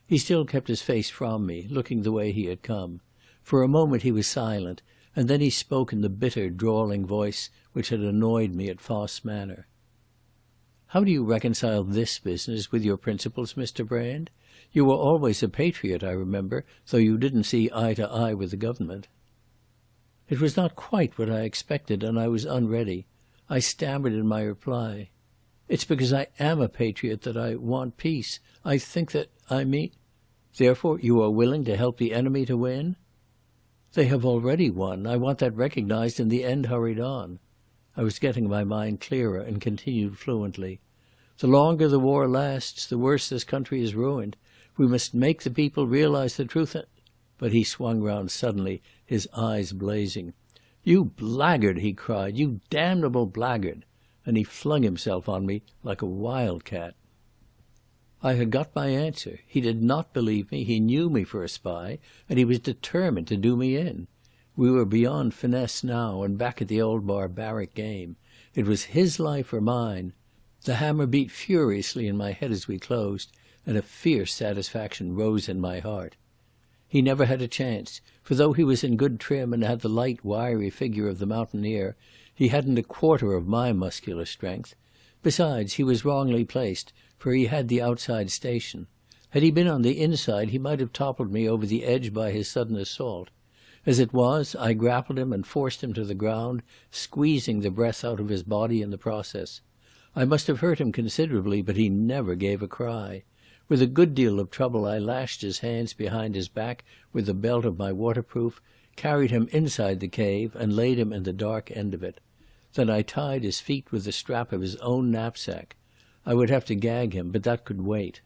S1: He still kept his face from me, looking the way he had come. For a moment he was silent, and then he spoke in the bitter, drawling voice which had annoyed me at Fosse Manor. "How do you reconcile this business with your principles, Mr. Brand? You were always a patriot, I remember, though you didn't see eye to eye with the government." It was not quite what I expected, and I was unready. I stammered in my reply. "It's because I am a patriot that I want peace. I think that I mean—" "Therefore you are willing to help the enemy to win?" "They have already won. I want that recognized and the end hurried on." I was getting my mind clearer and continued fluently. "The longer the war lasts, the worse this country is ruined. We must make the people realize the truth." But he swung round suddenly, his eyes blazing. "You blackguard!" he cried. "You damnable blackguard!" And he flung himself on me like a wildcat. I had got my answer. He did not believe me, he knew me for a spy, and he was determined to do me in. We were beyond finesse now, and back at the old barbaric game. It was his life or mine. The hammer beat furiously in my head as we closed, and a fierce satisfaction rose in my heart. He never had a chance, for though he was in good trim and had the light, wiry figure of the mountaineer, he hadn't a quarter of my muscular strength. Besides, he was wrongly placed, for he had the outside station. Had he been on the inside, he might have toppled me over the edge by his sudden assault. As it was, I grappled him and forced him to the ground, squeezing the breath out of his body in the process. I must have hurt him considerably, but he never gave a cry. With a good deal of trouble I lashed his hands behind his back with the belt of my waterproof, carried him inside the cave, and laid him in the dark end of it. Then I tied his feet with the strap of his own knapsack. I would have to gag him, but that could wait.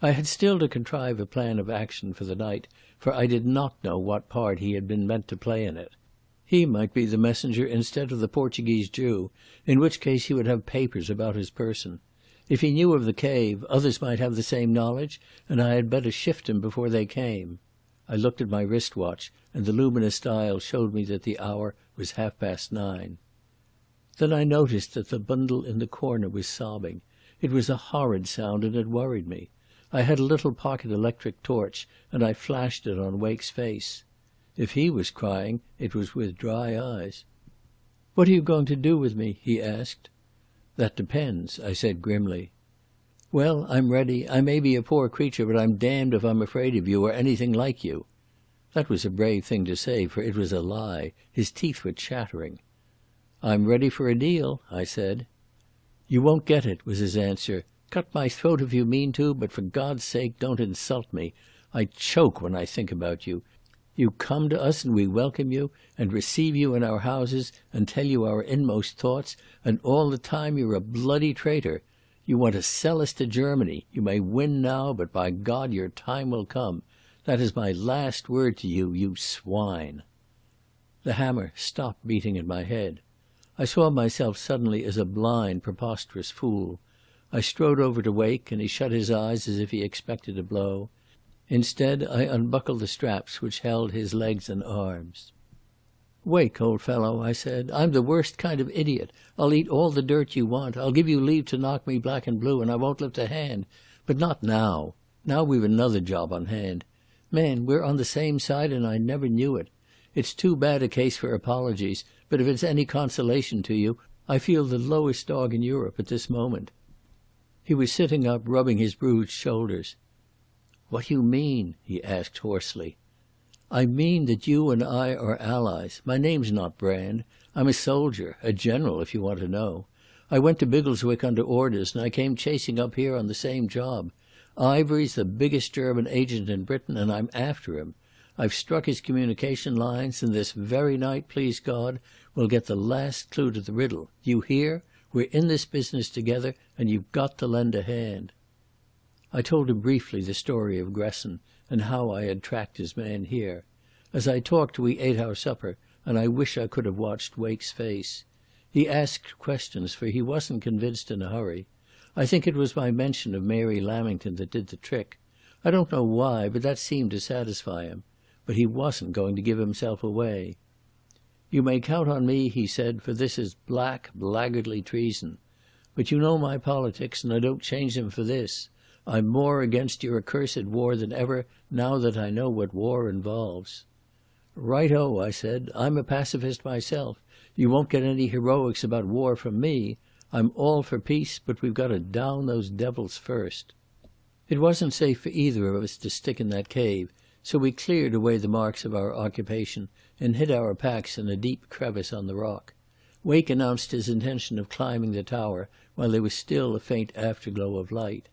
S1: I had still to contrive a plan of action for the night, for I did not know what part he had been meant to play in it. He might be the messenger instead of the Portuguese Jew, in which case he would have papers about his person. If he knew of the cave, others might have the same knowledge, and I had better shift him before they came. I looked at my wristwatch, and the luminous dial showed me that the hour was 9:30. Then I noticed that the bundle in the corner was sobbing. It was a horrid sound, and it worried me. I had a little pocket electric torch, and I flashed it on Wake's face. If he was crying, it was with dry eyes. "What are you going to do with me?" he asked. "That depends," I said grimly. "Well, I'm ready. I may be a poor creature, but I'm damned if I'm afraid of you or anything like you." That was a brave thing to say, for it was a lie. His teeth were chattering. "I'm ready for a deal," I said. "You won't get it," was his answer. "Cut my throat if you mean to, but for God's sake don't insult me. I choke when I think about you. You come to us and we welcome you, and receive you in our houses, and tell you our inmost thoughts, and all the time you're a bloody traitor. You want to sell us to Germany. You may win now, but by God your time will come. That is my last word to you, you swine." The hammer stopped beating in my head. I saw myself suddenly as a blind, preposterous fool. I strode over to Wake, and he shut his eyes as if he expected a blow. Instead, I unbuckled the straps which held his legs and arms. "Wake, old fellow," I said. "I'm the worst kind of idiot. I'll eat all the dirt you want. I'll give you leave to knock me black and blue, and I won't lift a hand. But not now. Now we've another job on hand. Man, we're on the same side, and I never knew it. It's too bad a case for apologies, but if it's any consolation to you, I feel the lowest dog in Europe at this moment." He was sitting up, rubbing his bruised shoulders. "What do you mean?" he asked hoarsely. "I mean that you and I are allies. My name's not Brand. I'm a soldier, a general if you want to know. I went to Biggleswick under orders, and I came chasing up here on the same job. Ivery's the biggest German agent in Britain, and I'm after him. I've struck his communication lines, and this very night, please God, we'll get the last clue to the riddle. Do you hear? We're in this business together, and you've got to lend a hand." I told him briefly the story of Gresson, and how I had tracked his man here. As I talked we ate our supper, and I wish I could have watched Wake's face. He asked questions, for he wasn't convinced in a hurry. I think it was my mention of Mary Lamington that did the trick. I don't know why, but that seemed to satisfy him. But he wasn't going to give himself away. "You may count on me," he said, "for this is black, blackguardly treason. But you know my politics, and I don't change them for this. I'm more against your accursed war than ever, now that I know what war involves." "Right-o," I said. "I'm a pacifist myself. You won't get any heroics about war from me. I'm all for peace, but we've got to down those devils first." It wasn't safe for either of us to stick in that cave, so we cleared away the marks of our occupation and hid our packs in a deep crevice on the rock. Wake announced his intention of climbing the tower while there was still a faint afterglow of light.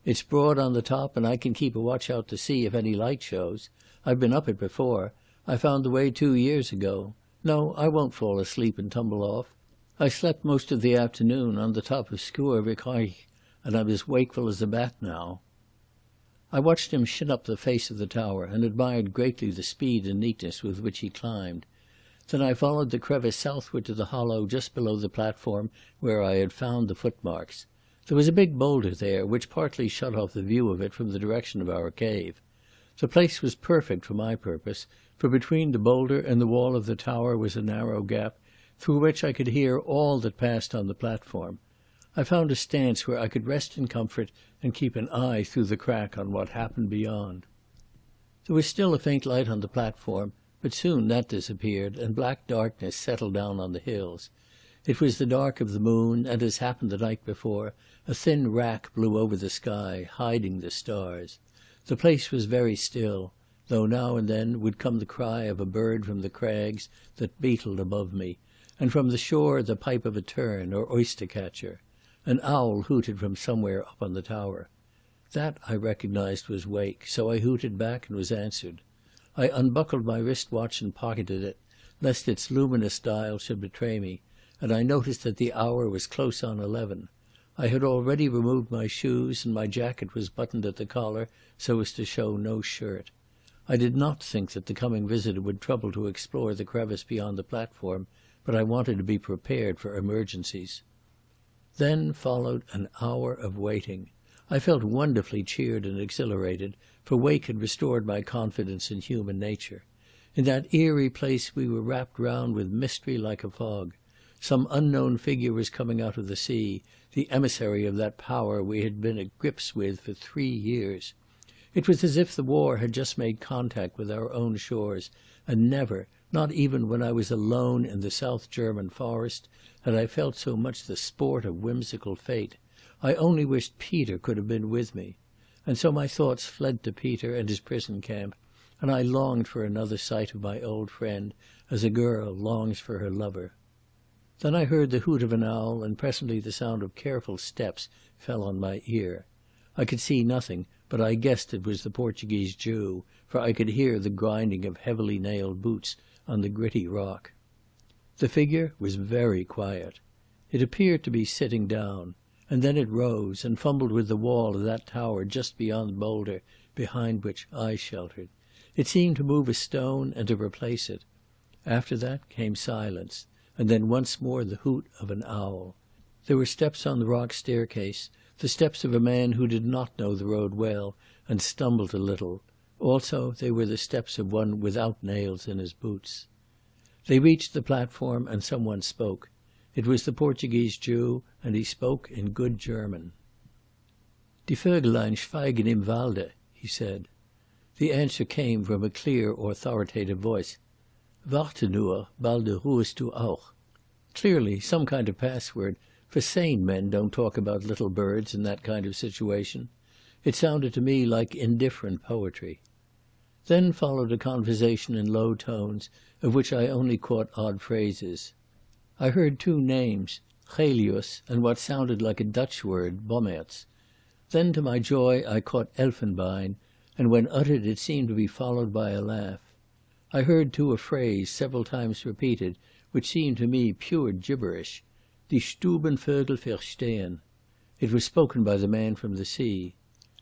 S1: "It's broad on the top, and I can keep a watch out to see if any light shows. I've been up it before. I found the way 2 years ago. No, I won't fall asleep and tumble off. I slept most of the afternoon on the top of Sgurr Vich, and I'm as wakeful as a bat now." I watched him shin up the face of the tower, and admired greatly the speed and neatness with which he climbed. Then I followed the crevice southward to the hollow just below the platform where I had found the footmarks. There was a big boulder there, which partly shut off the view of it from the direction of our cave. The place was perfect for my purpose, for between the boulder and the wall of the tower was a narrow gap, through which I could hear all that passed on the platform. I found a stance where I could rest in comfort and keep an eye through the crack on what happened beyond. There was still a faint light on the platform, but soon that disappeared, and black darkness settled down on the hills. It was the dark of the moon, and, as happened the night before, a thin wrack blew over the sky, hiding the stars. The place was very still, though now and then would come the cry of a bird from the crags that beetled above me, and from the shore the pipe of a tern or oyster-catcher. An owl hooted from somewhere up on the tower. That I recognized was Wake, so I hooted back and was answered. I unbuckled my wrist-watch and pocketed it, lest its luminous dial should betray me, and I noticed that the hour was close on 11. I had already removed my shoes, and my jacket was buttoned at the collar so as to show no shirt. I did not think that the coming visitor would trouble to explore the crevice beyond the platform, but I wanted to be prepared for emergencies. Then followed an hour of waiting. I felt wonderfully cheered and exhilarated, for Wake had restored my confidence in human nature. In that eerie place we were wrapped round with mystery like a fog. Some unknown figure was coming out of the sea, the emissary of that power we had been at grips with for 3 years. It was as if the war had just made contact with our own shores, and never, not even when I was alone in the South German forest, had I felt so much the sport of whimsical fate. I only wished Peter could have been with me. And so my thoughts fled to Peter and his prison camp, and I longed for another sight of my old friend, as a girl longs for her lover. Then I heard the hoot of an owl, and presently the sound of careful steps fell on my ear. I could see nothing, but I guessed it was the Portuguese Jew, for I could hear the grinding of heavily nailed boots on the gritty rock. The figure was very quiet. It appeared to be sitting down, and then it rose and fumbled with the wall of that tower just beyond the boulder behind which I sheltered. It seemed to move a stone and to replace it. After that came silence, and then once more the hoot of an owl. There were steps on the rock staircase, the steps of a man who did not know the road well and stumbled a little. Also they were the steps of one without nails in his boots. They reached the platform and someone spoke. It was the Portuguese Jew, and he spoke in good German. "Die Vögelein schweigen im Walde," he said. The answer came from a clear, authoritative voice. "Warte nur, balde ruhest du auch." Clearly some kind of password, for sane men don't talk about little birds in that kind of situation. It sounded to me like indifferent poetry. Then followed a conversation in low tones, of which I only caught odd phrases. I heard two names, Chelius and what sounded like a Dutch word, Bommerts. Then to my joy I caught Elfenbein, and when uttered it seemed to be followed by a laugh. I heard too a phrase several times repeated, which seemed to me pure gibberish. Die Stubenvögel verstehen. It was spoken by the man from the sea.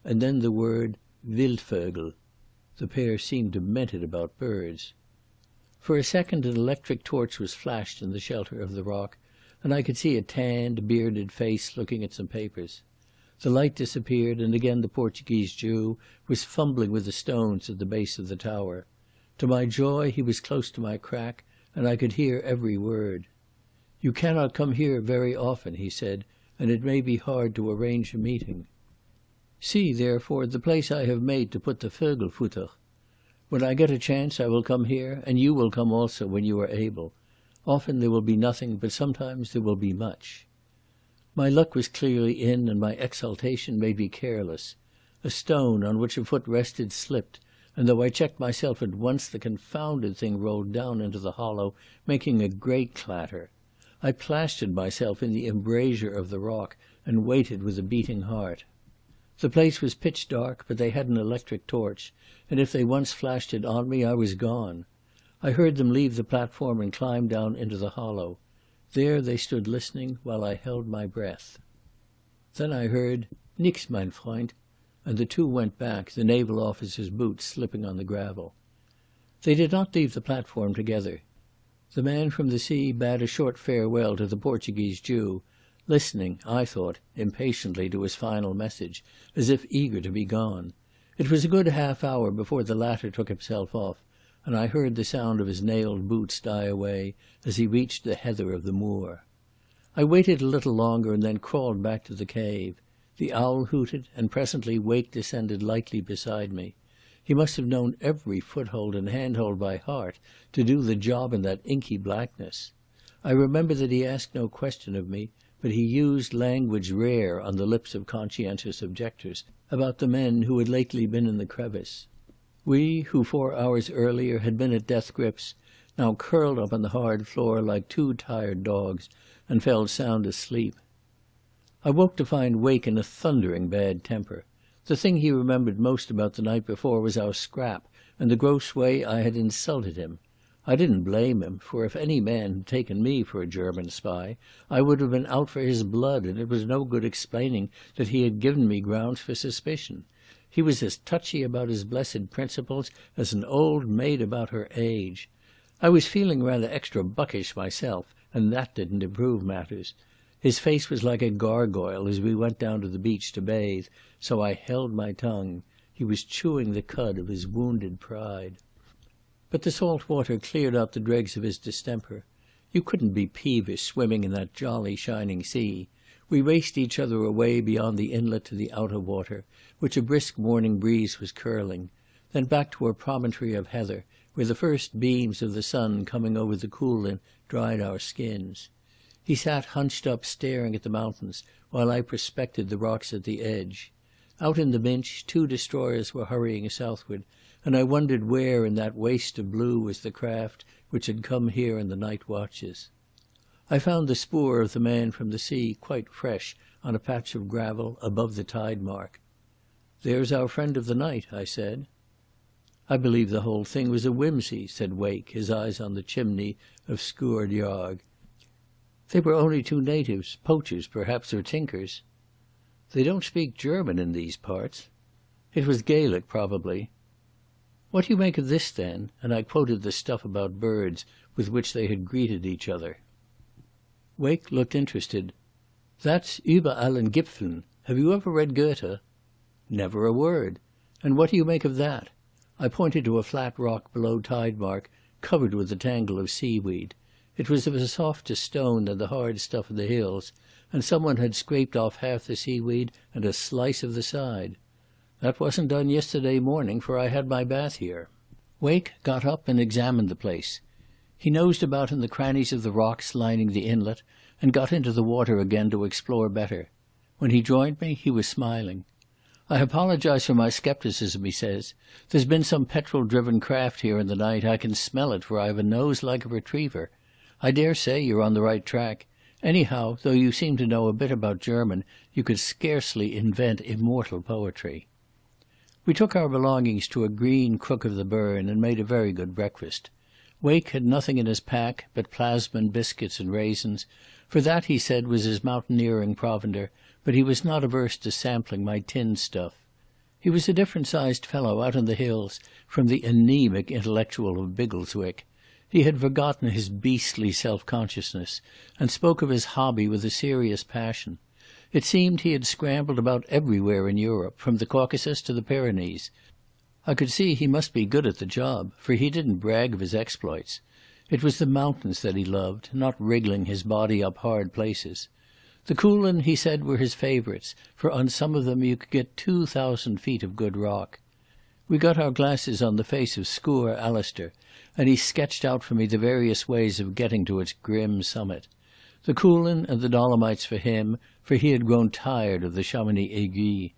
S1: And then the word Wildvögel. The pair seemed demented about birds. For a second an electric torch was flashed in the shelter of the rock, and I could see a tanned, bearded face looking at some papers. The light disappeared, and again the Portuguese Jew was fumbling with the stones at the base of the tower. To my joy he was close to my crack, and I could hear every word. "You cannot come here very often," he said, "and it may be hard to arrange a meeting. See, therefore, the place I have made to put the Vögelfutter. When I get a chance I will come here, and you will come also when you are able. Often there will be nothing, but sometimes there will be much." My luck was clearly in, and my exultation made me careless. A stone on which a foot rested slipped, and though I checked myself at once, the confounded thing rolled down into the hollow, making a great clatter. I plastered myself in the embrasure of the rock, and waited with a beating heart. The place was pitch dark, but they had an electric torch, and if they once flashed it on me I was gone. I heard them leave the platform and climb down into the hollow. There they stood listening while I held my breath. Then I heard, "Nix, mein Freund," and the two went back, the naval officer's boots slipping on the gravel. They did not leave the platform together. The man from the sea bade a short farewell to the Portuguese Jew, listening, I thought, impatiently to his final message, as if eager to be gone. It was a good half-hour before the latter took himself off, and I heard the sound of his nailed boots die away as he reached the heather of the moor. I waited a little longer and then crawled back to the cave. The owl hooted, and presently Wake descended lightly beside me. He must have known every foothold and handhold by heart to do the job in that inky blackness. I remember that he asked no question of me, but he used language rare on the lips of conscientious objectors about the men who had lately been in the crevice. We, who 4 hours earlier had been at death grips, now curled up on the hard floor like two tired dogs and fell sound asleep. I woke to find Wake in a thundering bad temper. The thing he remembered most about the night before was our scrap and the gross way I had insulted him. I didn't blame him, for if any man had taken me for a German spy, I would have been out for his blood, and it was no good explaining that he had given me grounds for suspicion. He was as touchy about his blessed principles as an old maid about her age. I was feeling rather extra buckish myself, and that didn't improve matters. His face was like a gargoyle as we went down to the beach to bathe, so I held my tongue. He was chewing the cud of his wounded pride. But the salt water cleared out the dregs of his distemper. You couldn't be peevish swimming in that jolly shining sea. We raced each other away beyond the inlet to the outer water, which a brisk morning breeze was curling, then back to a promontory of heather, where the first beams of the sun coming over the Coolin dried our skins. He sat hunched up staring at the mountains, while I prospected the rocks at the edge. Out in the Minch 2 destroyers were hurrying southward, and I wondered where in that waste of blue was the craft which had come here in the night watches. I found the spoor of the man from the sea quite fresh on a patch of gravel above the tide mark. "There's our friend of the night," I said. "I believe the whole thing was a whimsy," said Wake, his eyes on the chimney of Sgurd Yarg. "They were only 2 natives, poachers perhaps, or tinkers." "They don't speak German in these parts." "It was Gaelic, probably." "What do you make of this, then?" and I quoted the stuff about birds with which they had greeted each other. Wake looked interested. "That's Über allen Gipfeln. Have you ever read Goethe?" "Never a word. And what do you make of that?" I pointed to a flat rock below tide mark, covered with a tangle of seaweed. It was of a softer stone than the hard stuff of the hills, and someone had scraped off half the seaweed and a slice of the side. That wasn't done yesterday morning, for I had my bath here. Wake got up and examined the place. He nosed about in the crannies of the rocks lining the inlet and got into the water again to explore better. When he joined me, he was smiling. "I apologize for my scepticism," he says. "There's been some petrol-driven craft here in the night. I can smell it, for I have a nose like a retriever. I dare say you're on the right track. Anyhow, though you seem to know a bit about German, you could scarcely invent immortal poetry." We took our belongings to a green crook of the burn and made a very good breakfast. Wake had nothing in his pack but plasmon biscuits and raisins, for that, he said, was his mountaineering provender, but he was not averse to sampling my tinned stuff. He was a different-sized fellow out in the hills from the anaemic intellectual of Biggleswick. He had forgotten his beastly self-consciousness and spoke of his hobby with a serious passion. It seemed he had scrambled about everywhere in Europe, from the Caucasus to the Pyrenees. I could see he must be good at the job, for he didn't brag of his exploits. It was the mountains that he loved, not wriggling his body up hard places. The Coolin, he said, were his favourites, for on some of them you could get 2,000 feet of good rock. We got our glasses on the face of Sgurr Alister, and he sketched out for me the various ways of getting to its grim summit. The Coolin and the Dolomites for him, for he had grown tired of the Chamonix Aiguilles.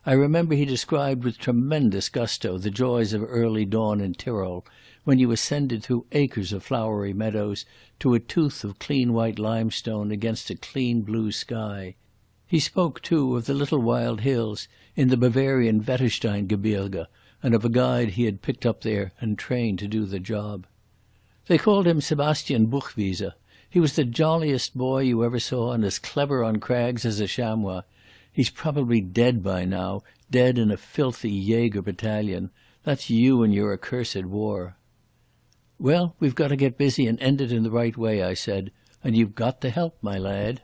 S1: I remember he described with tremendous gusto the joys of early dawn in Tyrol, when you ascended through acres of flowery meadows to a tooth of clean white limestone against a clean blue sky. He spoke, too, of the little wild hills in the Bavarian Wettersteingebirge, and of a guide he had picked up there and trained to do the job. They called him Sebastian Buchwieser. He was the jolliest boy you ever saw, and as clever on crags as a chamois. He's probably dead by now, dead in a filthy Jaeger battalion. That's you and your accursed war. "Well, we've got to get busy and end it in the right way," I said, "and you've got to help, my lad."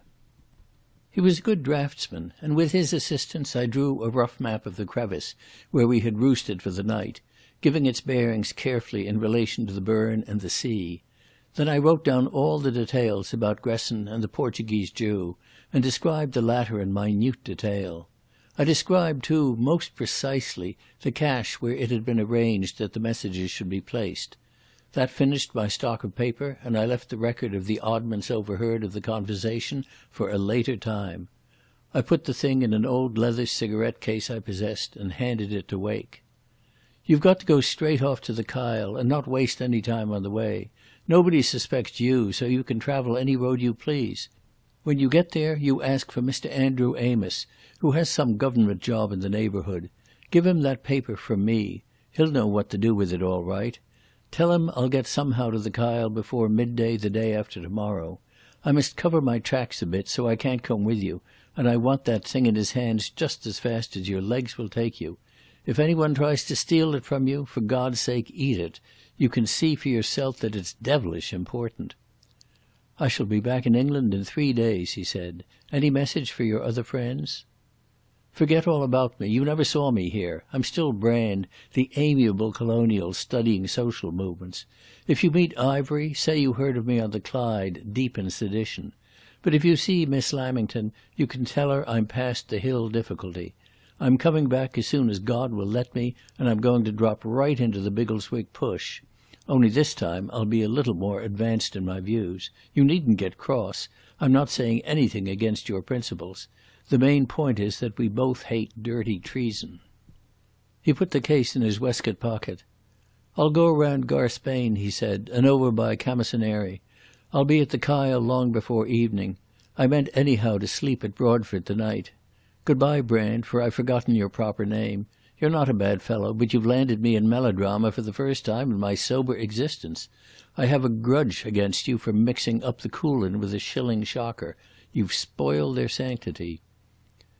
S1: He was a good draftsman, and with his assistance I drew a rough map of the crevice where we had roosted for the night, giving its bearings carefully in relation to the burn and the sea. Then I wrote down all the details about Gresson and the Portuguese Jew, and described the latter in minute detail. I described, too, most precisely, the cache where it had been arranged that the messages should be placed. That finished my stock of paper, and I left the record of the oddments overheard of the conversation for a later time. I put the thing in an old leather cigarette case I possessed and handed it to Wake. "You've got to go straight off to the Kyle and not waste any time on the way. Nobody suspects you, so you can travel any road you please. When you get there, you ask for Mr. Andrew Amos, who has some government job in the neighbourhood. Give him that paper from me. He'll know what to do with it all right. Tell him I'll get somehow to the Kyle before midday the day after tomorrow. I must cover my tracks a bit, so I can't come with you, and I want that thing in his hands just as fast as your legs will take you. If anyone tries to steal it from you, for God's sake eat it. You can see for yourself that it's devilish important." "I shall be back in England in 3 days," he said. "Any message for your other friends?" "Forget all about me. You never saw me here. I'm still Brand, the amiable colonial studying social movements. If you meet Ivory, say you heard of me on the Clyde, deep in sedition. But if you see Miss Lamington, you can tell her I'm past the hill difficulty. I'm coming back as soon as God will let me, and I'm going to drop right into the Biggleswick push. Only this time I'll be a little more advanced in my views. You needn't get cross. I'm not saying anything against your principles. The main point is that we both hate dirty treason." He put the case in his waistcoat pocket. "I'll go round Garsbane," he said, "and over by Camisonary. I'll be at the Kyle long before evening. I meant anyhow to sleep at Broadford tonight. Goodbye, Brand, for I've forgotten your proper name. You're not a bad fellow, but you've landed me in melodrama for the first time in my sober existence. I have a grudge against you for mixing up the Coolin with a shilling shocker. You've spoiled their sanctity."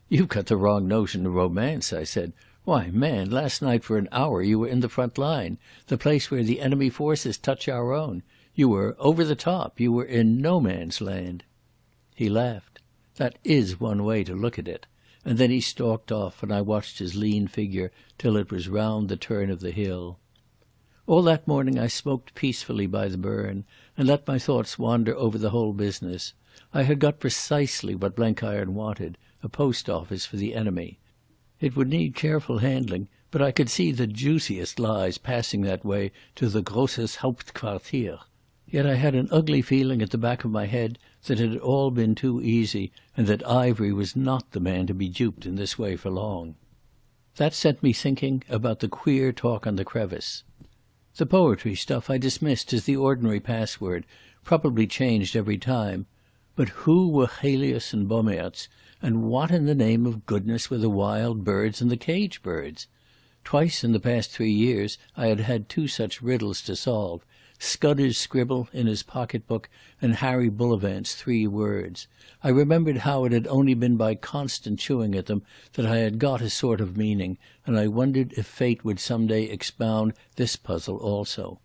S1: "You've got the wrong notion of romance," I said. "Why, man, last night for an hour you were in the front line, the place where the enemy forces touch our own. You were over the top. You were in no man's land." He laughed. "That is one way to look at it." And then he stalked off, and I watched his lean figure till it was round the turn of the hill. All that morning I smoked peacefully by the burn, and let my thoughts wander over the whole business. I had got precisely what Blenkiron wanted, a post office for the enemy. It would need careful handling, but I could see the juiciest lies passing that way to the Grosses Hauptquartier. Yet I had an ugly feeling at the back of my head that it had all been too easy, and that Ivery was not the man to be duped in this way for long. That set me thinking about the queer talk on the crevice. The poetry stuff I dismissed as the ordinary password, probably changed every time. But who were Helios and Bommaerts, and what in the name of goodness were the wild birds and the cage birds? Twice in the past 3 years I had had 2 such riddles to solve, Scudder's scribble in his pocket-book and Harry Bullivant's 3 words. I remembered how it had only been by constant chewing at them that I had got a sort of meaning, and I wondered if fate would some day expound this puzzle also.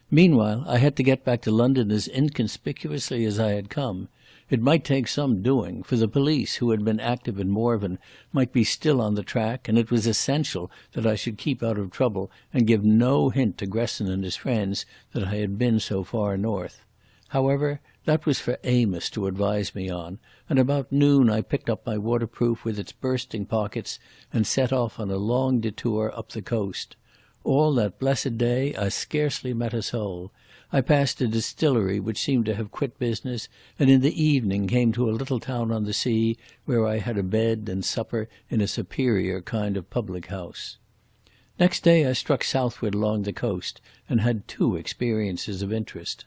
S1: Meanwhile I had to get back to London as inconspicuously as I had come. It might take some doing, for the police, who had been active in Morven, might be still on the track, and it was essential that I should keep out of trouble and give no hint to Gresson and his friends that I had been so far north. However, that was for Amos to advise me on, and about noon I picked up my waterproof with its bursting pockets and set off on a long detour up the coast. All that blessed day I scarcely met a soul. I passed a distillery which seemed to have quit business, and in the evening came to a little town on the sea where I had a bed and supper in a superior kind of public house. Next day I struck southward along the coast and had 2 experiences of interest.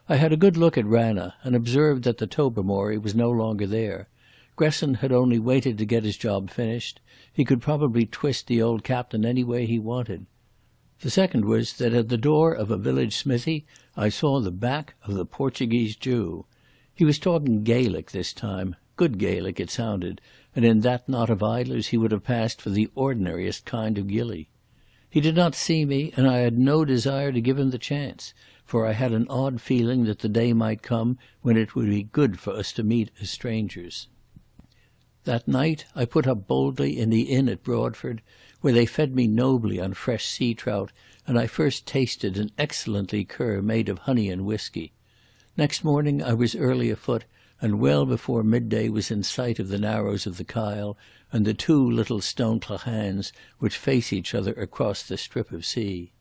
S1: I had a good look at Ranna and observed that the Tobermory was no longer there. Gresson had only waited to get his job finished. He could probably twist the old captain any way he wanted. The second was that at the door of a village smithy I saw the back of the Portuguese Jew. He was talking Gaelic this time, good Gaelic it sounded, and in that knot of idlers he would have passed for the ordinariest kind of gillie. He did not see me, and I had no desire to give him the chance, for I had an odd feeling that the day might come when it would be good for us to meet as strangers. That night I put up boldly in the inn at Broadford, where they fed me nobly on fresh sea trout, and I first tasted an excellent liqueur made of honey and whisky. Next morning I was early afoot, and well before midday was in sight of the narrows of the Kyle and the 2 little stone clachans which face each other across the strip of sea.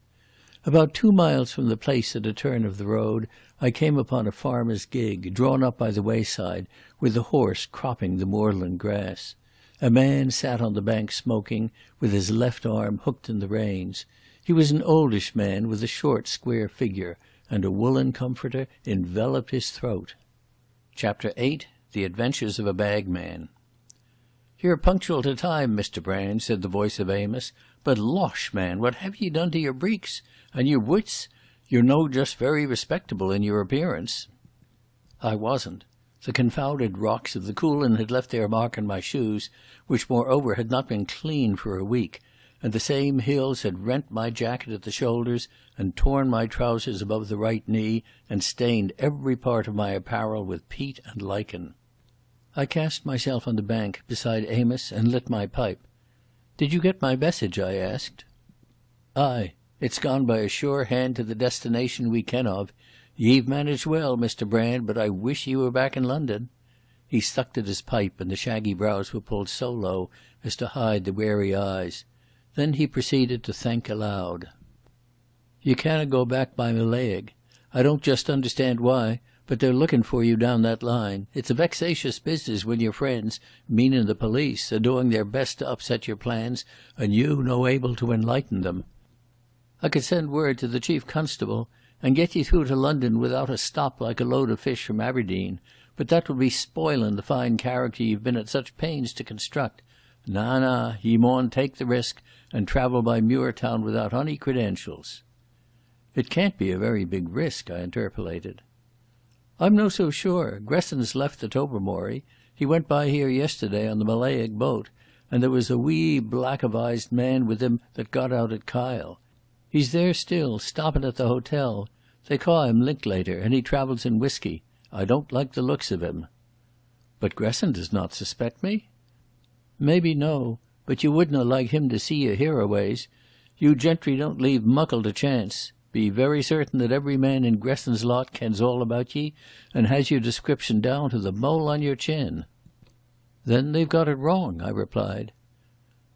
S1: About 2 miles from the place at a turn of the road I came upon a farmer's gig, drawn up by the wayside, with the horse cropping the moorland grass. A man sat on the bank smoking, with his left arm hooked in the reins. He was an oldish man with a short, square figure, and a woolen comforter enveloped his throat. Chapter 8. The Adventures of a Bagman. "You're punctual to time, Mr. Brand," said the voice of Amos, "but losh, man, what have ye done to your breeks? And your wits? You're no just very respectable in your appearance." I wasn't. The confounded rocks of the Coolin had left their mark on my shoes, which moreover had not been cleaned for a week, and the same hills had rent my jacket at the shoulders and torn my trousers above the right knee and stained every part of my apparel with peat and lichen. I cast myself on the bank beside Amos and lit my pipe. "Did you get my message?" I asked. "Aye. It's gone by a sure hand to the destination we ken of. Ye've managed well, Mr. Brand, but I wish ye were back in London." He sucked at his pipe, and the shaggy brows were pulled so low as to hide the wary eyes. Then he proceeded to think aloud. "You canna go back by Mallaig. I don't just understand why, but they're looking for you down that line. It's a vexatious business when your friends, meaning the police, are doing their best to upset your plans, and you no able to enlighten them. I could send word to the chief constable and get ye through to London without a stop like a load of fish from Aberdeen, but that would be spoiling the fine character you've been at such pains to construct. Na, ye maun take the risk and travel by Muirtown without any credentials." "It can't be a very big risk," I interpolated. "I'm no so sure. Gresson's left the Tobermory. He went by here yesterday on the Mallaig boat, and there was a wee black-avised man with him that got out at Kyle. He's there still, stopping at the hotel. They call him Linklater, and he travels in whisky. I don't like the looks of him." "But Gresson does not suspect me?" "Maybe no, but you wouldna like him to see you hereaways. You gentry don't leave muckle to chance. be very certain that every man in Gresson's lot kens all about ye, and has your description down to the mole on your chin." "Then they've got it wrong," I replied.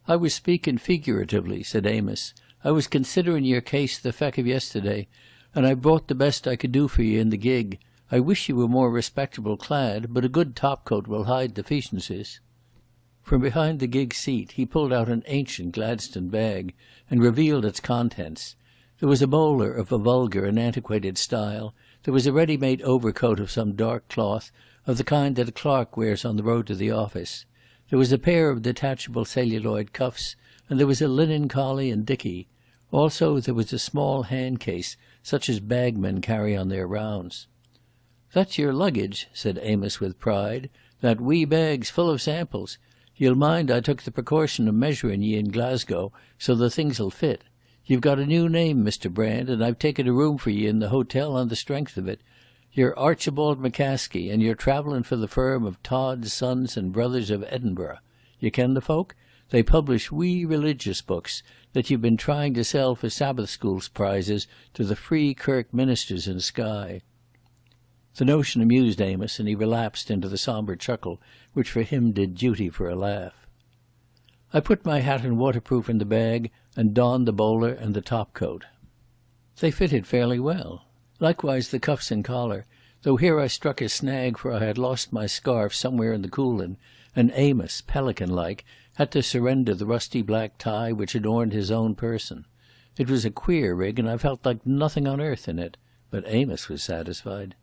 S1: "I was speaking figuratively," said Amos. "I was considering your case the feck of yesterday, and I brought the best I could do for ye in the gig. I wish ye were more respectable clad, but a good topcoat will hide deficiencies." From behind the gig seat he pulled out an ancient Gladstone bag and revealed its contents. There was a bowler of a vulgar and antiquated style. There was a ready-made overcoat of some dark cloth, of the kind that a clerk wears on the road to the office. There was a pair of detachable celluloid cuffs, and there was a linen collie and dicky. Also there was a small hand-case, such as bagmen carry on their rounds. "That's your luggage," said Amos with pride. "That wee bag's full of samples. You'll mind I took the precaution of measuring ye in Glasgow, so the things'll fit. You've got a new name, Mr. Brand, and I've taken a room for ye in the hotel on the strength of it. You're Archibald McCaskey, and you're travelling for the firm of Todd, Sons and Brothers of Edinburgh. You ken the folk? They publish wee religious books that you've been trying to sell for Sabbath schools prizes to the Free Kirk ministers in Skye." The notion amused Amos, and he relapsed into the sombre chuckle which for him did duty for a laugh. I put my hat and waterproof in the bag and donned the bowler and the topcoat. They fitted fairly well. Likewise the cuffs and collar, though here I struck a snag, for I had lost my scarf somewhere in the coolin', and Amos, pelican-like, had to surrender the rusty black tie which adorned his own person. It was a queer rig, and I felt like nothing on earth in it, but Amos was satisfied.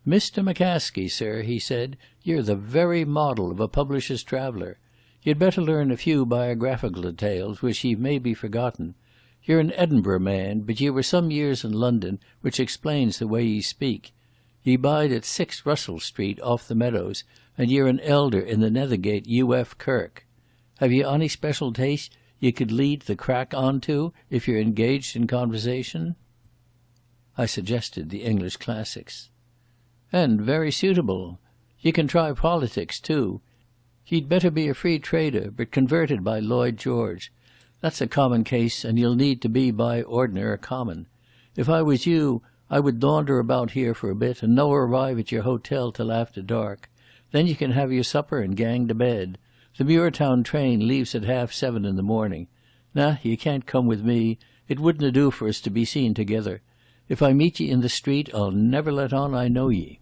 S1: "Mr. McCaskey, sir," he said, "you're the very model of a publisher's traveller. You'd better learn a few biographical details which ye may be forgotten. You're an Edinburgh man, but ye were some years in London, which explains the way ye speak. Ye bide at 6 Russell Street, off the Meadows, and ye're an elder in the Nethergate U.F. Kirk. Have ye ony special taste ye could lead the crack on to, if you're engaged in conversation?" I suggested the English classics. "And very suitable. Ye can try politics, too. Ye'd better be a free trader, but converted by Lloyd George. That's a common case, and you'll need to be by ordinary common. If I was you, I would daunder about here for a bit, and no arrive at your hotel till after dark. Then you can have your supper and gang to bed. The Muirtown train leaves at 7:30 in the morning. Nah, ye can't come with me. It wouldna do for us to be seen together. If I meet ye in the street, I'll never let on I know ye."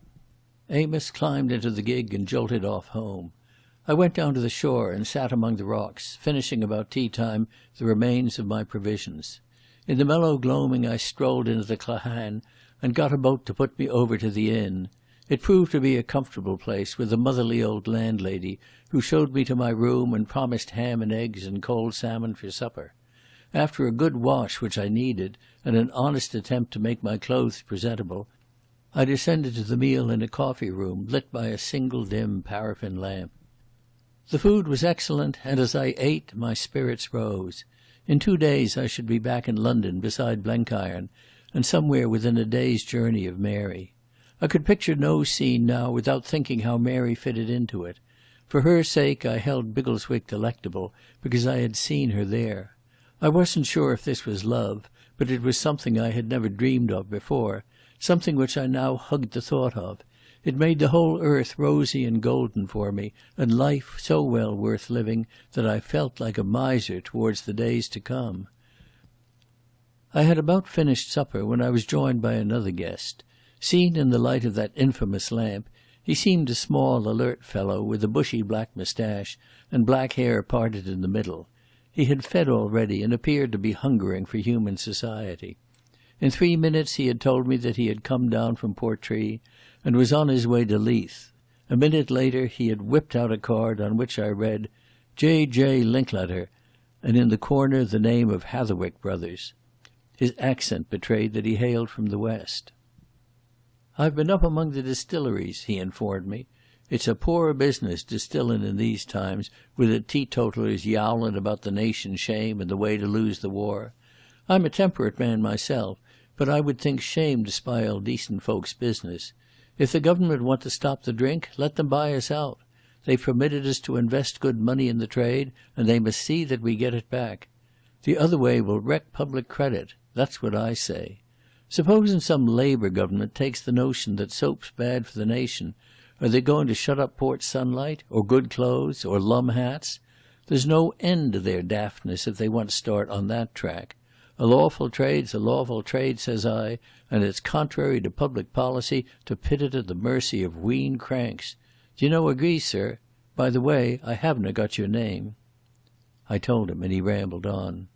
S1: Amos climbed into the gig and jolted off home. I went down to the shore and sat among the rocks, finishing about tea-time the remains of my provisions. In the mellow gloaming I strolled into the Clachan and got a boat to put me over to the inn. It proved to be a comfortable place, with a motherly old landlady who showed me to my room and promised ham and eggs and cold salmon for supper. After a good wash, which I needed, and an honest attempt to make my clothes presentable, I descended to the meal in a coffee-room lit by a single dim paraffin lamp. The food was excellent, and as I ate, my spirits rose. In 2 days I should be back in London beside Blenkiron, and somewhere within a day's journey of Mary. I could picture no scene now without thinking how Mary fitted into it. For her sake I held Biggleswick delectable, because I had seen her there. I wasn't sure if this was love, but it was something I had never dreamed of before, something which I now hugged the thought of. It made the whole earth rosy and golden for me, and life so well worth living that I felt like a miser towards the days to come. I had about finished supper when I was joined by another guest. Seen in the light of that infamous lamp, he seemed a small, alert fellow with a bushy black moustache and black hair parted in the middle. He had fed already and appeared to be hungering for human society. In 3 minutes he had told me that he had come down from Portree and was on his way to Leith. A minute later he had whipped out a card on which I read J. Linklater, and in the corner the name of Hatherwick Brothers. His accent betrayed that he hailed from the west. "I've been up among the distilleries," he informed me. "It's a poor business distilling in these times, with the teetotallers yowling about the nation's shame and the way to lose the war. I'm a temperate man myself, but I would think shame to spile decent folks' business. If the government want to stop the drink, let them buy us out. They've permitted us to invest good money in the trade, and they must see that we get it back. The other way will wreck public credit. That's what I say. Supposing some Labour government takes the notion that soap's bad for the nation, are they going to shut up port sunlight, or good clothes, or lum hats? There's no end to their daftness if they once start on that track. A lawful trade's a lawful trade, says I, and it's contrary to public policy to pit it at the mercy of wheen cranks. Do you agree, sir? By the way, I haven't got your name." I told him, and he rambled on.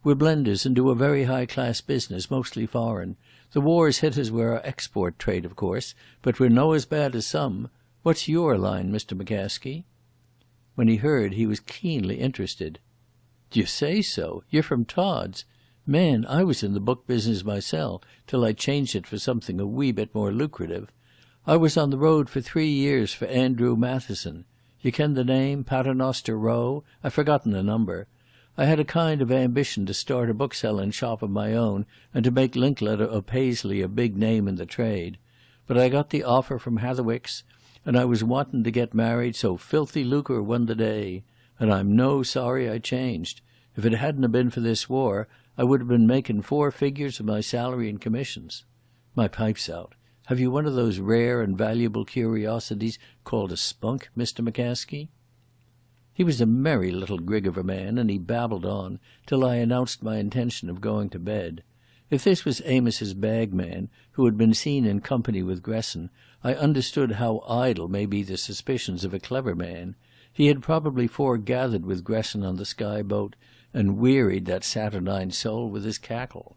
S1: "We're blenders and do a very high-class business, mostly foreign. The war's hit us with our export trade, of course, but we're no as bad as some. What's your line, Mr. McCaskey?" When he heard, he was keenly interested. "Do you say so? You're from Todd's? Man, I was in the book business myself, till I changed it for something a wee bit more lucrative. I was on the road for 3 years for Andrew Matheson. You ken the name, Paternoster Row? I've forgotten the number. I had a kind of ambition to start a bookselling shop of my own and to make Linklater of Paisley a big name in the trade. But I got the offer from Hatherwick's, and I was wanting to get married, so filthy lucre won the day. And I'm no sorry I changed. If it hadn't have been for this war, I would have been making 4 figures of my salary and commissions. My pipe's out. Have you one of those rare and valuable curiosities called a spunk, Mr. McCaskey?" He was a merry little grig of a man, and he babbled on, till I announced my intention of going to bed. If this was Amos's bagman, who had been seen in company with Gresson, I understood how idle may be the suspicions of a clever man. He had probably foregathered with Gresson on the Skye boat, and wearied that saturnine soul with his cackle.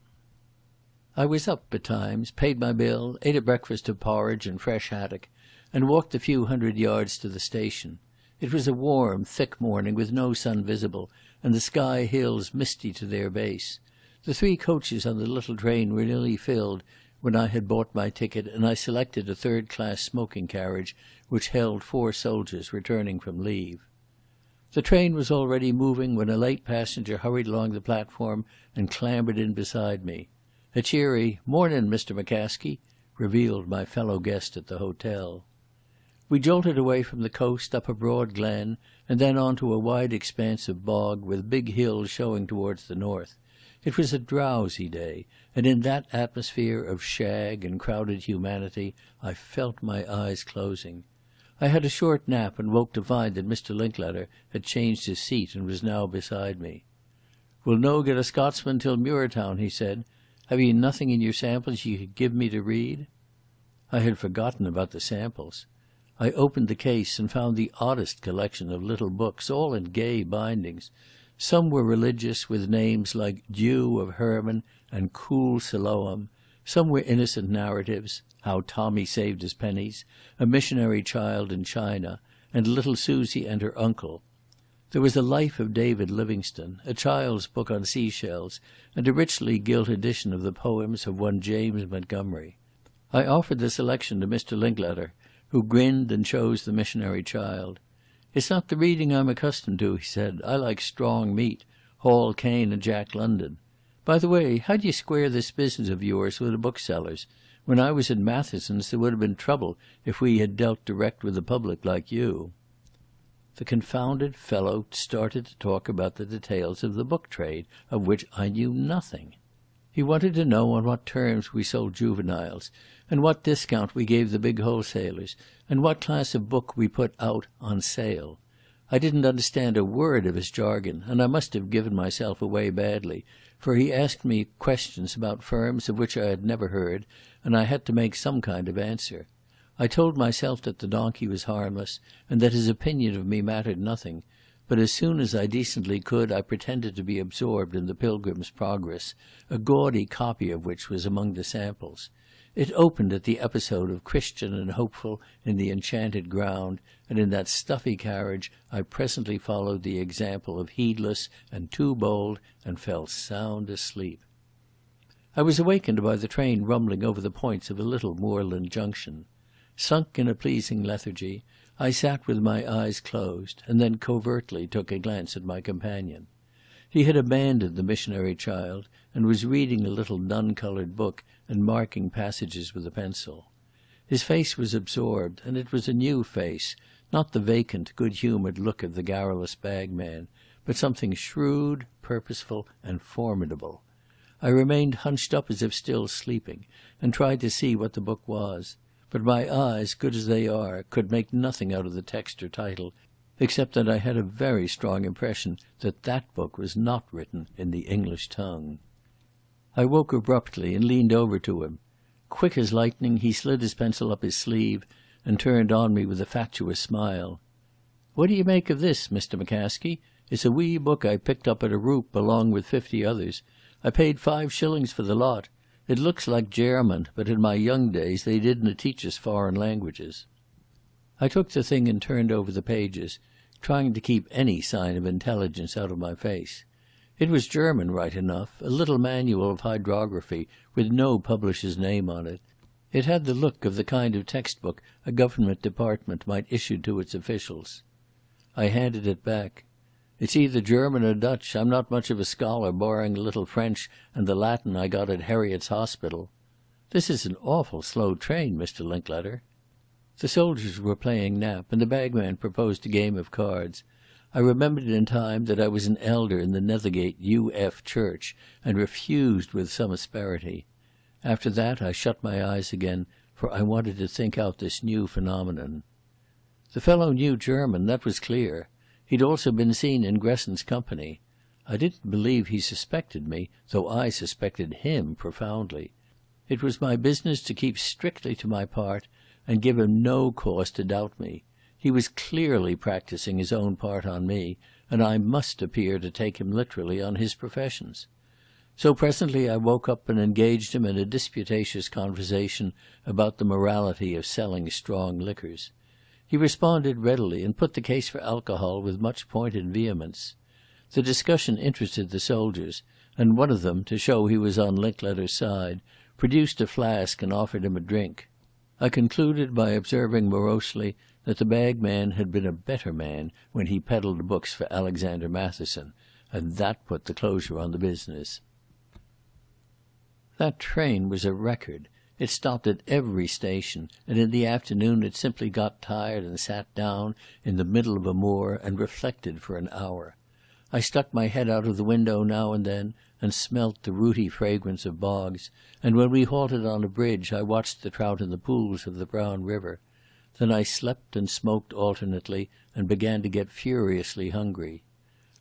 S1: I was up betimes, paid my bill, ate a breakfast of porridge and fresh haddock, and walked the few hundred yards to the station. It was a warm, thick morning with no sun visible, and the Skye hills misty to their base. The 3 coaches on the little train were nearly filled when I had bought my ticket, and I selected a 3rd-class smoking carriage which held 4 soldiers returning from leave. The train was already moving when a late passenger hurried along the platform and clambered in beside me. A cheery "Mornin', Mr. McCaskey," revealed my fellow guest at the hotel. We jolted away from the coast, up a broad glen, and then on to a wide expanse of bog with big hills showing towards the north. It was a drowsy day, and in that atmosphere of shag and crowded humanity I felt my eyes closing. I had a short nap and woke to find that Mr. Linklater had changed his seat and was now beside me. "We'll no get a Scotsman till Muirtown," he said. "Have you nothing in your samples you could give me to read?" I had forgotten about the samples. I opened the case and found the oddest collection of little books, all in gay bindings. Some were religious, with names like Dew of Hermon and Cool Siloam. Some were innocent narratives, How Tommy Saved His Pennies, A Missionary Child in China, and Little Susie and Her Uncle. There was a Life of David Livingstone, a child's book on seashells, and a richly gilt edition of the poems of one James Montgomery. I offered the selection to Mr. Linklater, who grinned and chose the Missionary Child. "It's not the reading I'm accustomed to," he said. "I like strong meat, Hall Caine and Jack London. By the way, how do you square this business of yours with the booksellers? When I was in Matheson's there would have been trouble if we had dealt direct with the public like you." The confounded fellow started to talk about the details of the book trade, of which I knew nothing. He wanted to know on what terms we sold juveniles, and what discount we gave the big wholesalers, and what class of book we put out on sale. I didn't understand a word of his jargon, and I must have given myself away badly, for he asked me questions about firms of which I had never heard, and I had to make some kind of answer. I told myself that the donkey was harmless, and that his opinion of me mattered nothing, but as soon as I decently could I pretended to be absorbed in the Pilgrim's Progress, a gaudy copy of which was among the samples. It opened at the episode of Christian and Hopeful in the Enchanted Ground, and in that stuffy carriage I presently followed the example of Heedless and Too Bold and fell sound asleep. I was awakened by the train rumbling over the points of a little moorland junction. Sunk in a pleasing lethargy, I sat with my eyes closed, and then covertly took a glance at my companion. He had abandoned the Missionary Child, and was reading a little dun-coloured book and marking passages with a pencil. His face was absorbed, and it was a new face, not the vacant, good-humoured look of the garrulous bagman, but something shrewd, purposeful, and formidable. I remained hunched up as if still sleeping, and tried to see what the book was. But my eyes, good as they are, could make nothing out of the text or title, except that I had a very strong impression that that book was not written in the English tongue. I woke abruptly and leaned over to him. Quick as lightning, he slid his pencil up his sleeve and turned on me with a fatuous smile. "What do you make of this, Mr. McCaskey? It's a wee book I picked up at a roup along with 50 others. I paid 5 shillings for the lot. It looks like German, but in my young days they didn't teach us foreign languages." I took the thing and turned over the pages, trying to keep any sign of intelligence out of my face. It was German right enough, a little manual of hydrography with no publisher's name on it. It had the look of the kind of textbook a government department might issue to its officials. I handed it back. "It's either German or Dutch. I'm not much of a scholar, barring a little French and the Latin I got at Heriot's Hospital." "This is an awful slow train, Mr. Linklater." The soldiers were playing nap, and the bagman proposed a game of cards. I remembered in time that I was an elder in the Nethergate U.F. Church, and refused with some asperity. After that I shut my eyes again, for I wanted to think out this new phenomenon. The fellow knew German, that was clear. He'd also been seen in Gresson's company. I didn't believe he suspected me, though I suspected him profoundly. It was my business to keep strictly to my part, and give him no cause to doubt me. He was clearly practising his own part on me, and I must appear to take him literally on his professions. So presently I woke up and engaged him in a disputatious conversation about the morality of selling strong liquors. He responded readily, and put the case for alcohol with much pointed vehemence. The discussion interested the soldiers, and one of them, to show he was on Linklater's side, produced a flask and offered him a drink. I concluded by observing morosely that the bagman had been a better man when he peddled books for Alexander Matheson, and that put the closure on the business. That train was a record. It stopped at every station, and in the afternoon it simply got tired and sat down in the middle of a moor and reflected for an hour. I stuck my head out of the window now and then and smelt the rooty fragrance of bogs, and when we halted on a bridge I watched the trout in the pools of the brown river. Then I slept and smoked alternately and began to get furiously hungry.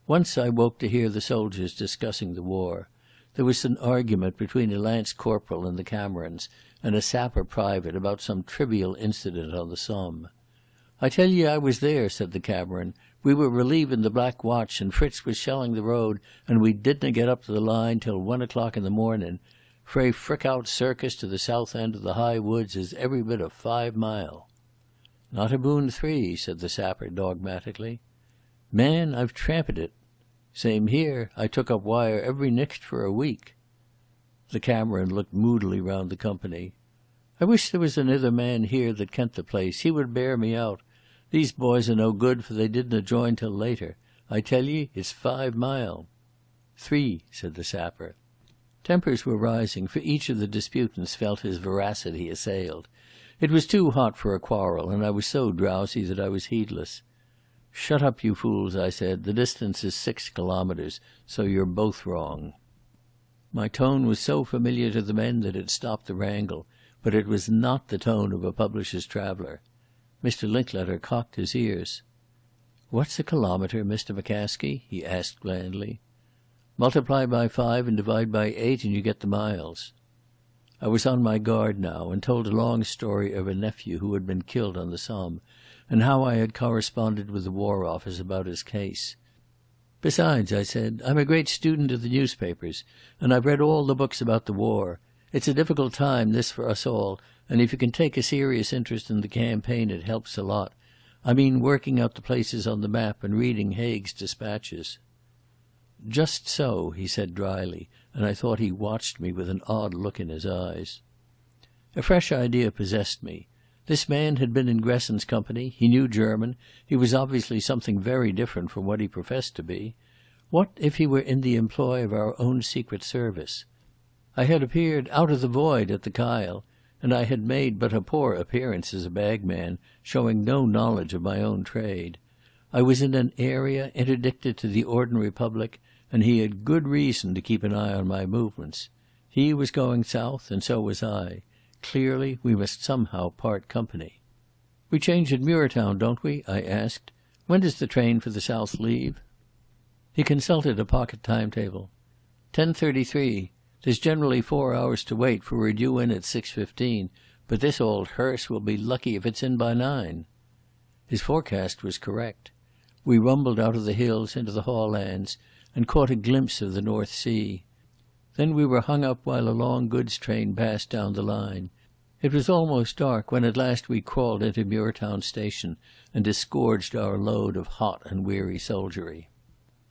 S1: Once I woke to hear the soldiers discussing the war. There was an argument between a lance corporal and the Camerons and a sapper private about some trivial incident on the Somme. "I tell ye I was there," said the Cameron. "We were relieving the Black Watch and Fritz was shelling the road, and we didna get up to the line till 1 o'clock in the morning. Frae Frickout Circus to the south end of the high woods is every bit of 5 mile." "Not aboon 3, said the sapper dogmatically. "Man, I've tramped it." "Same here. I took up wire every nicht for a week." The Cameron looked moodily round the company. "I wish there was another man here that kent the place. He would bear me out. These boys are no good, for they didna join till later. I tell ye, it's 5 mile." "3, said the sapper. Tempers were rising, for each of the disputants felt his veracity assailed. It was too hot for a quarrel, and I was so drowsy that I was heedless. "Shut up, you fools," I said. "The distance is 6 kilometres, so you're both wrong." My tone was so familiar to the men that it stopped the wrangle, but it was not the tone of a publisher's traveller. Mr. Linklater cocked his ears. "What's a kilometre, Mr. McCaskey?" he asked blandly. "Multiply by 5 and divide by 8 and you get the miles." I was on my guard now, and told a long story of a nephew who had been killed on the Somme, and how I had corresponded with the War Office about his case. "Besides," I said, "I'm a great student of the newspapers, and I've read all the books about the war. It's a difficult time, this, for us all, and if you can take a serious interest in the campaign it helps a lot. I mean working out the places on the map and reading Haig's dispatches." "Just so," he said dryly, and I thought he watched me with an odd look in his eyes. A fresh idea possessed me. This man had been in Gresson's company, he knew German, he was obviously something very different from what he professed to be. What if he were in the employ of our own secret service? I had appeared out of the void at the Kyle, and I had made but a poor appearance as a bagman, showing no knowledge of my own trade. I was in an area interdicted to the ordinary public, and he had good reason to keep an eye on my movements. He was going south, and so was I. Clearly we must somehow part company. "We change at Muirtown, don't we?" I asked. "When does the train for the south leave?" He consulted a pocket timetable. 10:33. There's generally 4 hours to wait, for we're due in at 6:15, but this old hearse will be lucky if it's in by 9. His forecast was correct. We rumbled out of the hills into the haughlands and caught a glimpse of the North Sea. Then we were hung up while a long goods train passed down the line. It was almost dark when at last we crawled into Muirtown station and disgorged our load of hot and weary soldiery.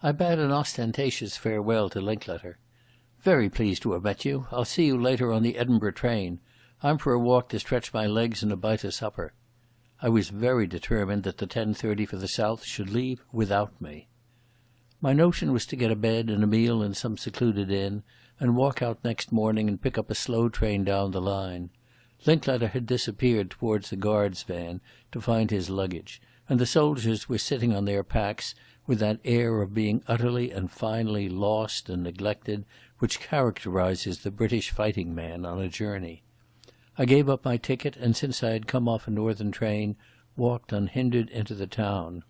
S1: I bade an ostentatious farewell to Linklater. "Very pleased to have met you. I'll see you later on the Edinburgh train. I'm for a walk to stretch my legs and a bite of supper." I was very determined that the 10:30 for the south should leave without me. My notion was to get a bed and a meal in some secluded inn, and walk out next morning and pick up a slow train down the line. Linklater had disappeared towards the guard's van to find his luggage, and the soldiers were sitting on their packs with that air of being utterly and finally lost and neglected which characterizes the British fighting man on a journey. I gave up my ticket, and since I had come off a northern train, walked unhindered into the town.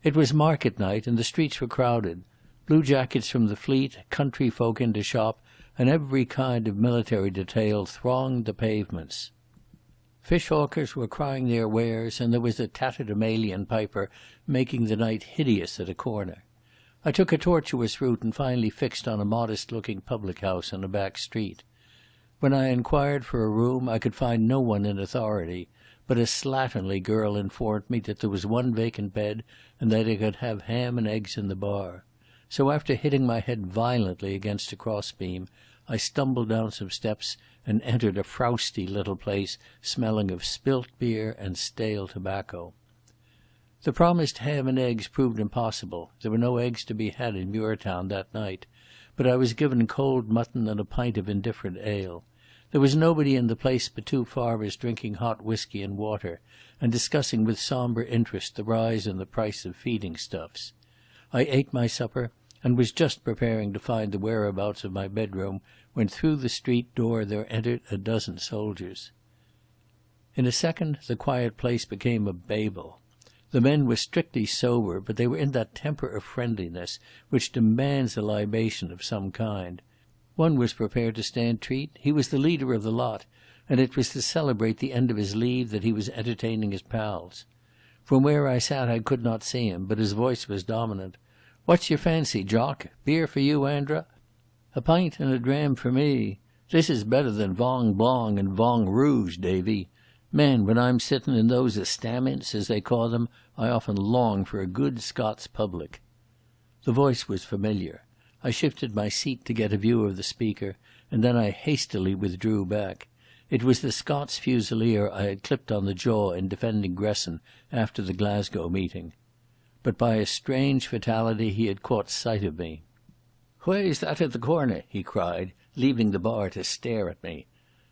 S1: It was market night, and the streets were crowded. Blue jackets from the fleet, country folk in to shop, and every kind of military detail thronged the pavements. Fish-hawkers were crying their wares, and there was a tatterdemalion piper making the night hideous at a corner. I took a tortuous route and finally fixed on a modest-looking public-house on a back street. When I inquired for a room, I could find no one in authority, but a slatternly girl informed me that there was one vacant bed and that I could have ham and eggs in the bar. So after hitting my head violently against a crossbeam, I stumbled down some steps and entered a frowsty little place smelling of spilt beer and stale tobacco. The promised ham and eggs proved impossible. There were no eggs to be had in Muirtown that night, but I was given cold mutton and a pint of indifferent ale. There was nobody in the place but 2 farmers drinking hot whisky and water, and discussing with sombre interest the rise in the price of feeding stuffs. I ate my supper, and was just preparing to find the whereabouts of my bedroom when through the street door there entered a dozen soldiers. In a second the quiet place became a Babel. The men were strictly sober, but they were in that temper of friendliness which demands a libation of some kind. One was prepared to stand treat. He was the leader of the lot, and it was to celebrate the end of his leave that he was entertaining his pals. From where I sat I could not see him, but his voice was dominant. "What's your fancy, Jock? Beer for you, Andra?" "A pint and a dram for me. This is better than Vong Bong and Vong Rouge, Davy. Man, when I'm sitting in those estaments, as they call them, I often long for a good Scots public." The voice was familiar. I shifted my seat to get a view of the speaker, and then I hastily withdrew back. It was the Scots Fusilier I had clipped on the jaw in defending Gresson after the Glasgow meeting. But by a strange fatality he had caught sight of me. "Wha's that at the corner?" he cried, leaving the bar to stare at me.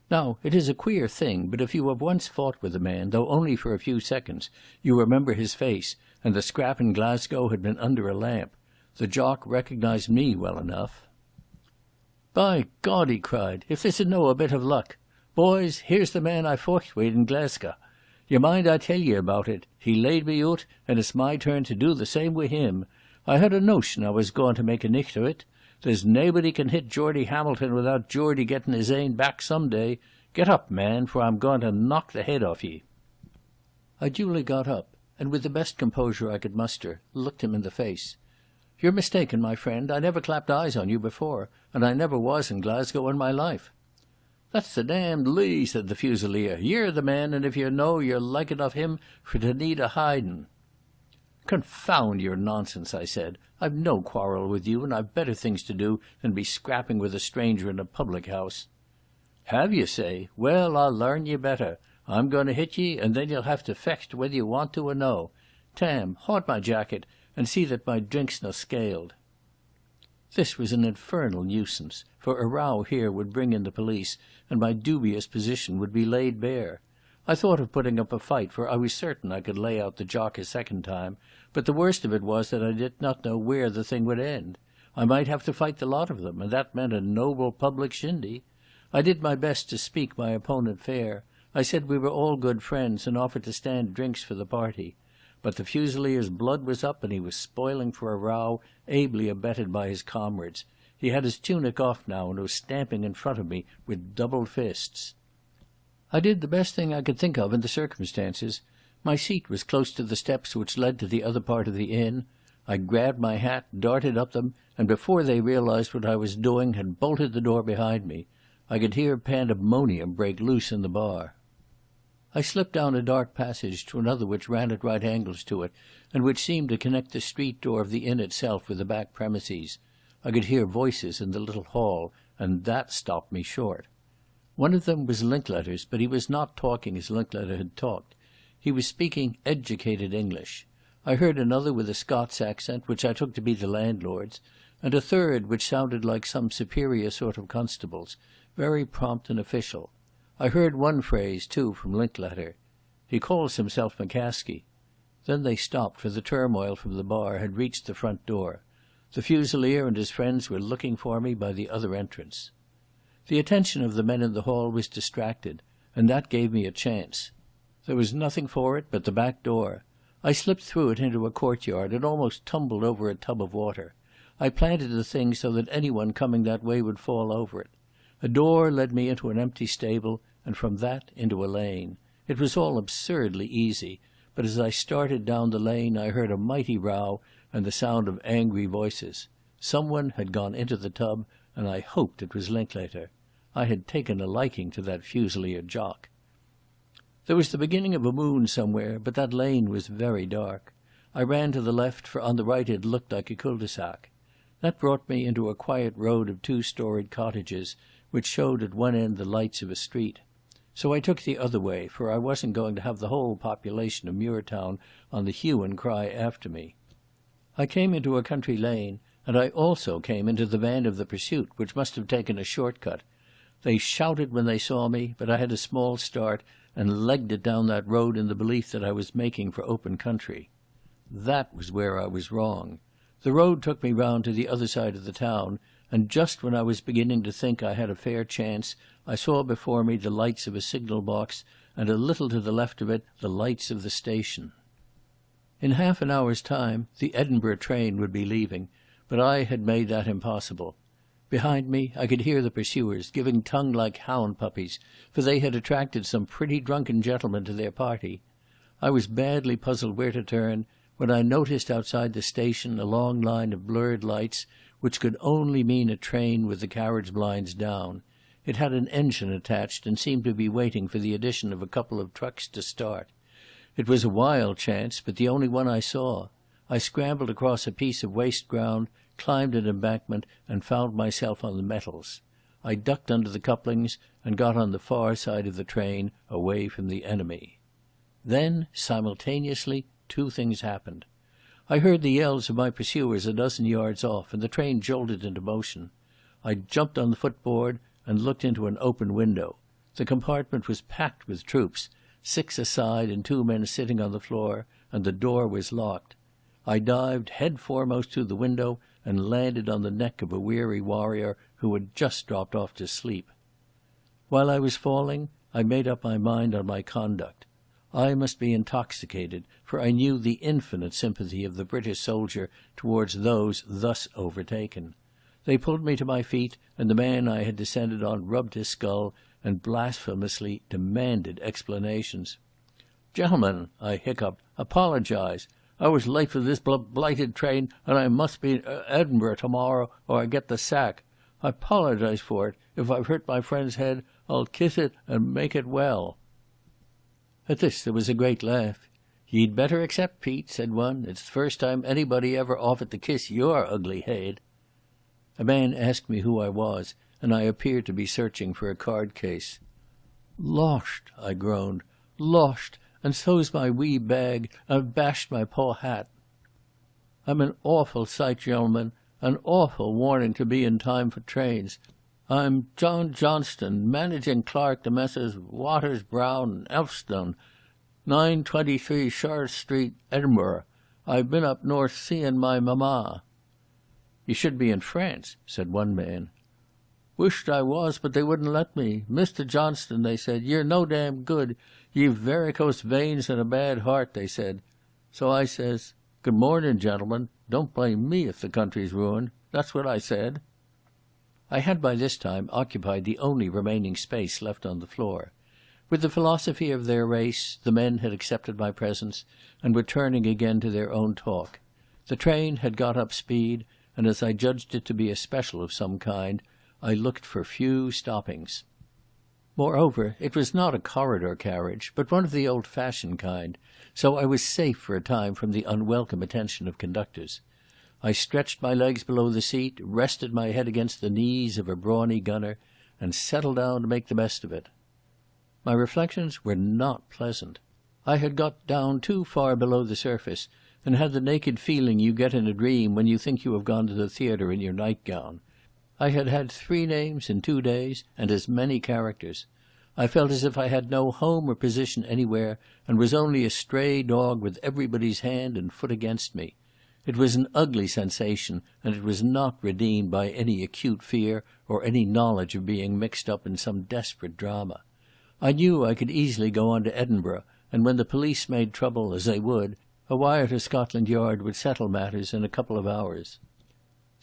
S1: Now, it is a queer thing, but if you have once fought with a man, though only for a few seconds, you remember his face, and the scrap in Glasgow had been under a lamp. The Jock recognised me well enough. "By God," he cried, "if this is no a bit of luck. Boys, here's the man I fought with in Glasgow. You mind I tell ye about it. He laid me out, and it's my turn to do the same with him. I had a notion I was going to make a nicht of it. There's naebody can hit Geordie Hamilton without Geordie getting his ain back some day. Get up, man, for I'm going to knock the head off ye." I duly got up, and with the best composure I could muster, looked him in the face. "You're mistaken, my friend. I never clapped eyes on you before, and I never was in Glasgow in my life." "That's the damned lee," said the Fusilier. "You're the man, and if you know, you're like enough him for to need a hiding." "Confound your nonsense," I said. "I've no quarrel with you, and I've better things to do than be scrapping with a stranger in a public-house." "Have you, say? Well, I'll larn ye better. I'm going to hit ye, and then you'll have to fecht whether you want to or no. Tam, haunt my jacket, and see that my drink's no scaled." This was an infernal nuisance, for a row here would bring in the police, and my dubious position would be laid bare. I thought of putting up a fight, for I was certain I could lay out the Jock a second time, but the worst of it was that I did not know where the thing would end. I might have to fight the lot of them, and that meant a noble public shindy. I did my best to speak my opponent fair. I said we were all good friends and offered to stand drinks for the party. But the Fusilier's blood was up and he was spoiling for a row, ably abetted by his comrades. He had his tunic off now and was stamping in front of me with doubled fists. I did the best thing I could think of in the circumstances. My seat was close to the steps which led to the other part of the inn. I grabbed my hat, darted up them, and before they realized what I was doing had bolted the door behind me. I could hear pandemonium break loose in the bar. I slipped down a dark passage to another which ran at right angles to it, and which seemed to connect the street door of the inn itself with the back premises. I could hear voices in the little hall, and that stopped me short. One of them was Linkletter's, but he was not talking as Linkletter had talked. He was speaking educated English. I heard another with a Scots accent, which I took to be the landlord's, and a third which sounded like some superior sort of constable's, very prompt and official. I heard one phrase, too, from Linkletter. He calls himself McCaskey. Then they stopped, for the turmoil from the bar had reached the front door. The Fusilier and his friends were looking for me by the other entrance. The attention of the men in the hall was distracted, and that gave me a chance. There was nothing for it but the back door. I slipped through it into a courtyard and almost tumbled over a tub of water. I planted the thing so that anyone coming that way would fall over it. A door led me into an empty stable, and from that into a lane. It was all absurdly easy, but as I started down the lane I heard a mighty row and the sound of angry voices. Someone had gone into the tub, and I hoped it was Linkletter. I had taken a liking to that Fusilier jock. There was the beginning of a moon somewhere, but that lane was very dark. I ran to the left, for on the right it looked like a cul-de-sac. That brought me into a quiet road of 2-storied cottages, which showed at one end the lights of a street. So I took the other way, for I wasn't going to have the whole population of Muirtown on the hue and cry after me. I came into a country lane, and I also came into the van of the pursuit, which must have taken a short-cut. They shouted when they saw me, but I had a small start and legged it down that road in the belief that I was making for open country. That was where I was wrong. The road took me round to the other side of the town, and just when I was beginning to think I had a fair chance, I saw before me the lights of a signal box, and a little to the left of it the lights of the station. In half an hour's time the Edinburgh train would be leaving, but I had made that impossible. Behind me I could hear the pursuers, giving tongue like hound puppies, for they had attracted some pretty drunken gentlemen to their party. I was badly puzzled where to turn, when I noticed outside the station a long line of blurred lights, which could only mean a train with the carriage blinds down. It had an engine attached and seemed to be waiting for the addition of a couple of trucks to start. It was a wild chance, but the only one I saw. I scrambled across a piece of waste ground, climbed an embankment, and found myself on the metals. I ducked under the couplings and got on the far side of the train, away from the enemy. Then, simultaneously, two things happened. I heard the yells of my pursuers a dozen yards off, and the train jolted into motion. I jumped on the footboard and looked into an open window. The compartment was packed with troops, 6 aside and 2 men sitting on the floor, and the door was locked. I dived head foremost through the window and landed on the neck of a weary warrior who had just dropped off to sleep. While I was falling, I made up my mind on my conduct. I must be intoxicated, for I knew the infinite sympathy of the British soldier towards those thus overtaken. They pulled me to my feet, and the man I had descended on rubbed his skull and blasphemously demanded explanations. "Gentlemen," I hiccuped, "apologize. I was late for this blighted train, and I must be in Edinburgh tomorrow, or I get the sack. I apologize for it. If I've hurt my friend's head, I'll kiss it and make it well." At this there was a great laugh. "Ye'd better accept, Pete," said one. "It's the first time anybody ever offered to kiss your ugly head." A man asked me who I was, and I appeared to be searching for a card case. "Lost," I groaned. "Lost, and so's my wee bag. I've bashed my poor hat. I'm an awful sight, gentlemen, an awful warning to be in time for trains. I'm John Johnston, managing clerk to Messrs. Waters, Brown and Elphinstone, 923 Charles Street, Edinburgh. I've been up north seeing my mamma." "You should be in France," said one man. "Wished I was, but they wouldn't let me. Mr. Johnston," they said, "you're no damn good. Ye've varicose veins and a bad heart," they said. So I says, "Good morning, gentlemen. Don't blame me if the country's ruined." That's what I said. I had by this time occupied the only remaining space left on the floor. With the philosophy of their race, the men had accepted my presence and were turning again to their own talk. The train had got up speed, and as I judged it to be a special of some kind, I looked for few stoppings. Moreover, it was not a corridor carriage, but one of the old-fashioned kind, so I was safe for a time from the unwelcome attention of conductors. I stretched my legs below the seat, rested my head against the knees of a brawny gunner, and settled down to make the best of it. My reflections were not pleasant. I had got down too far below the surface, and had the naked feeling you get in a dream when you think you have gone to the theatre in your nightgown. I had had 3 names in 2 days, and as many characters. I felt as if I had no home or position anywhere, and was only a stray dog with everybody's hand and foot against me. It was an ugly sensation, and it was not redeemed by any acute fear or any knowledge of being mixed up in some desperate drama. I knew I could easily go on to Edinburgh, and when the police made trouble, as they would, a wire to Scotland Yard would settle matters in a couple of hours.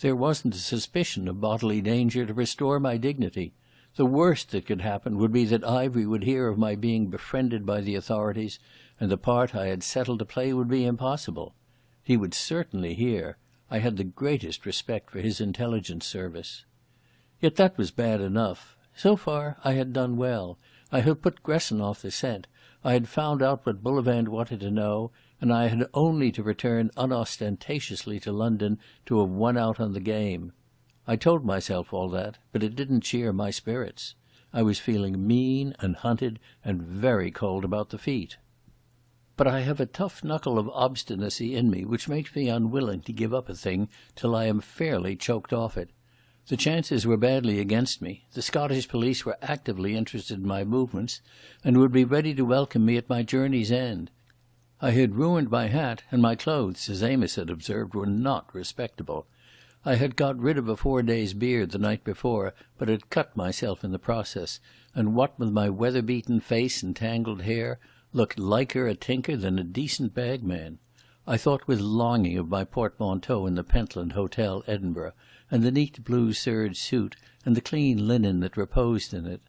S1: There wasn't a suspicion of bodily danger to restore my dignity. The worst that could happen would be that Ivery would hear of my being befriended by the authorities, and the part I had settled to play would be impossible. He would certainly hear. I had the greatest respect for his intelligence service. Yet that was bad enough. So far I had done well. I had put Gresson off the scent. I had found out what Bullivant wanted to know, and I had only to return unostentatiously to London to have won out on the game. I told myself all that, but it didn't cheer my spirits. I was feeling mean and hunted and very cold about the feet. But I have a tough knuckle of obstinacy in me which makes me unwilling to give up a thing till I am fairly choked off it. The chances were badly against me. The Scottish police were actively interested in my movements and would be ready to welcome me at my journey's end. I had ruined my hat, and my clothes, as Amos had observed, were not respectable. I had got rid of a 4 days' beard the night before, but had cut myself in the process, and what with my weather-beaten face and tangled hair, looked liker a tinker than a decent bagman. I thought with longing of my portmanteau in the Pentland Hotel, Edinburgh, and the neat blue serge suit, and the clean linen that reposed in it.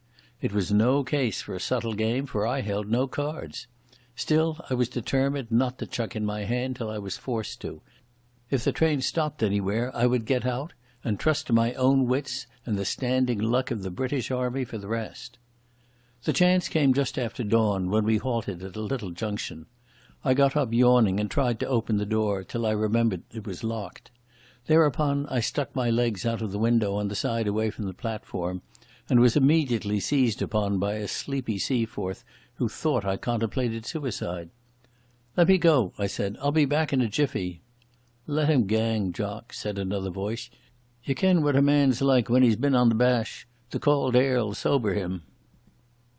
S1: It was no case for a subtle game, for I held no cards. Still, I was determined not to chuck in my hand till I was forced to. If the train stopped anywhere, I would get out, and trust to my own wits and the standing luck of the British Army for the rest. The chance came just after dawn, when we halted at a little junction. I got up yawning and tried to open the door, till I remembered it was locked. Thereupon I stuck my legs out of the window on the side away from the platform, and was immediately seized upon by a sleepy Seaforth who thought I contemplated suicide. "Let me go," I said. "I'll be back in a jiffy." "Let him gang, Jock," said another voice. "You ken what a man's like when he's been on the bash. The cold air'll sober him."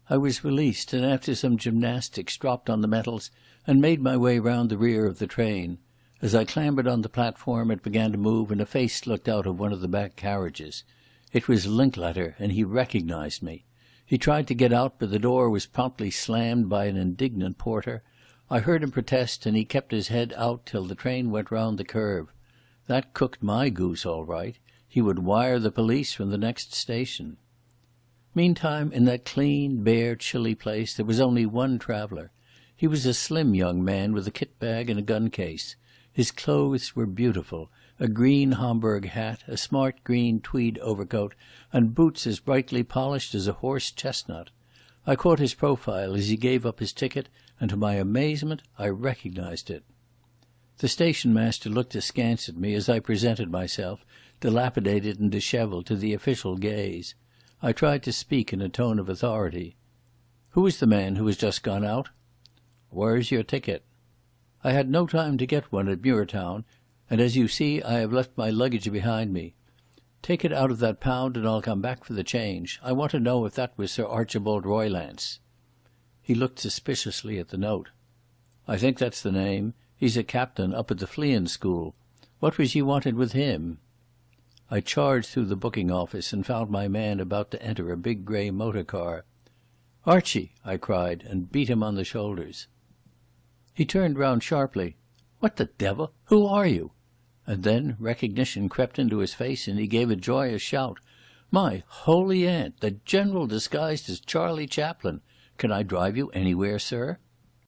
S1: I was released, and after some gymnastics dropped on the metals and made my way round the rear of the train. As I clambered on the platform it began to move, and a face looked out of one of the back carriages. It was Linklater, and he recognized me. He tried to get out, but the door was promptly slammed by an indignant porter. I heard him protest, and he kept his head out till the train went round the curve. That cooked my goose all right. He would wire the police from the next station. Meantime, in that clean, bare, chilly place, there was only one traveller. He was a slim young man with a kit bag and a gun case. His clothes were beautiful, a green Homburg hat, a smart green tweed overcoat, and boots as brightly polished as a horse chestnut. I caught his profile as he gave up his ticket, and to my amazement I recognized it. The station master looked askance at me as I presented myself, dilapidated and dishevelled, to the official gaze. I tried to speak in a tone of authority. "Who is the man who has just gone out?" "Where's your ticket?" "I had no time to get one at Muirtown, and as you see I have left my luggage behind me. Take it out of that pound and I'll come back for the change. I want to know if that was Sir Archibald Roylance." He looked suspiciously at the note. "I think that's the name. He's a captain up at the Fleeing School. What was ye wanted with him?" I charged through the booking office and found my man about to enter a big grey motor car. "Archie!" I cried, and beat him on the shoulders. He turned round sharply. "What the devil? Who are you?" And then recognition crept into his face and he gave a joyous shout. "My holy aunt! The General disguised as Charlie Chaplin! Can I drive you anywhere, sir?"